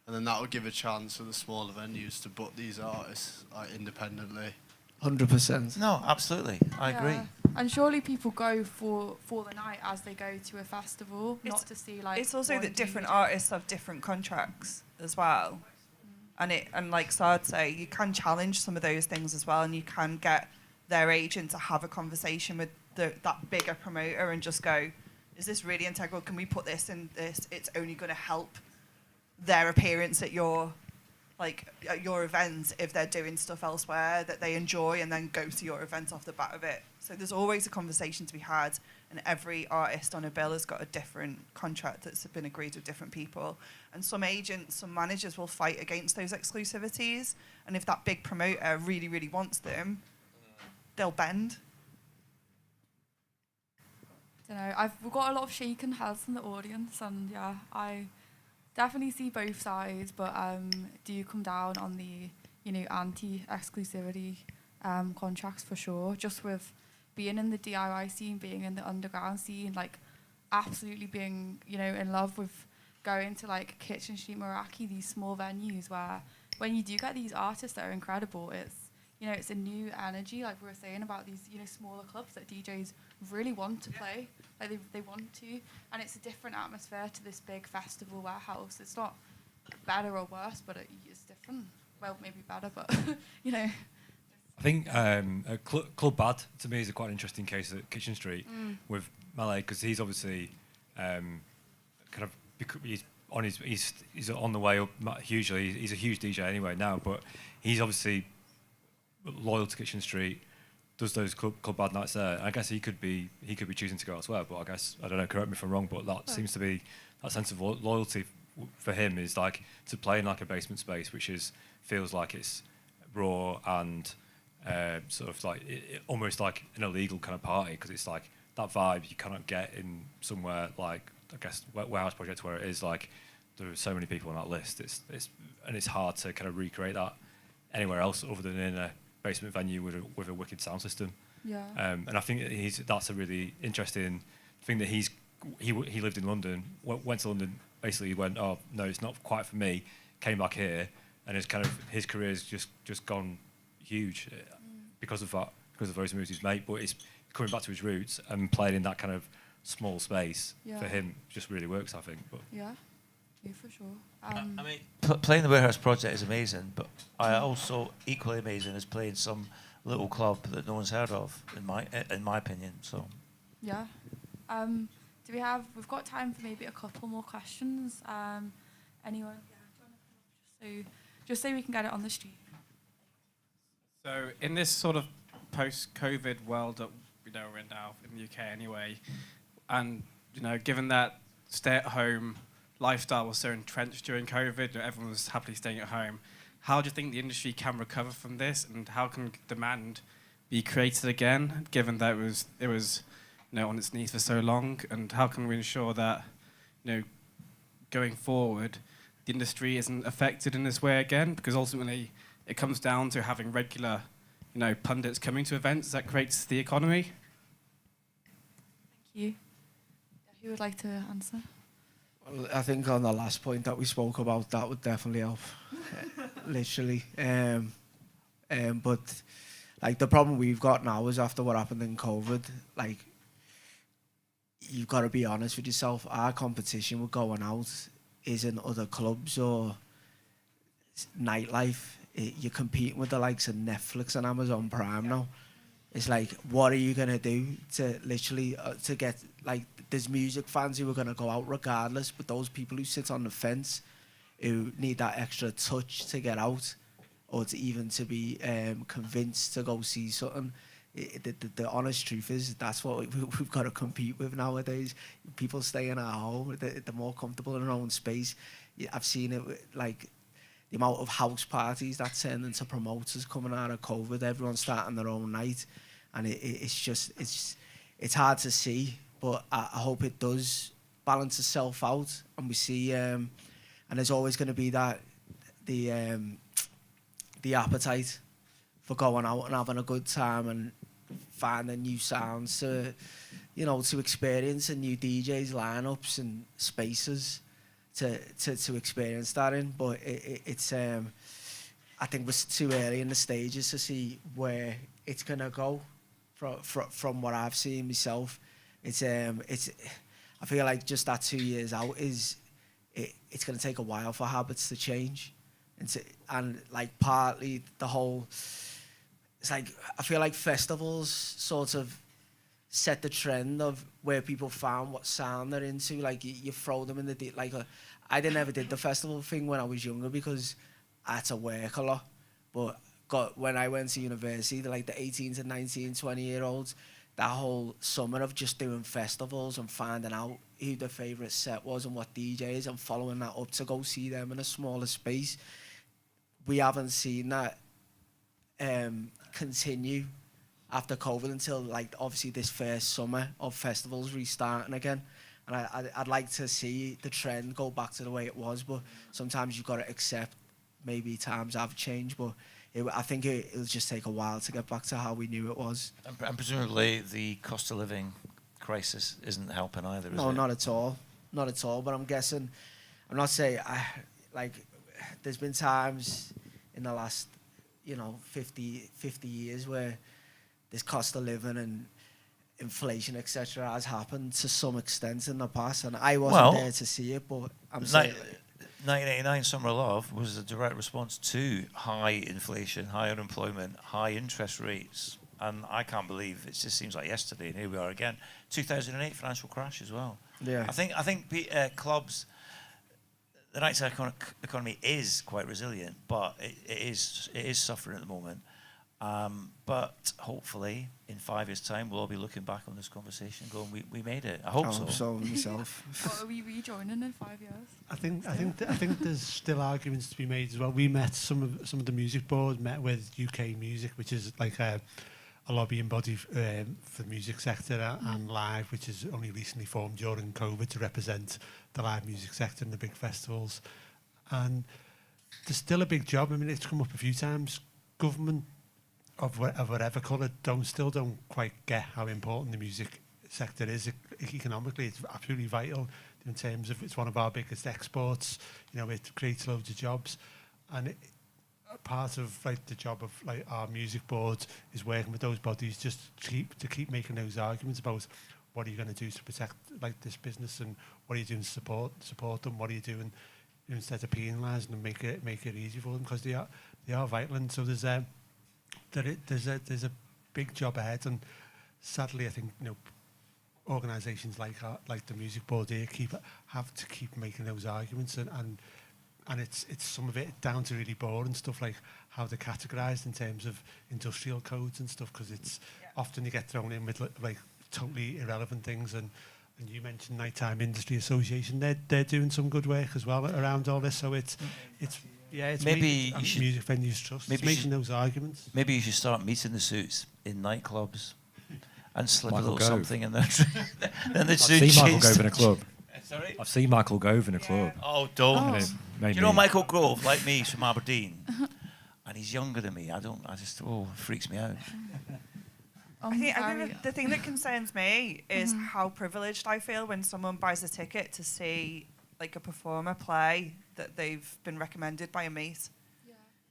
and then that would give a chance for the smaller venues to book these artists like independently. 100%. No, absolutely. I agree. And surely people go for the night as they go to a festival, not to see like. It's also one that different DJ. artists have different contracts as well. And like Saad say, you can challenge some of those things as well, and you can get their agent to have a conversation with that bigger promoter and just go, is this really integral? Can we put this in this? It's only going to help their appearance at your events if they're doing stuff elsewhere that they enjoy, and then go to your event off the bat of it. So there's always a conversation to be had, and every artist on a bill has got a different contract that's been agreed with different people. And some agents, some managers will fight against those exclusivities, and if that big promoter really, really wants them, they'll bend. I don't know. We've got a lot of shaken heads in the audience, and yeah, I definitely see both sides, but do you come down on the anti-exclusivity contracts for sure? Just with being in the DIY scene, being in the underground scene, like absolutely being in love with going to like Kitchen Street, Meraki, these small venues where when you do get these artists that are incredible, it's a new energy, like we were saying about these smaller clubs that DJs really want to play, like they want to, and it's a different atmosphere to this big festival warehouse. It's not better or worse, but it's different. Well, maybe better, but I think Club Bad to me is a quite interesting case at Kitchen Street with Malay, because he's obviously kind of he's on the way up hugely. He's a huge DJ anyway now, but he's obviously loyal to Kitchen Street, does those club bad nights there. I guess he could be choosing to go elsewhere, but I guess, I don't know, correct me if I'm wrong, but that seems to be that sense of loyalty for him is like to play in like a basement space, which feels like it's raw and sort of like almost like an illegal kind of party, because it's like that vibe you cannot get in somewhere like, I guess, Warehouse Project, where it is like there are so many people on that list. It's hard to kind of recreate that anywhere else other than in a basement venue with a wicked sound system. Yeah. And I think that's a really interesting thing that he lived in London, went to London, basically went, oh no, it's not quite for me, came back here, and his career's just gone huge because of those moves he's made. But it's coming back to his roots and playing in that kind of small space for him just really works, I think. But yeah, for sure. I mean, playing the Warehouse Project is amazing, but also equally amazing is playing some little club that no one's heard of, in my opinion. So yeah, Do we have? We've got time for maybe a couple more questions. Anyone? Yeah. Just so we can get it on the street. So in this sort of post-COVID world that we're in now in the UK anyway, and given that stay-at-home lifestyle was so entrenched during COVID, everyone was happily staying at home. How do you think the industry can recover from this, and how can demand be created again, given that it was on its knees for so long? And how can we ensure that going forward the industry isn't affected in this way again? Because ultimately it comes down to having regular pundits coming to events that creates the economy. Thank you. Who would like to answer? Well, I think on the last point that we spoke about, that would definitely help, literally. But like the problem we've got now is after what happened in COVID, like you've got to be honest with yourself. Our competition with going out isn't other clubs or nightlife. You're competing with the likes of Netflix and Amazon Prime now. It's like, what are you going to do to literally, to get, like, there's music fans who are going to go out regardless, but those people who sit on the fence, who need that extra touch to get out, or to even to be convinced to go see something, the honest truth is that's what we've got to compete with nowadays. People staying at home, they're more comfortable in their own space. I've seen it with, like, the amount of house parties that turned into promoters coming out of COVID. Everyone's starting their own night, and it's hard to see, but I hope it does balance itself out, and we see, and there's always going to be that the appetite for going out and having a good time and finding new sounds to experience, and new DJs, lineups, and spaces to experience that in. But it's I think we're too early in the stages to see where it's gonna go. From what I've seen myself, it's I feel like just that 2 years out it's gonna take a while for habits to change, and like partly the whole. It's like I feel like festivals sort of set the trend of where people found what sound they're into. Like you throw them in the I never did the festival thing when I was younger because I had to work a lot. But when I went to university, the 18 to 19, 20-year-olds, that whole summer of just doing festivals and finding out who their favourite set was and what DJs and following that up to go see them in a smaller space. We haven't seen that continue after COVID until obviously this first summer of festivals restarting again. And I'd like to see the trend go back to the way it was, but sometimes you've got to accept maybe times have changed, but I think it'll just take a while to get back to how we knew it was. And presumably the cost of living crisis isn't helping either, is it? No, not at all. Not at all, but I'm guessing, I'm not saying, there's been times in the last, 50 years where this cost of living and inflation, etc., has happened to some extent in the past, and I wasn't there to see it, but I'm saying 1989 Summer of Love was a direct response to high inflation, high unemployment, high interest rates, and I can't believe it just seems like yesterday, and here we are again. 2008 financial crash as well. Yeah, I think clubs, the nightclub economy is quite resilient, but it is suffering at the moment. But hopefully, in 5 years' time, we'll all be looking back on this conversation and going, "We made it." I hope so. Myself. What, are we rejoining in 5 years? I think there's still arguments to be made as well. We met some of the music board met with UK Music, which is like a lobbying body for the music sector, and Live, which is only recently formed during COVID to represent the live music sector and the big festivals. And there's still a big job. I mean, it's come up a few times. Government of whatever colour still don't quite get how important the music sector is economically. It's absolutely vital in terms of it's one of our biggest exports. It creates loads of jobs, and part of the job of our music board is working with those bodies just to keep making those arguments about what are you going to do to protect this business, and what are you doing to support them, what are you doing instead of penalising them, make it easy for them, because they are vital. And so there's a big job ahead, and sadly I think organisations like the music board here have to keep making those arguments, and it's some of it down to really boring stuff like how they're categorised in terms of industrial codes and stuff, because it's often you get thrown in with like totally irrelevant things. And you mentioned Nighttime Industry Association, they're doing some good work as well around all this. So it's maybe Music Venues Trust. Maybe making those arguments. Maybe you should start meeting the suits in nightclubs and slip Michael a little Gove. something in there. Then I've seen Michael Gove in a club. Sorry? I've seen Michael Gove in a club. Oh, don't. And it made You know me- Michael Gove, like me, he's from Aberdeen. And he's younger than me. It freaks me out. I think the thing that concerns me is how privileged I feel when someone buys a ticket to see like a performer play that they've been recommended by a mate.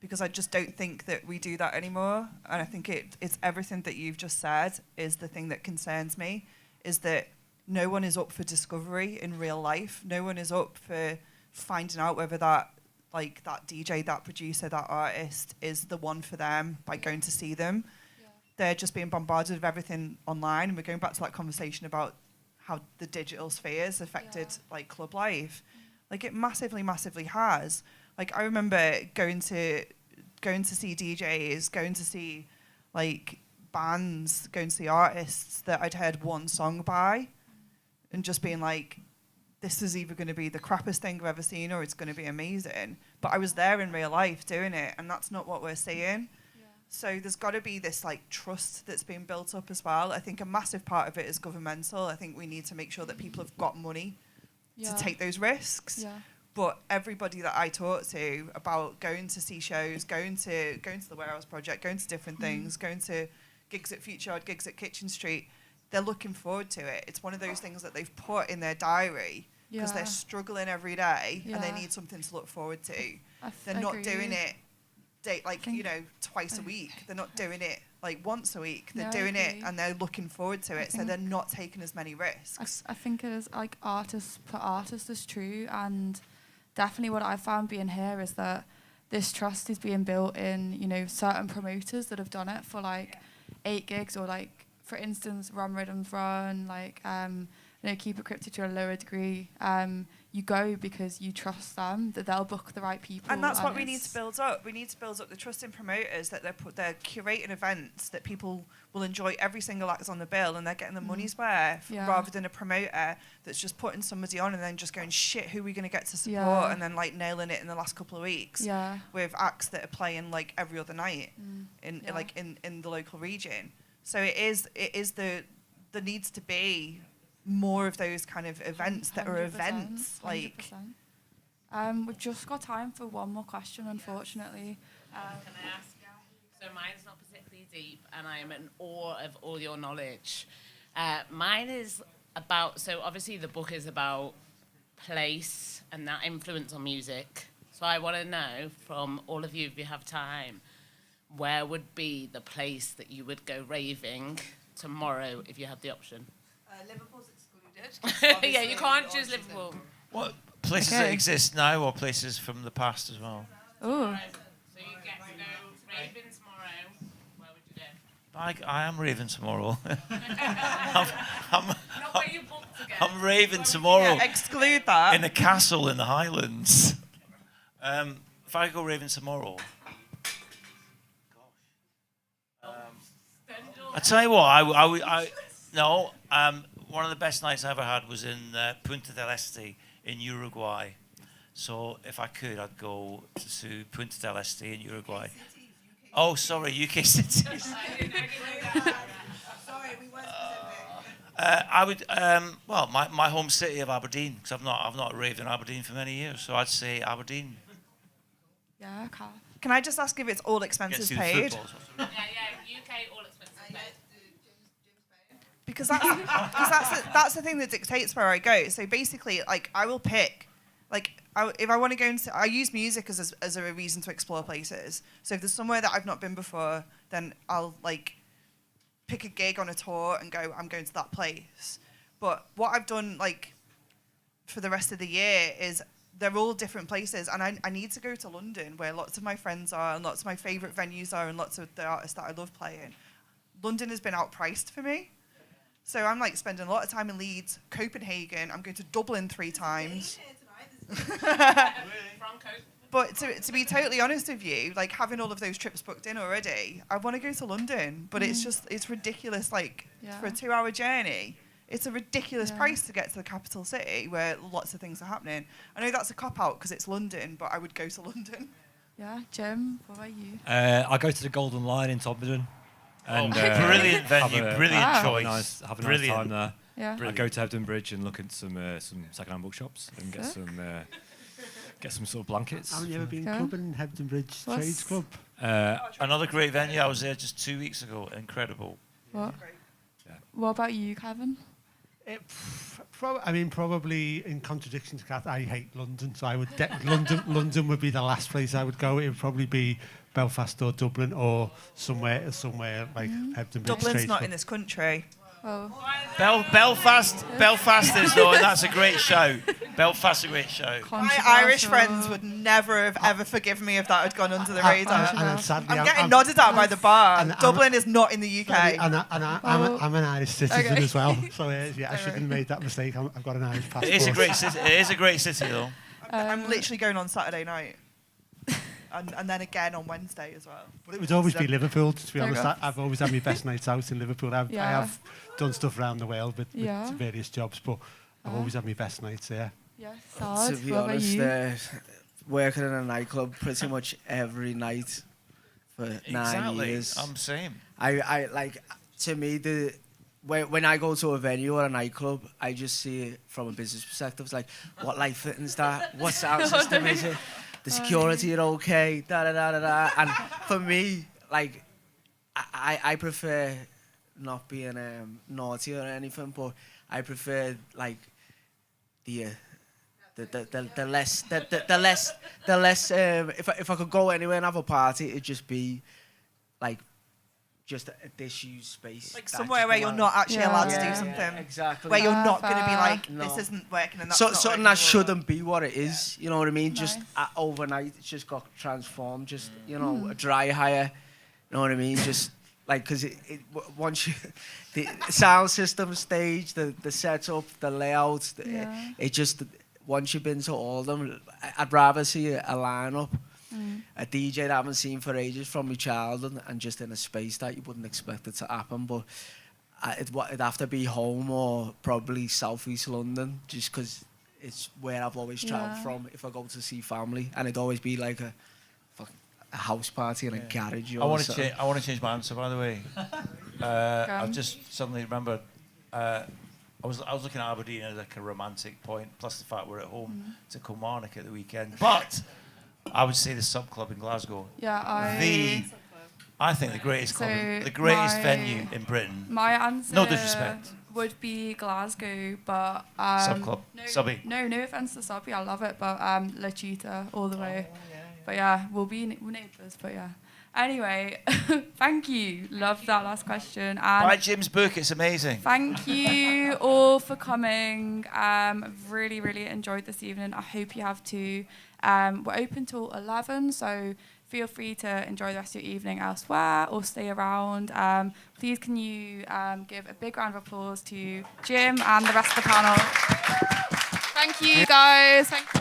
Because I just don't think that we do that anymore. And I think it's everything that you've just said is the thing that concerns me, is that no one is up for discovery in real life. No one is up for finding out whether that DJ, that producer, that artist is the one for them by going to see them. They're just being bombarded with everything online, and we're going back to that conversation about how the digital spheres affected like club life. Like it massively, massively has. Like I remember going to see DJs, going to see like bands, going to see artists that I'd heard one song by, and just being like, this is either going to be the crappiest thing I've ever seen or it's going to be amazing. But I was there in real life doing it, and that's not what we're seeing. So there's got to be this like trust that's being built up as well. I think a massive part of it is governmental. I think we need to make sure that people have got money to take those risks. But everybody that I talk to about going to see shows, going to the Warehouse Project, going to different things, going to gigs at Future Yard, gigs at Kitchen Street, they're looking forward to it. It's one of those things that they've put in their diary because they're struggling every day and they need something to look forward to. They're not doing it twice a week. They're not doing it like once a week. They're doing it and they're looking forward to it. So they're not taking as many risks. I think it is like artists per artist is true, and definitely what I've found being here is that this trust is being built in, certain promoters that have done it for like 8 gigs, or like, for instance, Ron Rhythm's Run, like, Keep It Cryptic to a lower degree. You go because you trust them, that they'll book the right people. And that's what we need to build up. We need to build up the trust in promoters that they're curating events that people will enjoy. Every single act on the bill, and they're getting the money's worth, rather than a promoter that's just putting somebody on and then just going, shit, who are we going to get to support? And then like nailing it in the last couple of weeks with acts that are playing like every other night in the local region. So it is there needs to be more of those kind of events that are events. 100%. Like, we've just got time for one more question, unfortunately. Can I ask? So mine's not particularly deep, and I am in awe of all your knowledge. Mine is about, so obviously the book is about place and that influence on music. So I want to know from all of you, if you have time, where would be the place that you would go raving tomorrow if you had the option? Liverpool's excluded. Yeah, you can't choose Liverpool. What places that exist now, or places from the past as well? Oh. So you get to go raving tomorrow. Where would you go? I am raving tomorrow. Not where you booked to go. I'm raving tomorrow. Yeah, exclude that. In a castle in the Highlands. If I go raving tomorrow, I tell you what, one of the best nights I ever had was in Punta del Este in Uruguay. So if I could, I'd go to Punta del Este in Uruguay. Oh, sorry, UK cities. Sorry, we weren't I would, my home city of Aberdeen, because I've not raved in Aberdeen for many years, so I'd say Aberdeen. Yeah, Cath. Can I just ask if it's all expenses paid? UK all expenses paid. Because that's the thing that dictates where I go. So basically, like, I will pick, like, if I want to go into, I use music as a reason to explore places. So if there's somewhere that I've not been before, then I'll like pick a gig on a tour and go, I'm going to that place. But what I've done like for the rest of the year is they're all different places, and I need to go to London, where lots of my friends are and lots of my favourite venues are and lots of the artists that I love playing. London has been outpriced for me. So I'm like spending a lot of time in Leeds, Copenhagen. I'm going to Dublin 3 times. But to be totally honest with you, like having all of those trips booked in already, I want to go to London, but it's ridiculous. Like for a 2-hour journey, it's a ridiculous price to get to the capital city where lots of things are happening. I know that's a cop-out because it's London, but I would go to London. Yeah, Jim, what about you? I go to the Golden Lion in Todmorden. And, brilliant venue, brilliant choice. Have a nice time there. Yeah. I go to Hebden Bridge and look at some second-hand bookshops and get some sort of blankets. Have you ever been clubbing Hebden Bridge Trades Club? Another great venue. I was there just 2 weeks ago. Incredible. What? What about you, Kevin? Probably in contradiction to Cath, I hate London, so I would London would be the last place I would go. It would probably be Belfast or Dublin or somewhere like Hebden Bridge. Dublin's not in this country. Oh. Belfast is though, and that's a great show. Belfast is a great show. My Irish friends would never have ever forgiven me if that had gone under the radar. I'm getting nodded at by the bar. Dublin is not in the UK. I'm an Irish citizen as well, so I shouldn't have made that mistake. I've got an Irish passport. It is a great city. It is a great city though. I'm literally going on Saturday night. And then again on Wednesday as well. But it would always be Liverpool, to be honest. I've always had my best nights out in Liverpool. I have done stuff around the world with various jobs, but I've always had my best nights there. Yeah, Saad, to be honest, working in a nightclub pretty much every night for 9 years. I'm same. I like, to me, when I go to a venue or a nightclub, I just see it from a business perspective. It's like, what light fitting's that? What sound system is it? The security are okay, da-da-da-da-da. And for me, like, I prefer not being naughty or anything, but I prefer, like, the less, if I could go anywhere and have a party, it'd just be, like, just a disused space. Like somewhere where you're not actually allowed to do something. Yeah, exactly. Where you're not going to be like, this isn't working and that's not something working that shouldn't be what it is. You know what I mean? Nice. Just overnight, it's just got transformed. Just, you know, a dry hire. You know what I mean? Just like, because once you, the sound system, stage, the setup, the layout, it just, once you've been to all of them, I'd rather see a lineup. A DJ that I haven't seen for ages from my childhood and just in a space that you wouldn't expect it to happen, but it'd have to be home or probably southeast London, just because it's where I've always travelled from if I go to see family, and it'd always be like a house party in a garage. I want to change my answer, by the way. I've just suddenly remembered. I was looking at Aberdeen as like a romantic point, plus the fact we're at home to Kilmarnock at the weekend, but I would say the Sub Club in Glasgow. Yeah, I think the greatest club, the greatest venue in Britain. My answer, no disrespect, would be Glasgow, but Sub Club, Subby. No offense to Subby, I love it, but La Chita all the way. But yeah, we're neighbours, but yeah. Anyway, thank you. Love that last question. And buy Jim's book, it's amazing. Thank you all for coming. I've really, really enjoyed this evening. I hope you have too. We're open till 11, so feel free to enjoy the rest of your evening elsewhere or stay around. Please can you give a big round of applause to Jim and the rest of the panel. Thank you, guys. Thank you.